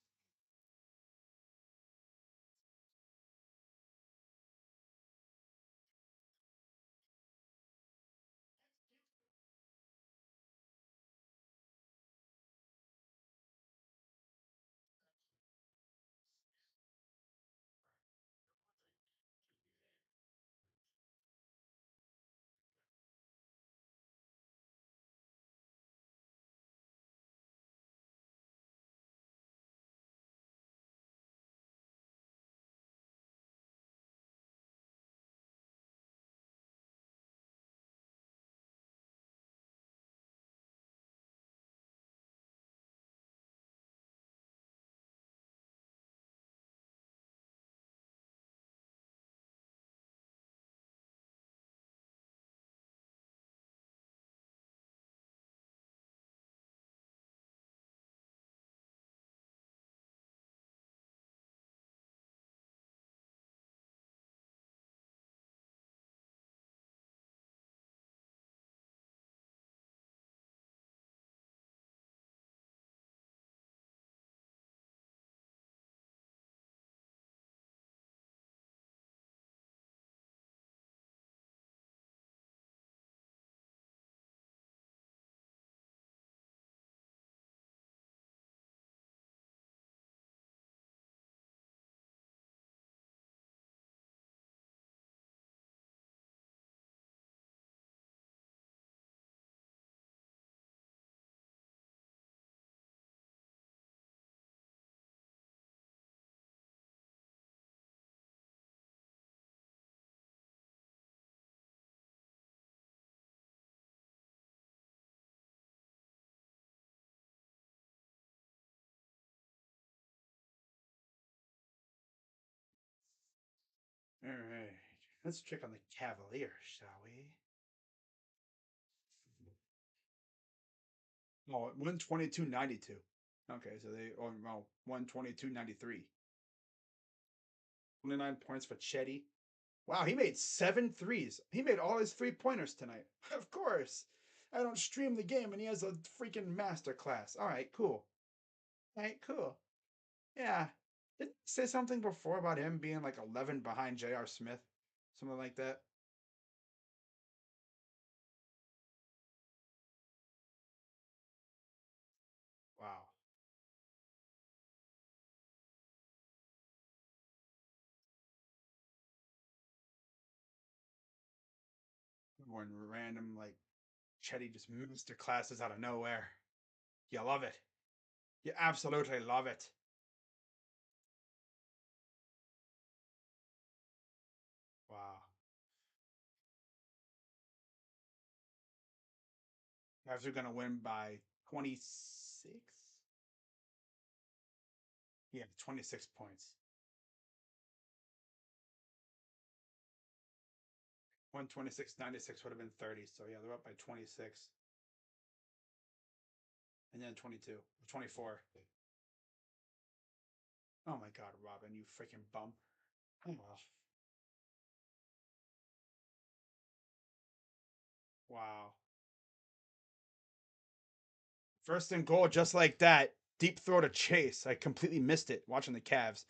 All right. Let's check on the Cavaliers, shall we? Oh, 122.92. Okay, so they well 122.93. 29 points for Chetty. Wow, he made 7 threes. He made all his 3 pointers tonight. Of course. I don't stream the game and he has a freaking master class. All right, cool. All right, cool. Yeah. Didn't you say something before about him being like 11 behind J.R. Smith? Something like that? when random like Chetty just master classes out of nowhere. You love it. You absolutely love it. Wow. Cavs are gonna win by 26. Yeah, 26 points. 126.96 would have been 30. So yeah, they're up by 26. And then 22. 24. Oh my god, Robin, you freaking bum. Oh, wow. First and goal, just like that. Deep throw to Chase. I completely missed it watching the Cavs.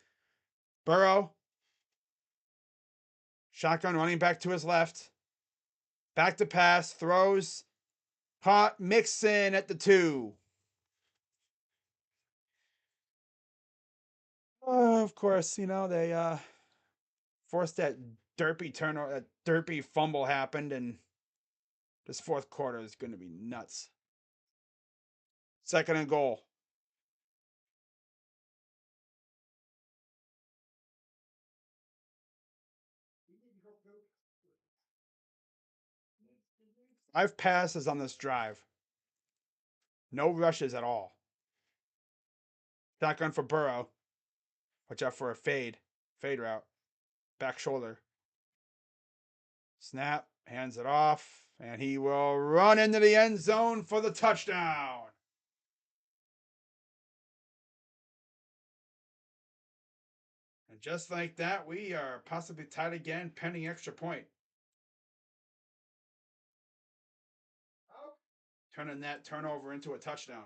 Burrow. Shotgun running back to his left. Back to pass. Throws. Hot Mixon at the 2. Oh, of course, they forced that derpy turnover, that derpy fumble happened, and this fourth quarter is going to be nuts. Second and goal. Five passes on this drive. No rushes at all. Shotgun for Burrow. Watch out for a fade. Fade route. Back shoulder. Snap. Hands it off. And he will run into the end zone for the touchdown. And just like that, we are possibly tied again, pending extra point. Turning that turnover into a touchdown.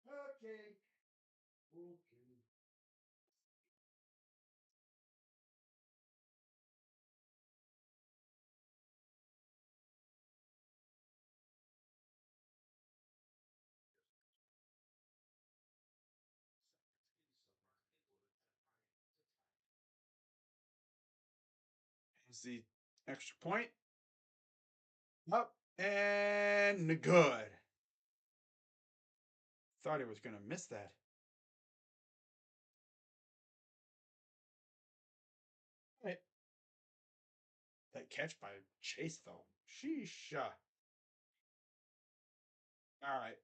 Okay. Okay. Here's the extra point. Up and good. Thought he was going to miss that. Right. That catch by Chase, though. Sheesh. All right.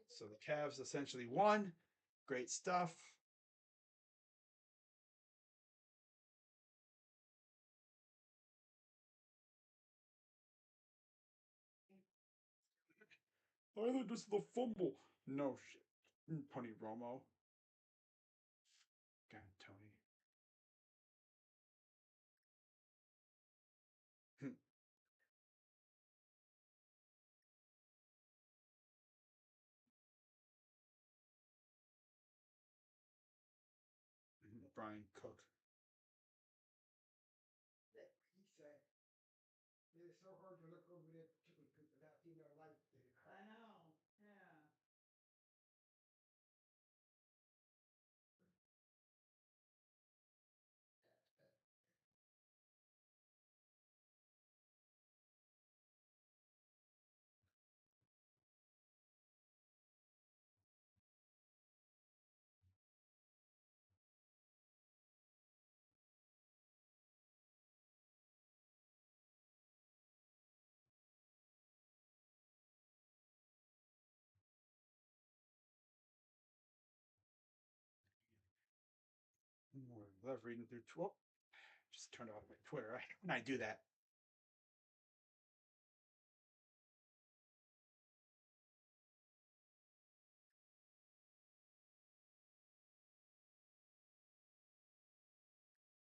So the Cavs essentially won. Great stuff. I thought this is the fumble. No shit. Tony Romo. God, Tony. Brian Cook. He said, it is so hard to look over there chicken coop without seeing their life. I know. Yeah. Love reading through. Just turned off my Twitter. Right when I do that.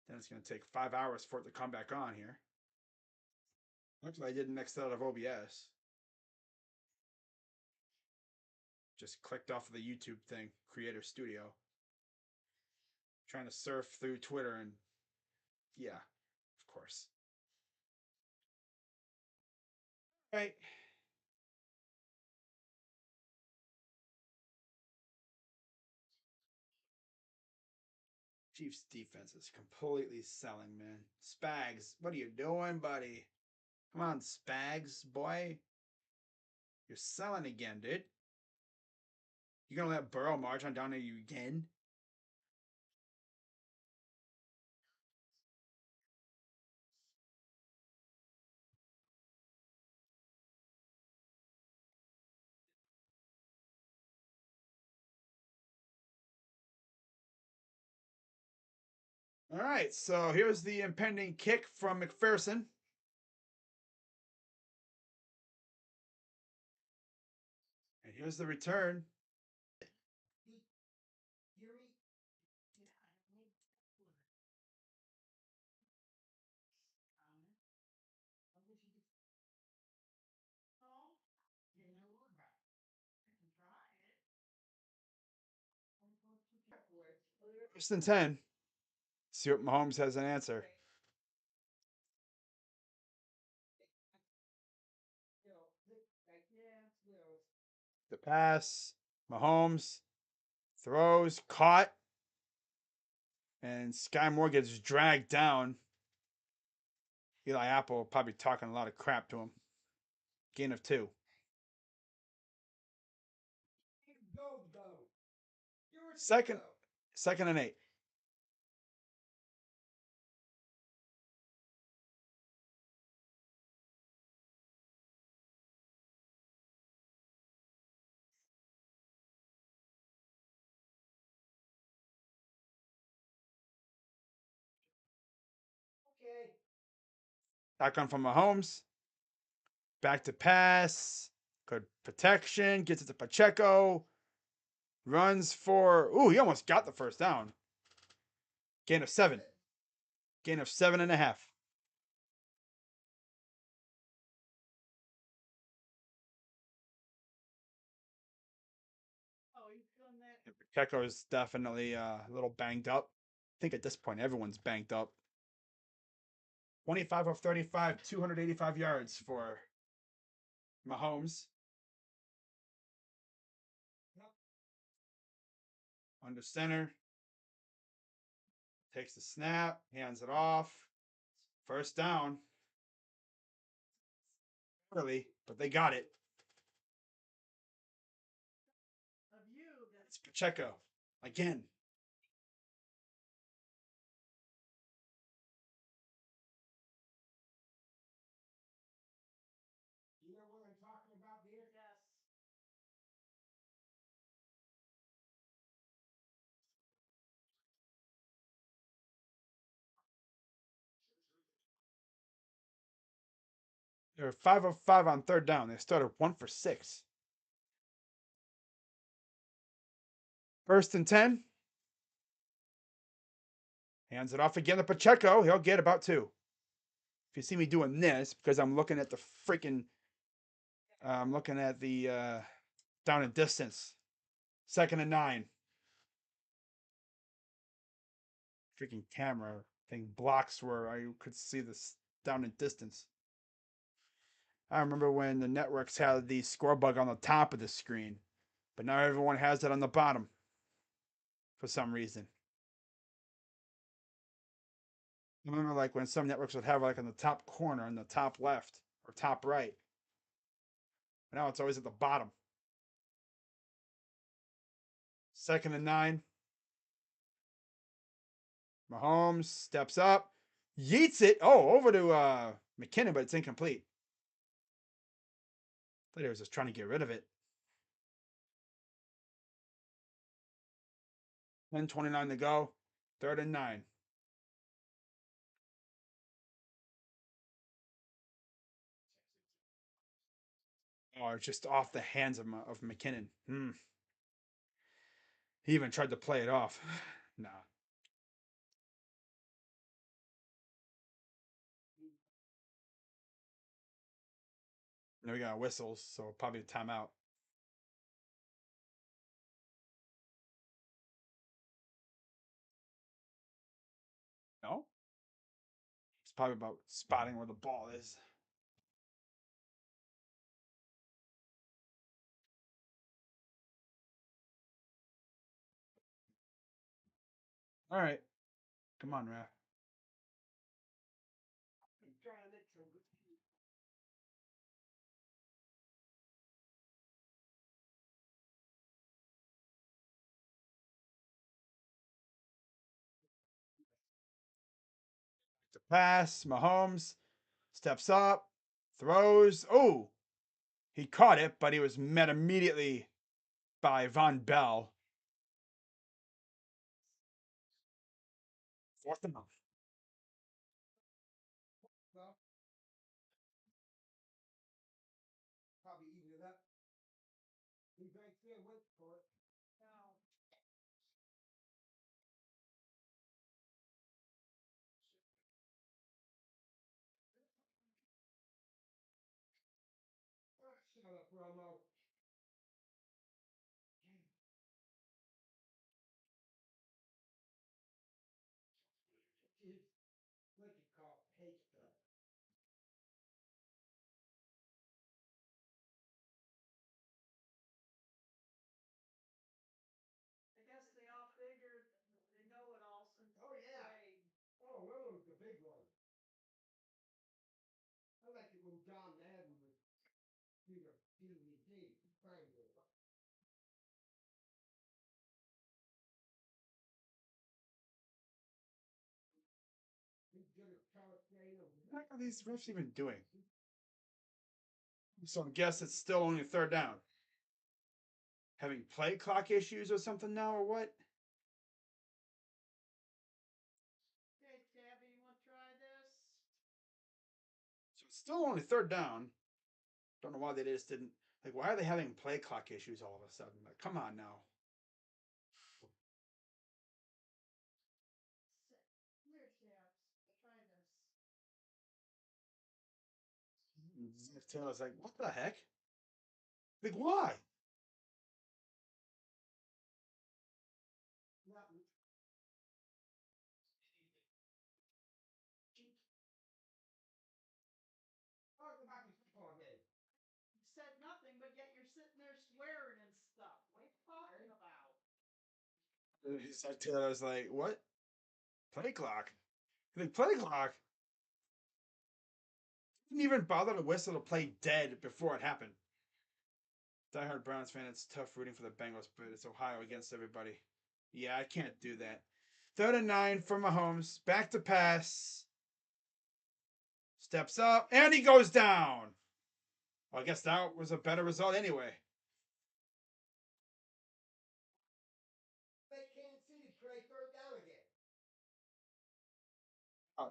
Then it's going to take 5 hours for it to come back on here. Actually, I did next out of OBS. Just clicked off of the YouTube thing, Creator Studio. Trying to surf through Twitter and yeah, of course. Right. Chiefs defense is completely selling, man. Spags, what are you doing, buddy? Come on, Spags, boy. You're selling again, dude. You gonna let Burrow march on down to you again? All right, so here's the impending kick from McPherson. And here's the return. Hear me? I wish you could. Oh, you know what? I can try it. First and 10. See what Mahomes has an answer. The pass. Mahomes throws, caught, and Sky Moore gets dragged down. Eli Apple probably talking a lot of crap to him. Gain of 2. Go. Second and 8. Okay. Shotgun from Mahomes. Back to pass. Good protection. Gets it to Pacheco. Runs for. Ooh, he almost got the first down. Gain of 7. Gain of 7.5. Oh, you feeling that? Pacheco is definitely a little banged up. I think at this point everyone's banged up. 25 of 35, 285 yards for Mahomes. Under center. Takes the snap, hands it off. First down. Early, but they got it. Of you. It's Pacheco again. You know what I'm talking about here? Yes. They're 5 of 5 on third down. They started 1 for 6. First and 10. Hands it off again to Pacheco. He'll get about 2. If you see me doing this, because I'm looking at the freaking, I'm looking at the down and distance. Second and 9. Freaking camera thing blocks where I could see this down and distance. I remember when the networks had the score bug on the top of the screen, but now everyone has it on the bottom for some reason. I remember like when some networks would have like on the top corner, on the top left or top right. But now it's always at the bottom. Second and 9. Mahomes steps up, yeets it. Oh, over to McKinnon, but it's incomplete. I thought he was just trying to get rid of it. 10:29 to go. Third and 9. Oh, just off the hands of McKinnon. He even tried to play it off. Nah. Now we got whistles, so probably a timeout. No? It's probably about spotting where the ball is. All right. Come on, ref. I'm trying to make some good. The pass. Mahomes steps up, throws. Oh, he caught it, but he was met immediately by Von Bell. Fourth and off. Well, probably even it up. We drank fair went for it. No. Shut up, Romo. It's what you call hate stuff. I guess they all figured they know it all since Oh, they yeah. played. Oh, Romo's the big one. I like it when John Madden would do the DVD. Fine with it. He's good at calibrating them. What are these refs even doing? So I guess it's still only third down. Having play clock issues or something now, or what? Okay, Tabby, you want to try this? So it's still only third down. Don't know why they just didn't. Like, why are they having play clock issues all of a sudden? Like, come on now. Here, Tabs, try this. Zach Taylor's like, what the heck? Like, why? Nothing. Talk about the football game. You said nothing, but yet you're sitting there swearing and stuff. What are you talking about? Zach Taylor's like, what? Play clock? Like, play clock? Didn't even bother to whistle to play dead before it happened. Diehard Browns fan, it's tough rooting for the Bengals, but it's Ohio against everybody. Yeah, I can't do that. 3rd and 9 for Mahomes. Back to pass. Steps up, and he goes down. Well, I guess that was a better result anyway. They can't see to try third down again.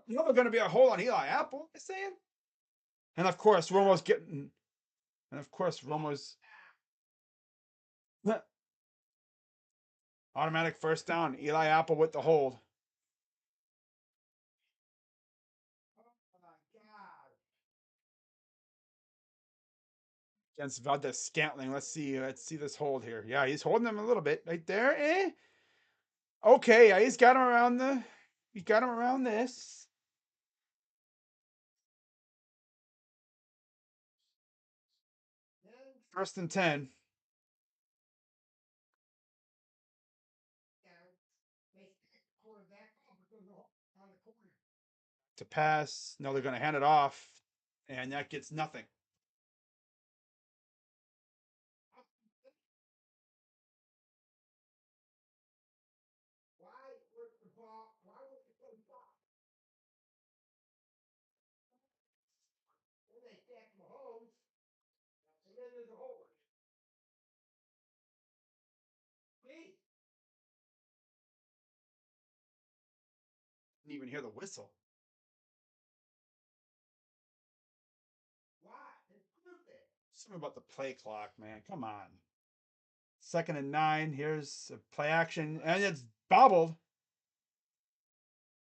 You know there's going to be a hole on Eli Apple, I'm saying? And of course, Romo's getting. And of course, Romo's. Automatic first down. Eli Apple with the hold. Oh my God. Against Valdez Scantling. Let's see. Let's see this hold here. Yeah, he's holding him a little bit right there. Eh? Okay, yeah, he's got him around the. He got him around this. Then 1st and 10. down. They stick the quarterback off because on the corner. To pass. No, they're going to hand it off. And that gets nothing. Why was the ball? Why was the play blocked? Then they sack Mahomes, and then there's a hole. Me? Didn't even hear the whistle. Why? They proved it. Something about the play clock, man. Come on. 2nd and 9. Here's a play action, and it's bobbled.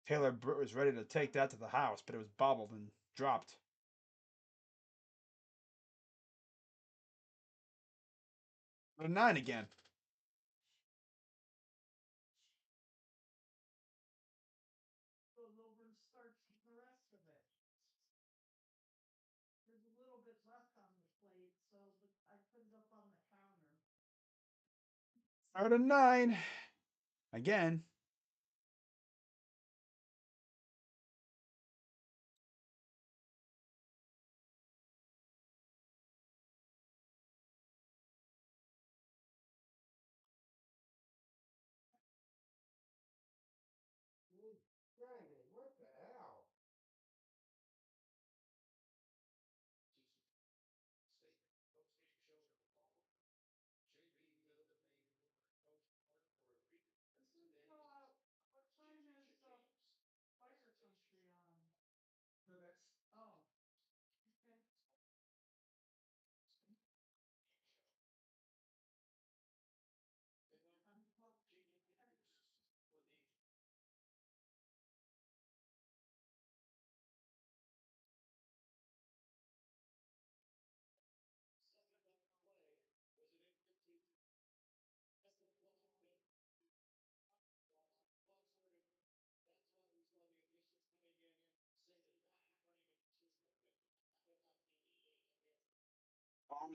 Taylor Britt was ready to take that to the house, but it was bobbled and dropped. 9 again. Goes over and starts the rest of it. There's a little bit left on the plate, so I put it up on the counter. 3rd and 9. Again.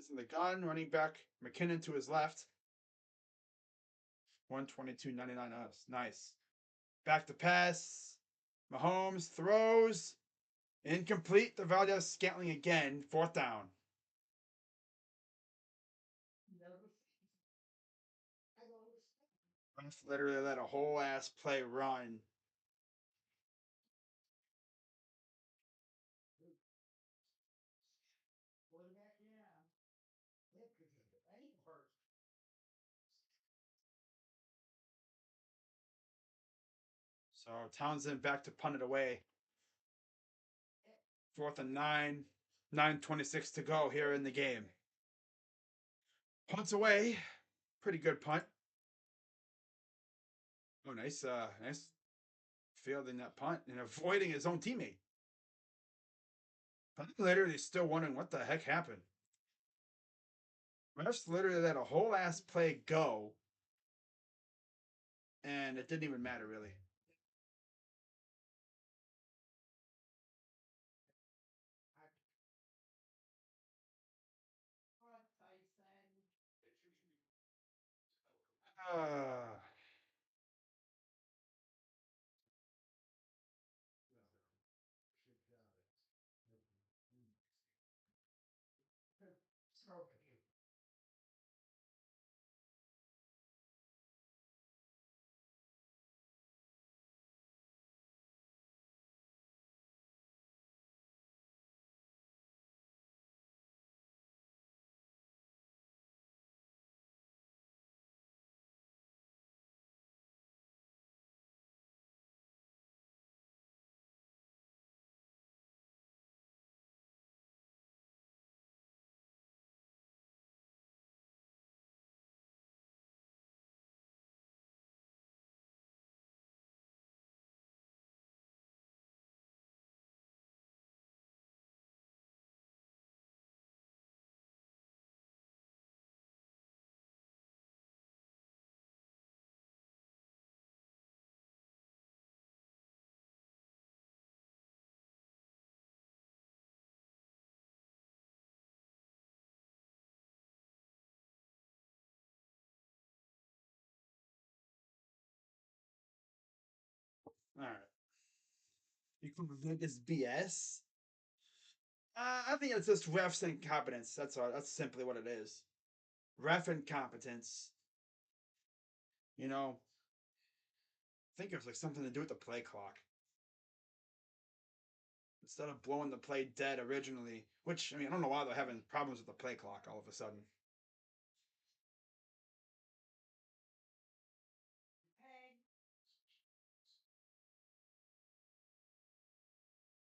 Mahomes in the gun, running back McKinnon to his left. 122.99 us. Nice. Back to pass. Mahomes throws. Incomplete. The Valdez Scantling again. 4th down. Ref literally let a whole ass play run. So Townsend back to punt it away. 4th and 9. 9:26 to go here in the game. Punts away. Pretty good punt. Oh, nice fielding that punt and avoiding his own teammate. I'm literally still wondering what the heck happened. Refs literally let a whole ass play go, and it didn't even matter really. All right. You can think it's BS. I think it's just refs incompetence. That's all. That's simply what it is. Ref incompetence. You know, I think it was like something to do with the play clock. Instead of blowing the play dead originally, which I mean, I don't know why they're having problems with the play clock all of a sudden.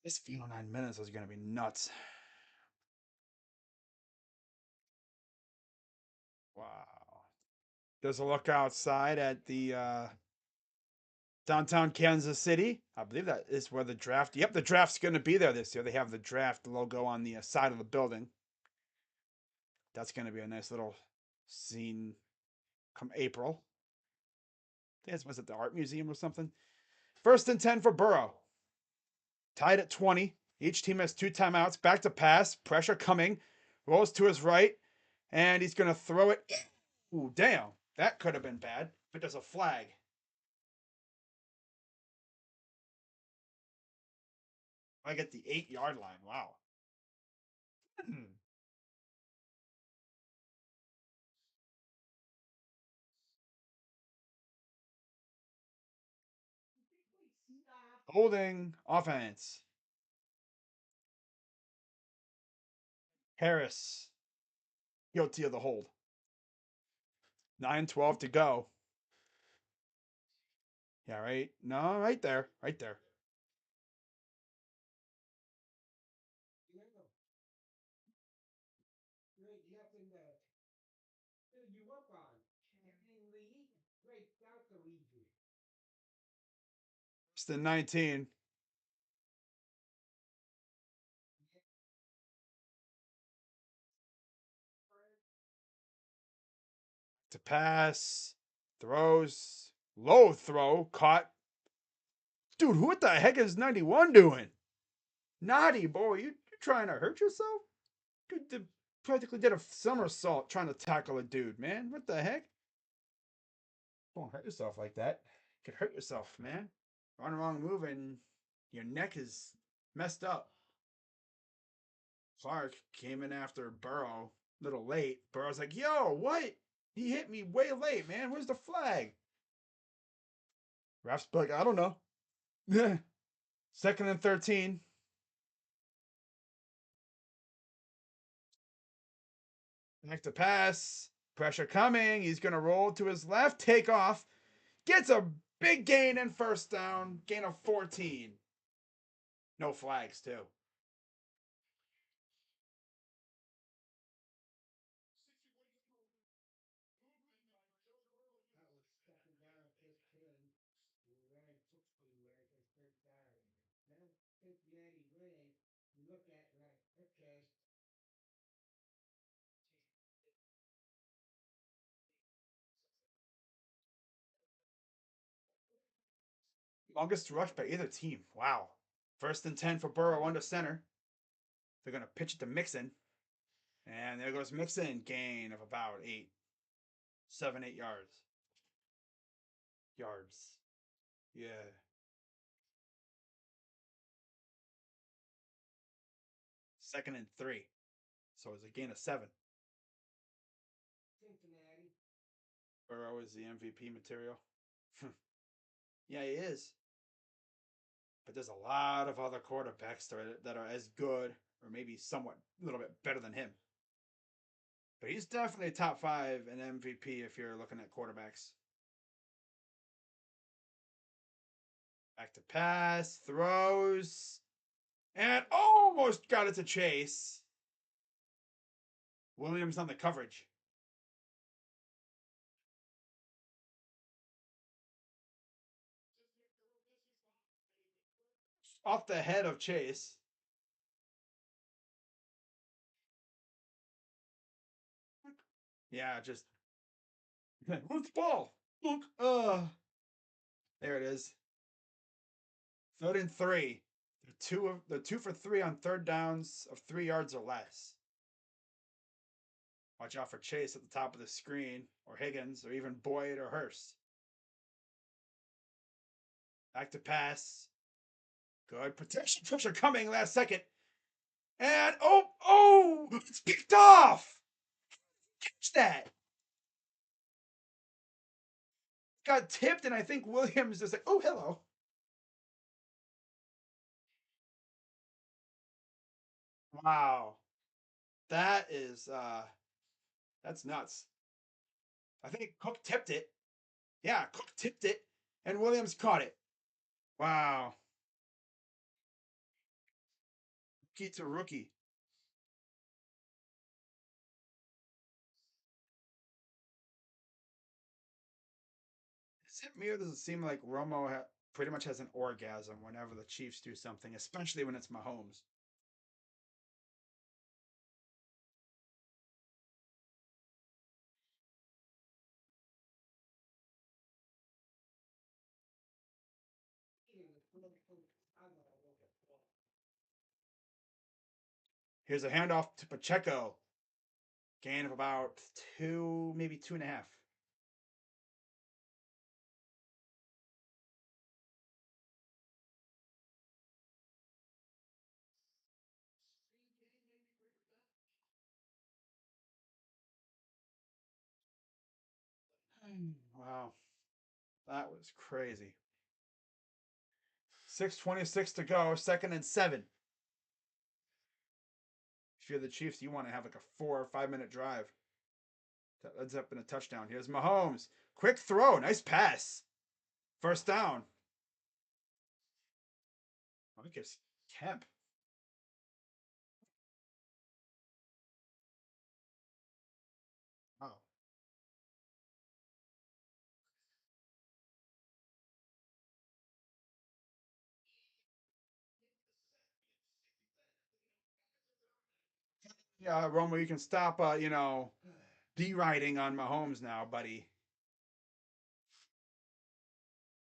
This final 9 minutes is going to be nuts. Wow. There's a look outside at the downtown Kansas City. I believe that is where the draft. Yep, the draft's going to be there this year. They have the draft logo on the side of the building. That's going to be a nice little scene come April. I think was it the art museum or something? 1st and 10 for Burrow. Tied at 20. Each team has 2 timeouts. Back to pass. Pressure coming. Rolls to his right. And he's going to throw it. Ooh, damn. That could have been bad. But there's a flag. I get the 8-yard line. Wow. Holding offense. Harris. Guilty of the hold. 9:12 to go. Yeah, right? No, right there. Right there. Nothing to fill you up on. Champion League, right out the league. 1st and 19. To pass. Throws. Low throw. Caught. Dude, who what the heck is 91 doing? Naughty boy, you trying to hurt yourself? Dude, practically did a somersault trying to tackle a dude, man. What the heck? Don't hurt yourself like that. You could hurt yourself, man. Run wrong move and your neck is messed up. Clark came in after Burrow, a little late. Burrow's like, yo, what? He hit me way late, man. Where's the flag? Ref's like, I don't know. Second and 13. Back to pass. Pressure coming. He's going to roll to his left. Take off. Gets a big gain and first down. Gain of 14. No flags, too. That was second down, 15. We ran 60 yards on first down. Now Cincinnati winning. You look at it like, okay, Longest rush by either team. Wow. First and 10 for Burrow under center. They're going to pitch it to Mixon. And there goes Mixon. Gain of about 8. 7, 8 yards. Yards. Yeah. Second and 3. So it's a gain of 7. Cincinnati. Burrow is the MVP material. Yeah, he is. But there's a lot of other quarterbacks that are as good or maybe somewhat a little bit better than him. But he's definitely top 5 in MVP if you're looking at quarterbacks. Back to pass, throws, and almost got it to Chase. Williams on the coverage. Off the head of Chase. Yeah, just who's the ball? Look, there it is. 3rd and 3. They're 2 for 3 on third downs of 3 yards or less. Watch out for Chase at the top of the screen, or Higgins, or even Boyd or Hurst. Back to pass. Good protection. Pressure coming last second. And it's picked off. Catch that. Got tipped, and I think Williams just like, oh, hello. Wow. That is that's nuts. I think Cook tipped it. Yeah, Cook tipped it, and Williams caught it. Wow. Rookie to rookie. Is it me or does it seem like Romo pretty much has an orgasm whenever the Chiefs do something, especially when it's Mahomes? Here's a handoff to Pacheco. Gain of about 2, maybe 2.5. Wow. That was crazy. 6:26 to go, 2nd and 7. If you're the Chiefs, you want to have like a 4 or 5 minute drive. That ends up in a touchdown. Here's Mahomes. Quick throw. Nice pass. First down. I think it's Kemp. Oh. Yeah, Romo, you can stop, de-riding on Mahomes now, buddy.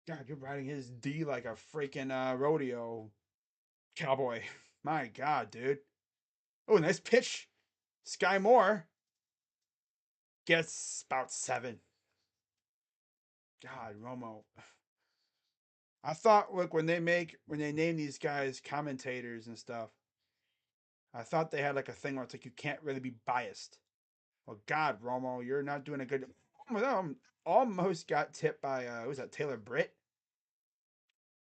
God, you're riding his D like a freaking rodeo cowboy. My God, dude. Oh, nice pitch. Sky Moore gets about 7. God, Romo. I thought, look, when they name these guys commentators and stuff, I thought they had like a thing where it's like you can't really be biased. Well, God, Romo, you're not doing a good. Almost got tipped by who was that, Taylor Britt?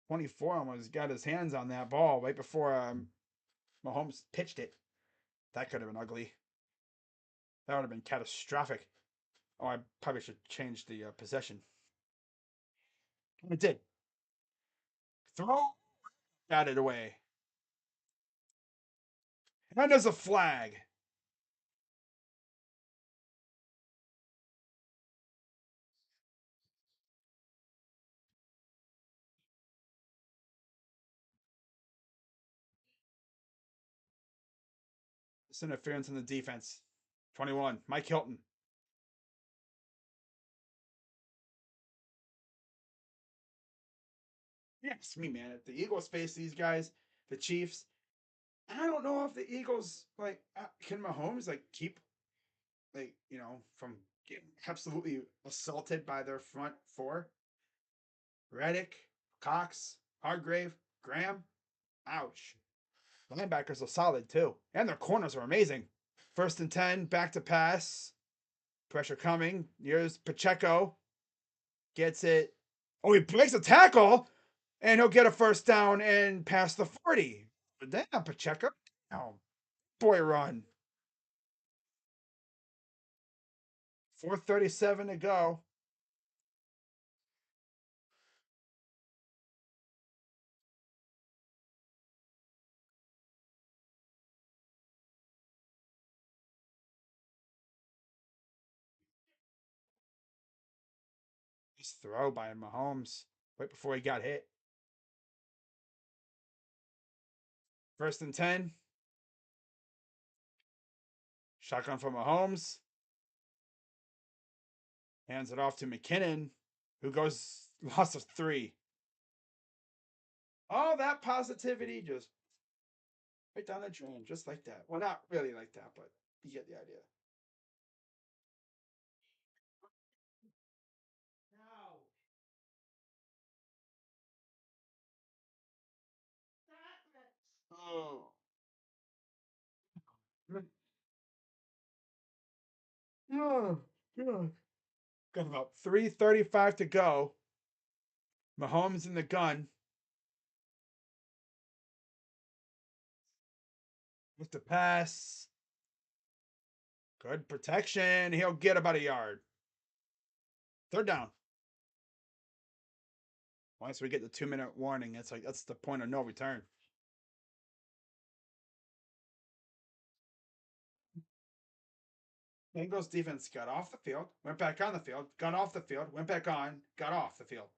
24 almost got his hands on that ball right before Mahomes pitched it. That could have been ugly. That would have been catastrophic. Oh, I probably should change the possession. It did. Throw, got it away. And there's a flag. This interference in the defense. 21. Mike Hilton. Yes, me, man. If the Eagles face these guys, the Chiefs, I don't know if the Eagles can Mahomes keep from getting absolutely assaulted by their front four. Reddick, Cox, Hargrave, Graham. Ouch. The linebackers are solid too, and their corners are amazing. 1st and 10, back to pass. Pressure coming. Here's Pacheco. Gets it. Oh, he breaks a tackle, and he'll get a 1st down and pass the 40. Damn, Pacheco. Oh, boy, run. 4:37 to go. Nice throw by Mahomes right before he got hit. 1st and 10. Shotgun from Mahomes. Hands it off to McKinnon, who goes loss of 3. All that positivity just right down the drain, just like that. Well, not really like that, but you get the idea. No. Stop it. Oh. Oh, God. Got about 3:35 to go. Mahomes in the gun. With the pass. Good protection. He'll get about a yard. 3rd down. Once we get the 2-minute warning, it's that's the point of no return. Bengals defense got off the field, went back on the field, got off the field, went back on, got off the field.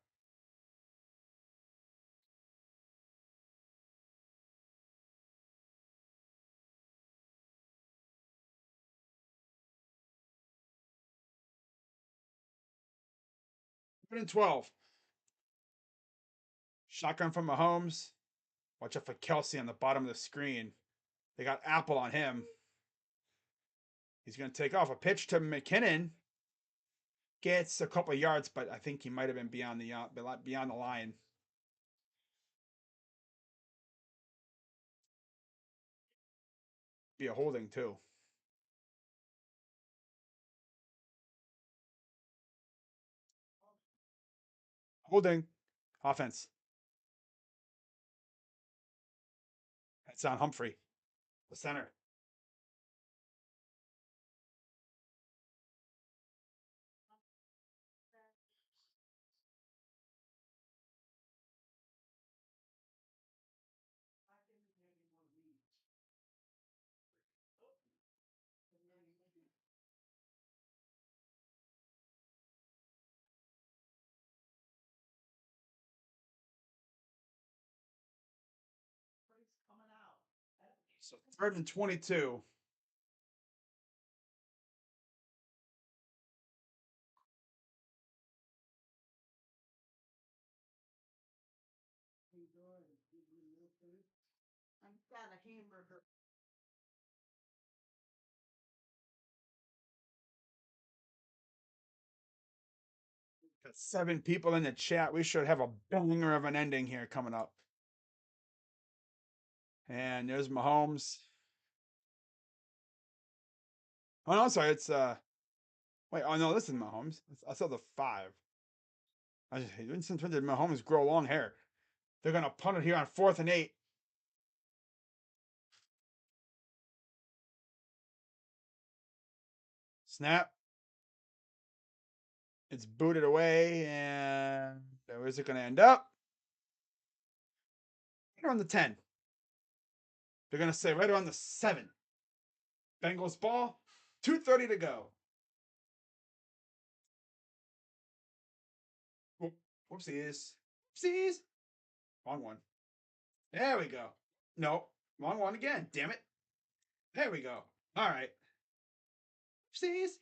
Third and 12. Shotgun from Mahomes. Watch out for Kelsey on the bottom of the screen. They got Apple on him. He's going to take off. A pitch to McKinnon. Gets a couple of yards, but I think he might have been beyond the line. Be a holding too. Holding. Offense. It's on Humphrey. The center. Coming out. So 3rd and 22. I've got a hamburger. Got 7 people in the chat. We should have a banger of an ending here coming up. And there's Mahomes. Oh no, sorry, it's wait, oh no, this is Mahomes. I saw the 5. I just Vincent did Mahomes grow long hair. They're gonna punt it here on 4th and 8. Snap. It's booted away, and where's it gonna end up? Right around the 10. They're gonna say right around the 7. Bengals ball. 2:30 to go. Whoopsies. Whoopsies. Wrong one. There we go. No, wrong one again. Damn it. There we go. All right. Whoopsies.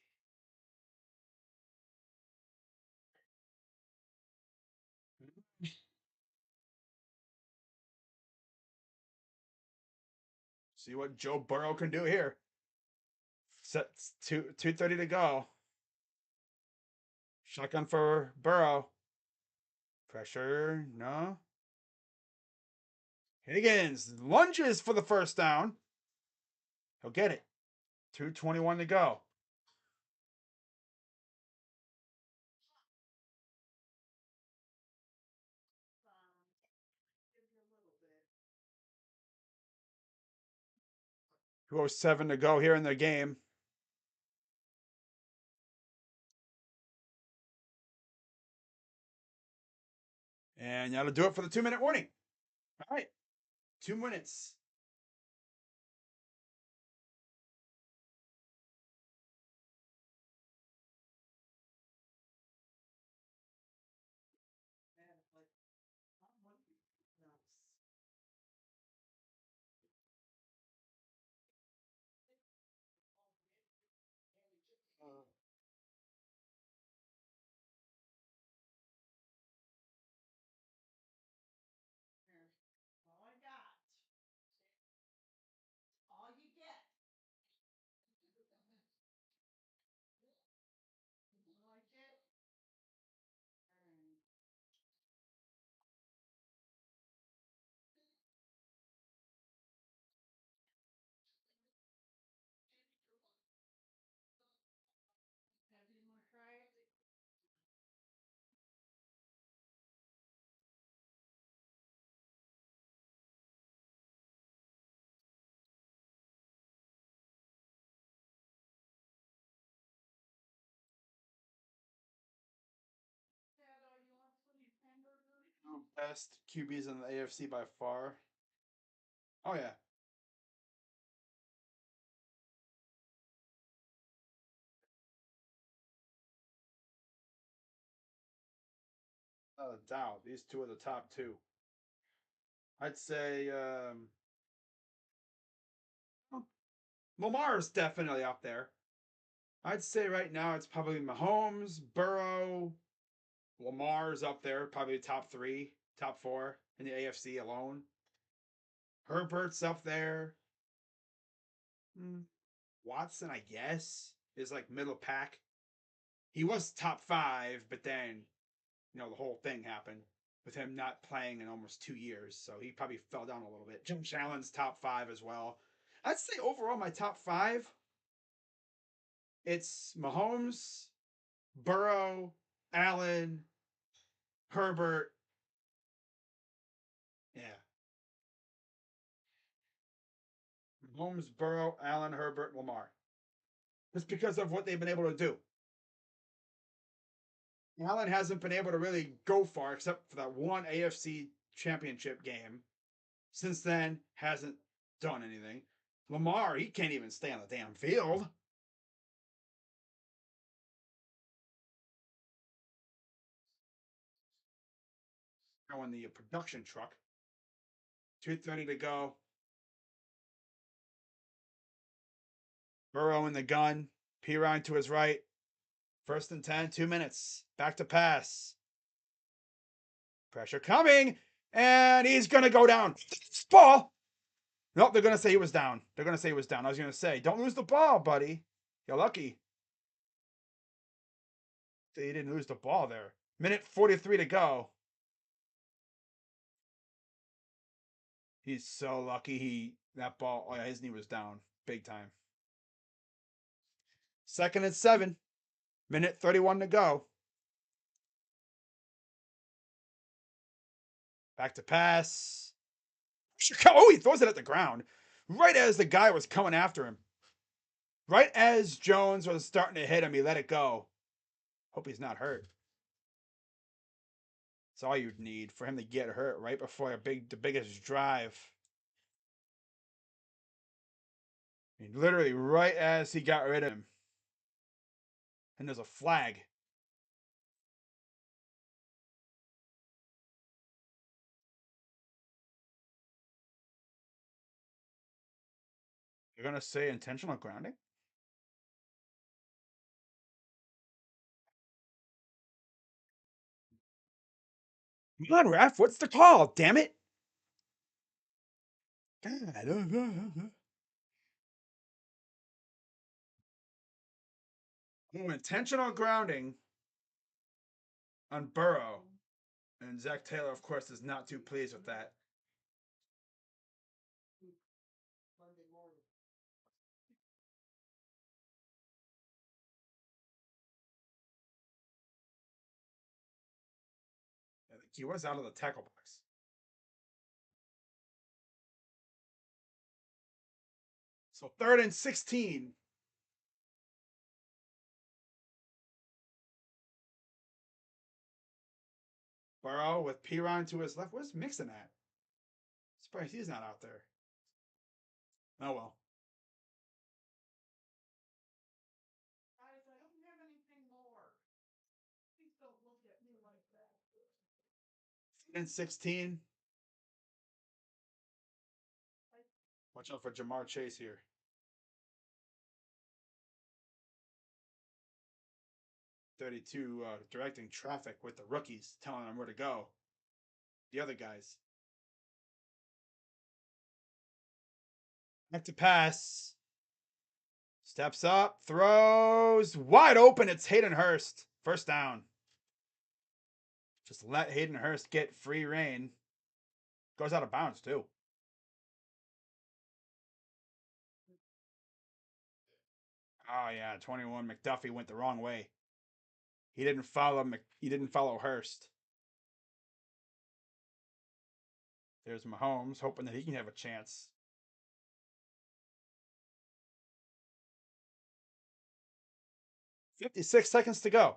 See what Joe Burrow can do here. Sets 2:30 to go. Shotgun for Burrow. Pressure. No. Higgins lunges for the first down. He'll get it. 2:21 to go. Give you a little bit. 2:07 to go here in the game. And that'll do it for the 2-minute warning. All right. 2 minutes. Man, like, I'm hungry. Nice. Here. All I got. All you get. All I get. Alright. Have you more try it? Dad, you want some hamburgers? Best QBs in the AFC by far. Oh, yeah. Without a doubt. These two are the top 2. I'd say Lamar's definitely up there. I'd say right now it's probably Mahomes, Burrow, Lamar's up there, probably top 3, top 4 in the AFC alone. Herbert's up there. Watson, I guess, is like middle pack. He was top 5, but then, the whole thing happened with him not playing in almost 2 years. So he probably fell down a little bit. Jim Allen's top 5 as well. I'd say overall my top 5, it's Mahomes, Burrow, Allen, Herbert. Yeah. Mahomes, Burrow, Allen, Herbert, Lamar. Just because of what they've been able to do. Allen hasn't been able to really go far except for that one AFC championship game. Since then, hasn't done anything. Lamar, he can't even stay on the damn field. Going the production truck. 2:30 to go. Burrow in the gun. Pirine to his right. 1st and 10, 2 minutes. Back to pass. Pressure coming. And he's going to go down. Ball. Nope, they're going to say he was down. They're going to say he was down. I was going to say, don't lose the ball, buddy. You're lucky. They didn't lose the ball there. Minute 43 to go. He's so lucky that ball, oh yeah, his knee was down big time. 2nd and 7. Minute 31 to go. Back to pass. Oh, he throws it at the ground. Right as the guy was coming after him. Right as Jones was starting to hit him, he let it go. Hope he's not hurt. That's all you'd need for him to get hurt right before the biggest drive. I mean, literally right as he got rid of him. And there's a flag. You're going to say intentional grounding? Come on, ref. What's the call? Damn it. God. Intentional grounding on Burrow. And Zach Taylor, of course, is not too pleased with that. Monday morning. I think he was out of the tackle box. So 3rd and 16. Burrow with Piron to his left. Where's Mixon at? Surprised he's not out there. Oh well. Guys, I don't have anything more. Please don't look at me like that. 3rd and 16. Watch out for Jamar Chase here. 32 directing traffic with the rookies, telling them where to go. The other guys. Back to pass. Steps up, throws, wide open. It's Hayden Hurst. 1st down. Just let Hayden Hurst get free reign. Goes out of bounds, too. Oh, yeah, 21. McDuffie went the wrong way. He didn't follow Hurst. There's Mahomes, hoping that he can have a chance. 56 seconds to go.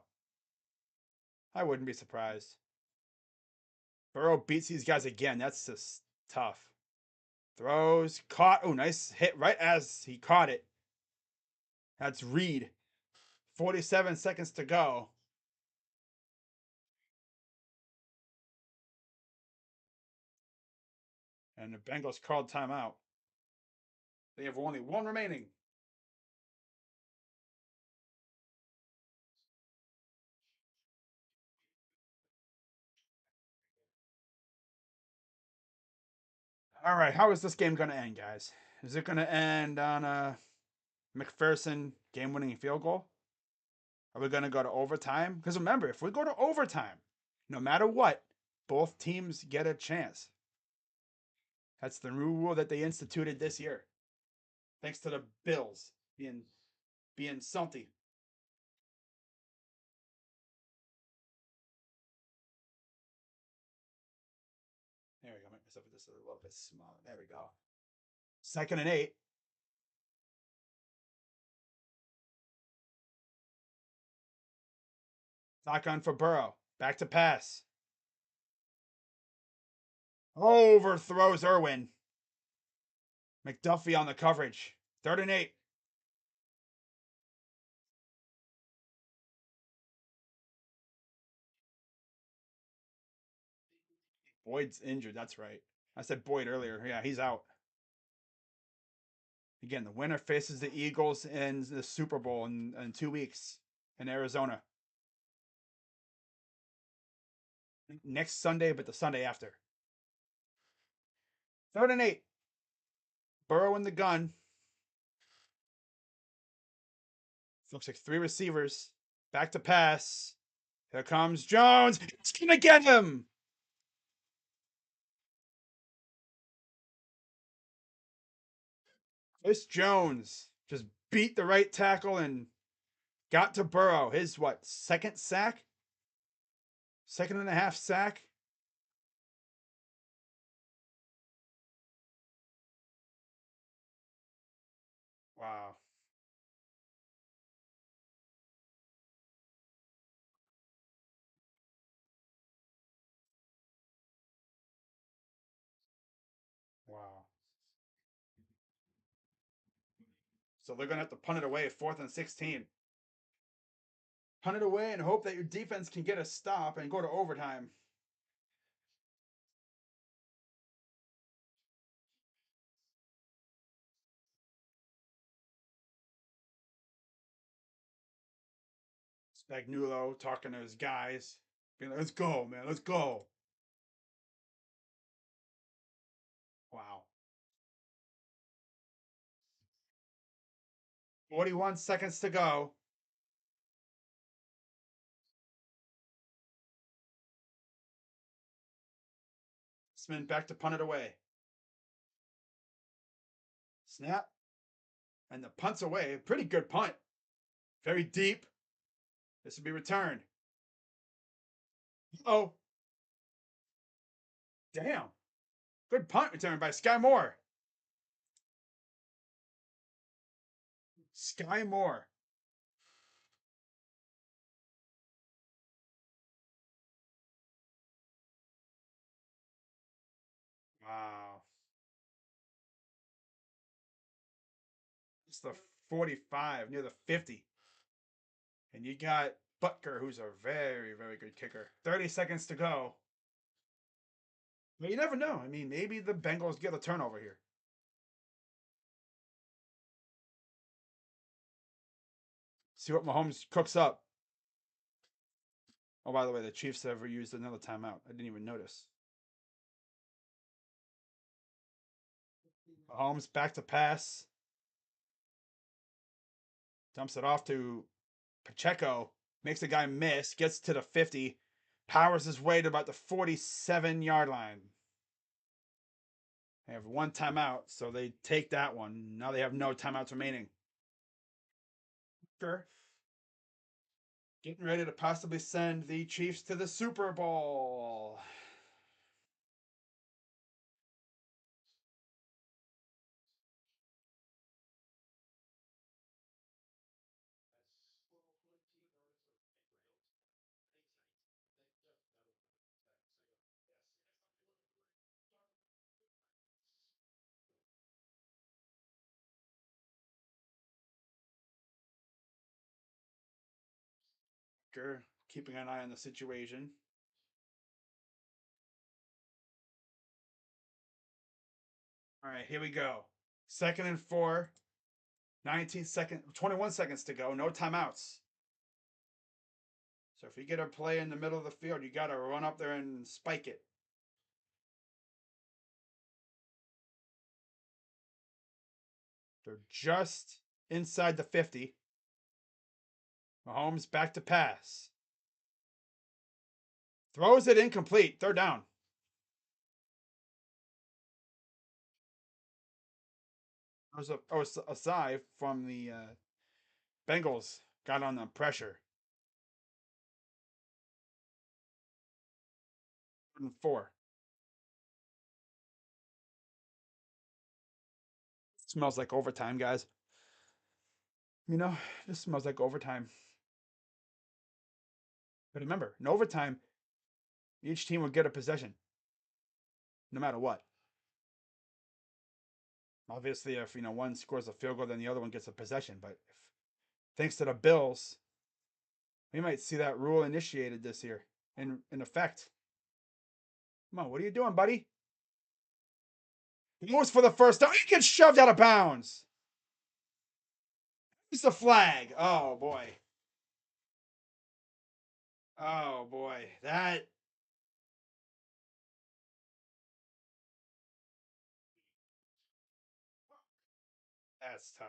I wouldn't be surprised. Burrow beats these guys again. That's just tough. Throws, caught. Oh, nice hit right as he caught it. That's Reed. 47 seconds to go. And the Bengals called timeout. They have only one remaining. All right, how is this game going to end, guys? Is it going to end on a McPherson game-winning field goal? Are we going to go to overtime? Because remember, if we go to overtime, no matter what, both teams get a chance. That's the new rule that they instituted this year. Thanks to the Bills being salty. There we go. Make myself just a little bit smaller. There we go. 2nd and 8. Shotgun for Burrow. Back to pass. Overthrows Irwin. McDuffie on the coverage. 3rd and 8. Boyd's injured. That's right. I said Boyd earlier. Yeah, he's out. Again, the winner faces the Eagles in the Super Bowl in 2 weeks in Arizona. Next Sunday, but the Sunday after. 3rd and 8. Burrow in the gun. Looks like 3 receivers. Back to pass. Here comes Jones. It's going to get him. This Jones just beat the right tackle and got to Burrow. His what? Second sack? Second and a half sack? Wow. Wow. So they're going to have to punt it away at 4th and 16. Punt it away and hope that your defense can get a stop and go to overtime. Spagnuolo talking to his guys. Being like, let's go, man. Let's go. Wow. 41 seconds to go. Smith back to punt it away. Snap. And the punt's away. Pretty good punt. Very deep. This will be returned. Oh. Damn. Good punt return by Sky Moore. Sky Moore. Wow. It's the 45 near the 50. And you got Butker, who's a very, very good kicker. 30 seconds to go. But you never know. I mean, maybe the Bengals get a turnover here. See what Mahomes cooks up. Oh, by the way, the Chiefs have used another timeout. I didn't even notice. Mahomes back to pass. Dumps it off to Pacheco. Makes the guy miss. Gets to the 50. Powers his way to about the 47-yard line. They have one timeout, so they take that one. Now they have no timeouts remaining. Sure. Getting ready to possibly send the Chiefs to the Super Bowl. Sure. Keeping an eye on the situation. All right, here we go. 2nd and 4. 21 seconds to go. No timeouts. So if you get a play in the middle of the field, you got to run up there and spike it. They're just inside the 50. Mahomes back to pass. Throws it incomplete. 3rd down. There's a side from the Bengals. Got on the pressure. 3rd and 4. Smells like overtime, guys. You know, this smells like overtime. But remember, in overtime, each team will get a possession, no matter what. Obviously, if one scores a field goal, then the other one gets a possession. But thanks to the Bills, we might see that rule initiated this year in effect. Come on, what are you doing, buddy? He moves for the first time. He gets shoved out of bounds. It's a flag. Oh boy. Oh boy. That's tough.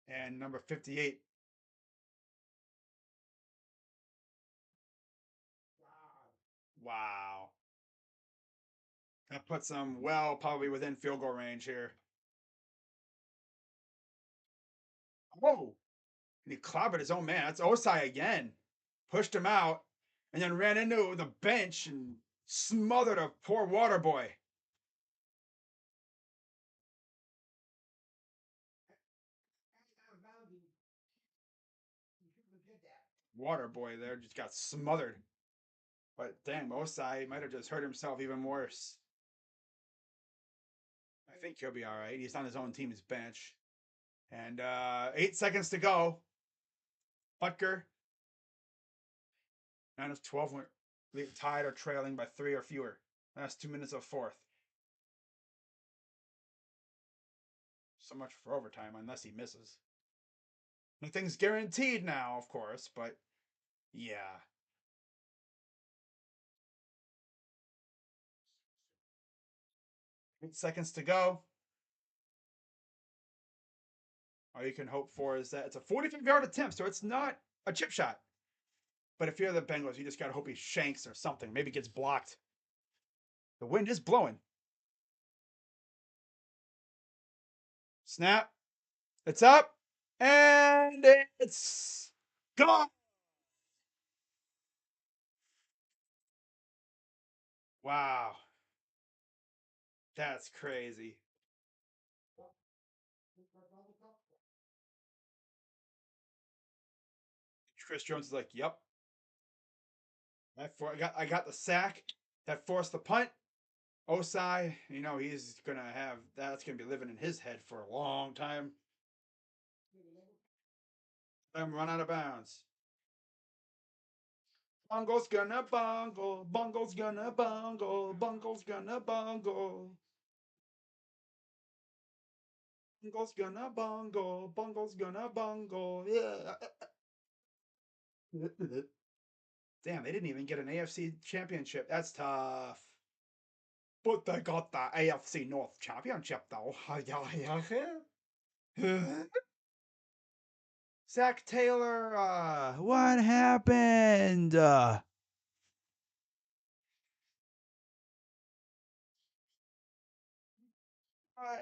And number 58 Wow. That puts them well, probably within field goal range here. Oh, and he clobbered his own man. That's Osai again. Pushed him out and then ran into the bench and smothered a poor water boy. Out of bounds, you shouldn't have did that. Water boy there just got smothered. But dang, Osai might have just hurt himself even worse. I think he'll be all right. He's on his own team's bench. And 8 seconds to go. Butker, 9 of 12 went tied or trailing by 3 or fewer. Last 2 minutes of fourth. So much for overtime, unless he misses. Nothing's guaranteed now, of course, but yeah. Eight seconds to go. All you can hope for is that it's a 45-yard attempt, so it's not a chip shot. But if you're the Bengals, you just gotta hope he shanks or something. Maybe gets blocked. The wind is blowing. Snap. It's up. And it's gone. Wow. That's crazy. Chris Jones is like, yep. I got the sack that forced the punt. Osai, he's gonna have that's gonna be living in his head for a long time. I'm run out of bounds. Bungle's gonna bungle, bungle's gonna bungle, bungle's gonna bungle. Bungle's gonna bungle, bungle's gonna bungle. Yeah. Damn, they didn't even get an AFC championship. That's tough. But they got the AFC North championship, though. Zach Taylor, what happened? What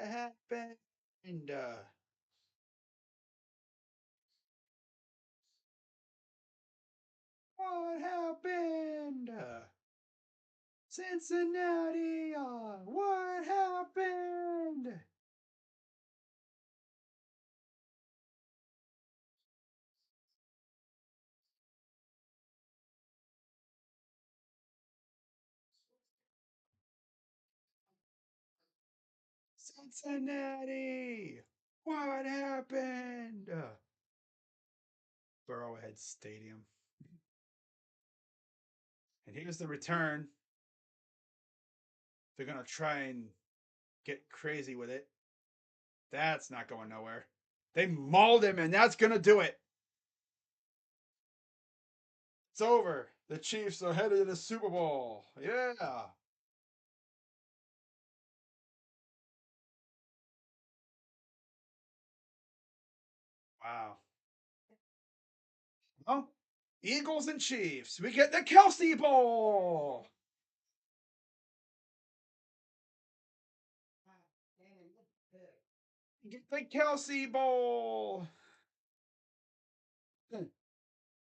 happened? What happened? Cincinnati, what happened? Cincinnati, what happened? Burrowhead Stadium. And here's the return. They're going to try and get crazy with it. That's not going nowhere. They mauled him, and that's going to do it. It's over. The Chiefs are headed to the Super Bowl. Yeah. Wow. Well, Eagles and Chiefs. We get the Kelsey Bowl. We get the Kelsey Bowl.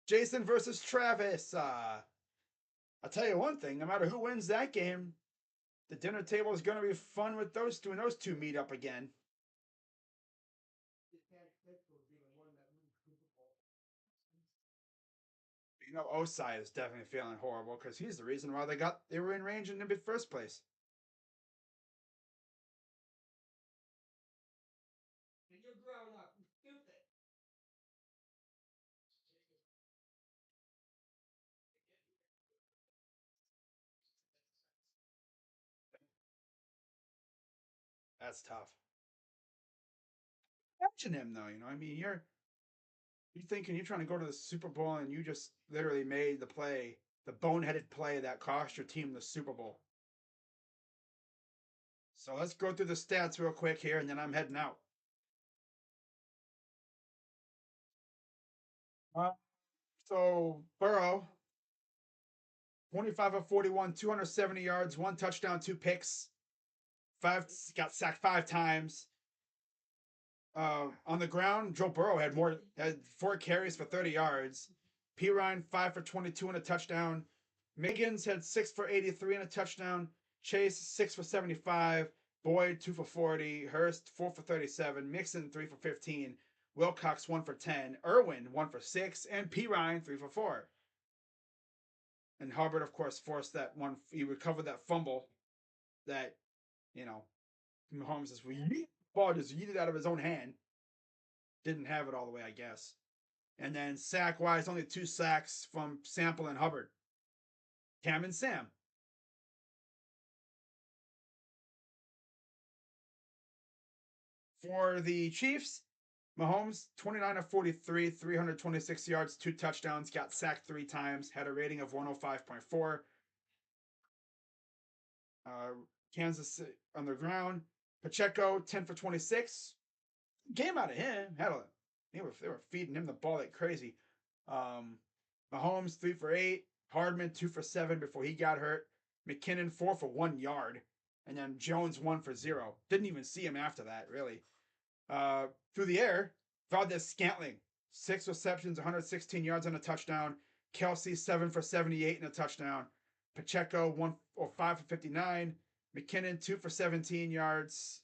Jason versus Travis. I'll tell you one thing. No matter who wins that game, the dinner table is going to be fun with those two, and those two meet up again. Osai is definitely feeling horrible because he's the reason why they were in range in the first place. You're grown up. You're stupid. That's tough. Imagine him though. I mean, you're thinking you're trying to go to the Super Bowl and you just literally made the boneheaded play that cost your team the Super Bowl. So let's go through the stats real quick here, and then I'm heading out. Uh, so Burrow 25 of 41, 270 yards, 1 touchdown, 2 picks. Got sacked 5 times. On the ground, Joe Burrow had 4 carries for 30 yards. P. Ryan 5 for 22 and a touchdown. Miggins had 6 for 83 and a touchdown. Chase 6 for 75. Boyd 2 for 40. Hurst 4 for 37. Mixon 3 for 15. Wilcox 1 for 10. Irwin 1 for 6. And P. Ryan 3 for 4. And Hubbard, of course, forced that one. He recovered that fumble that, Mahomes is ball just yeeted out of his own hand. Didn't have it all the way, I guess. And then sack wise, only 2 sacks from Sample and Hubbard. Cam and Sam. For the Chiefs, Mahomes, 29 of 43, 326 yards, 2 touchdowns, got sacked 3 times, had a rating of 105.4. Kansas on the ground. Pacheco, 10 for 26. Game out of him. They were feeding him the ball like crazy. Mahomes, 3 for 8. Hardman, 2 for 7 before he got hurt. McKinnon, 4 for 1 yard. And then Jones, 1 for 0. Didn't even see him after that, really. Through the air, Valdez-Scantling, 6 receptions, 116 yards and a touchdown. Kelsey, 7 for 78 and a touchdown. Pacheco, 5 for 59. McKinnon, 2 for 17 yards.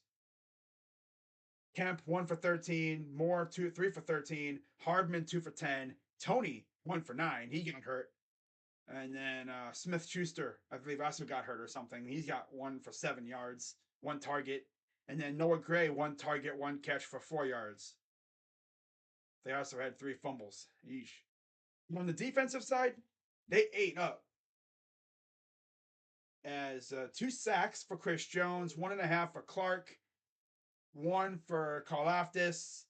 Kemp, 1 for 13. Moore, 3 for 13. Hardman, 2 for 10. Tony, 1 for 9. He got hurt. And then Smith-Schuster, I believe, also got hurt or something. He's got 1 for 7 yards, 1 target. And then Noah Gray, 1 target, 1 catch for 4 yards. They also had 3 fumbles. Yeesh. On the defensive side, they ate up. As 2 sacks for Chris Jones, 1.5 for Clark, 1 for Karlaftis,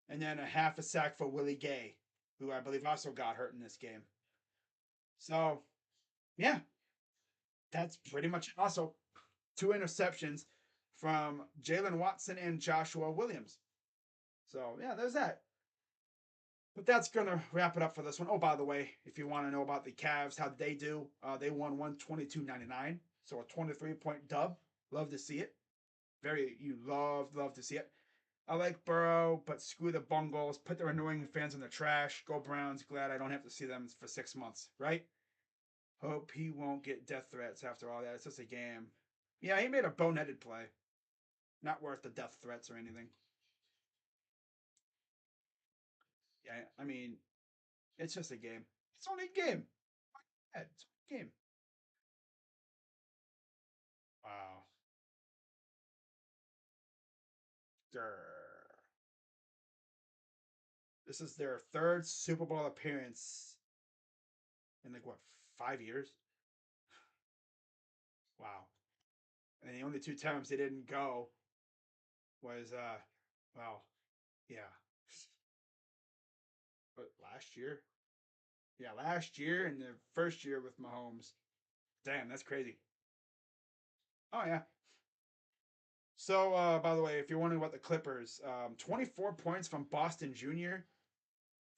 and then a half a sack for Willie Gay, who I believe also got hurt in this game. So, yeah, that's pretty much it. Also 2 interceptions from Jalen Watson and Joshua Williams. So, yeah, there's that. But that's going to wrap it up for this one. Oh, by the way, if you want to know about the Cavs, how did they do? They won 122-99. So a 23-point dub. Love to see it. You love to see it. I like Burrow, but screw the Bengals. Put their annoying fans in the trash. Go Browns. Glad I don't have to see them for 6 months, right? Hope he won't get death threats after all that. It's just a game. Yeah, he made a boneheaded play. Not worth the death threats or anything. Yeah, I mean, it's just a game. It's only a game. It's a game. Wow. This is their 3rd Super Bowl appearance in 5 years? Wow. And the only 2 times they didn't go was yeah. But last year? Yeah, last year and the first year with Mahomes. Damn, that's crazy. Oh yeah. So, by the way, if you're wondering about the Clippers, 24 points from Boston Jr.,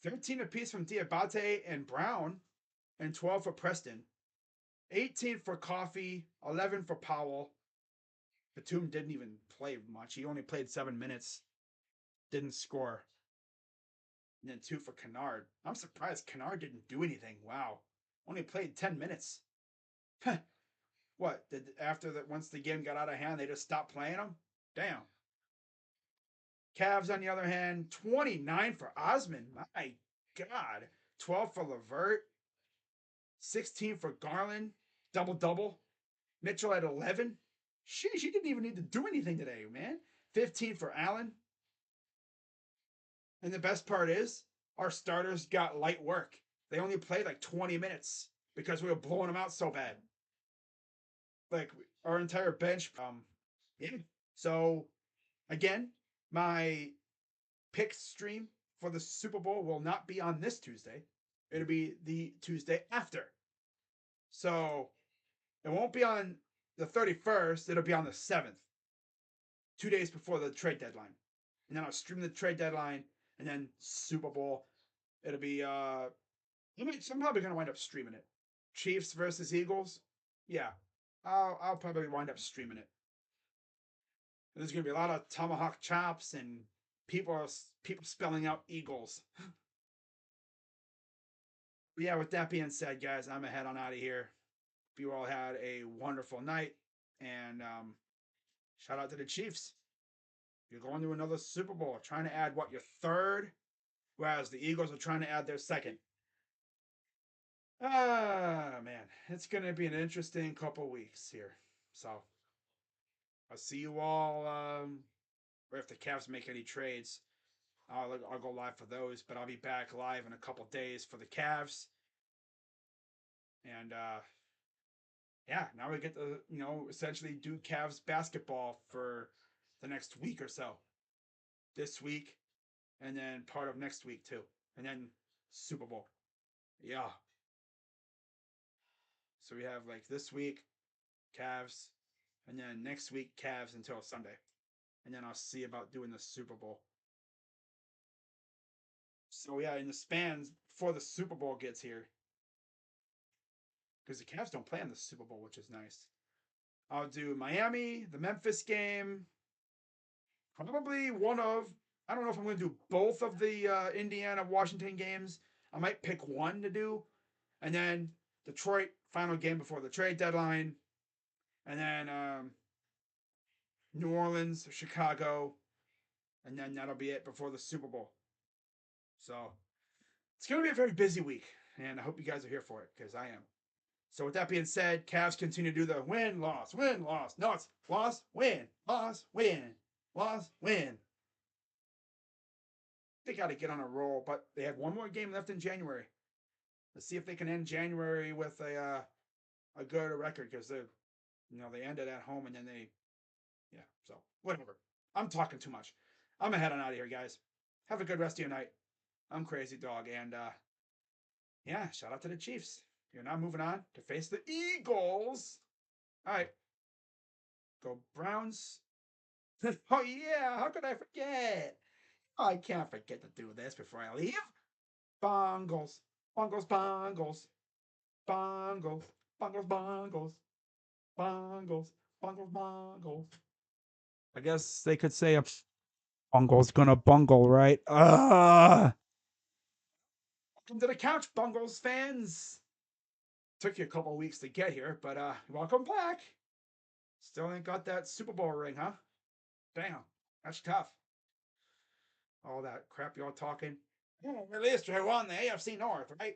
13 apiece from Diabate and Brown, and 12 for Preston. 18 for Coffee, 11 for Powell. Batum didn't even play much. He only played 7 minutes. Didn't score. And then 2 for Kennard. I'm surprised Kennard didn't do anything. Wow. Only played 10 minutes. What? Once the game got out of hand, they just stopped playing him? Damn. Cavs, on the other hand, 29 for Osman. My God. 12 for Levert. 16 for Garland. Double-double. Mitchell at 11. Sheesh, he didn't even need to do anything today, man. 15 for Allen. And the best part is, our starters got light work. They only played 20 minutes because we were blowing them out so bad. Our entire bench. Yeah. So, again, my pick stream for the Super Bowl will not be on this Tuesday. It'll be the Tuesday after. So, it won't be on the 31st. It'll be on the 7th. 2 days before the trade deadline. And then I'll stream the trade deadline and then Super Bowl. It'll be I'm probably gonna wind up streaming it Chiefs versus Eagles. Yeah, I'll probably wind up streaming it. There's gonna be a lot of tomahawk chops and people spelling out Eagles. But yeah, with that being said, guys, I'm gonna head on out of here. You all had a wonderful night, and shout out to the Chiefs. You're going to another Super Bowl, trying to add what, your third, whereas the Eagles are trying to add their second. Ah, man, it's gonna be an interesting couple weeks here. So I'll see you all. Or if the Cavs make any trades, I'll go live for those. But I'll be back live in a couple days for the Cavs. And yeah, now we get to essentially do Cavs basketball for the next week or so. This week, and then part of next week too, and then Super Bowl. Yeah. So we have like this week Cavs, and then next week Cavs until Sunday, and then I'll see about doing the Super Bowl. So yeah, in the spans before the Super Bowl gets here, because the Cavs don't play in the Super Bowl, which is nice. I'll do Miami, the Memphis game, probably one of. I don't know if I'm going to do both of the Indiana Washington games. I might pick one to do, and then Detroit final game before the trade deadline, and then New Orleans, Chicago, and then that'll be it before the Super Bowl. So it's going to be a very busy week, and I hope you guys are here for it because I am. So with that being said, Cavs continue to do the win, loss, win, loss. No, it's loss, win, loss, win, loss, win. They got to get on a roll, but they have one more game left in January. Let's see if they can end January with a good record because they ended at home and then yeah. So whatever. I'm talking too much. I'm gonna head on out of here, guys. Have a good rest of your night. I'm Crazy Dog, and yeah, shout out to the Chiefs. You're now moving on to face the Eagles. All right, go Browns. Oh yeah, how could I forget? I can't forget to do this before I leave. Bongles, bongles, bongles, bongles, bongles, bongles, bongles, bongles, bongles. I guess they could say a bungle's gonna bungle, right? Welcome to the couch, Bungles fans. Took you a couple weeks to get here, but welcome back. Still ain't got that Super Bowl ring, huh? Damn, that's tough. All that crap y'all talking. At least you won the AFC North, right?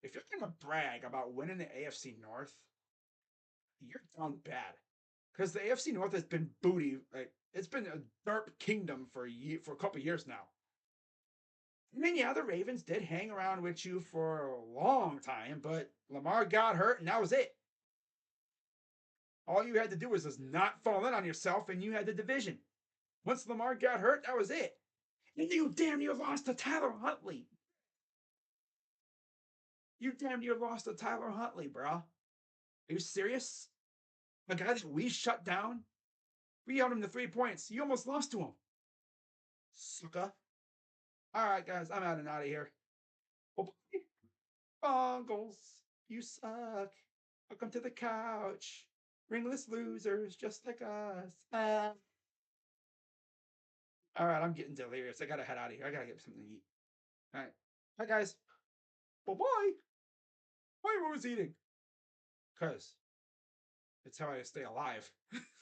If you're gonna brag about winning the AFC North, you're done bad. Because the AFC North has been booty. Like it's been a derp kingdom for a couple years now. I mean, yeah, the Ravens did hang around with you for a long time, but Lamar got hurt, and that was it. All you had to do was just not fall in on yourself, and you had the division. Once Lamar got hurt, that was it. And you damn near lost to Tyler Huntley. You damn near lost to Tyler Huntley, bro. Are you serious? A guy that we shut down? We held him to 3 points. You almost lost to him. Sucker. All right, guys, I'm out of here. Bongles, you suck. Welcome to the couch. Ringless losers just like us. All right, I'm getting delirious. I gotta head out of here. I gotta get something to eat. All right. Bye, guys. Bye bye. Why are you always eating? Because it's how I stay alive.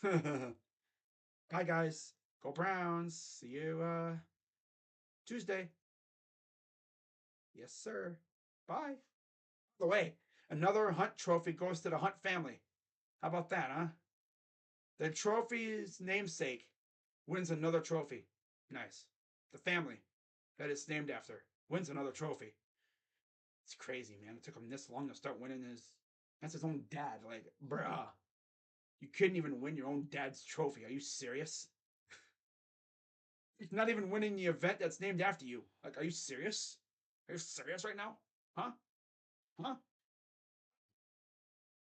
Bye, guys. Go Browns. See you Tuesday. Yes, sir. Bye. By the way, another Hunt trophy goes to the Hunt family. How about that, huh? The trophy's namesake wins another trophy. Nice. The family that it's named after wins another trophy. It's crazy, man. It took him this long to start winning his. That's his own dad. Like, bruh. You couldn't even win your own dad's trophy. Are you serious? He's not even winning the event that's named after you. Like, are you serious? Are you serious right now? Huh? Huh?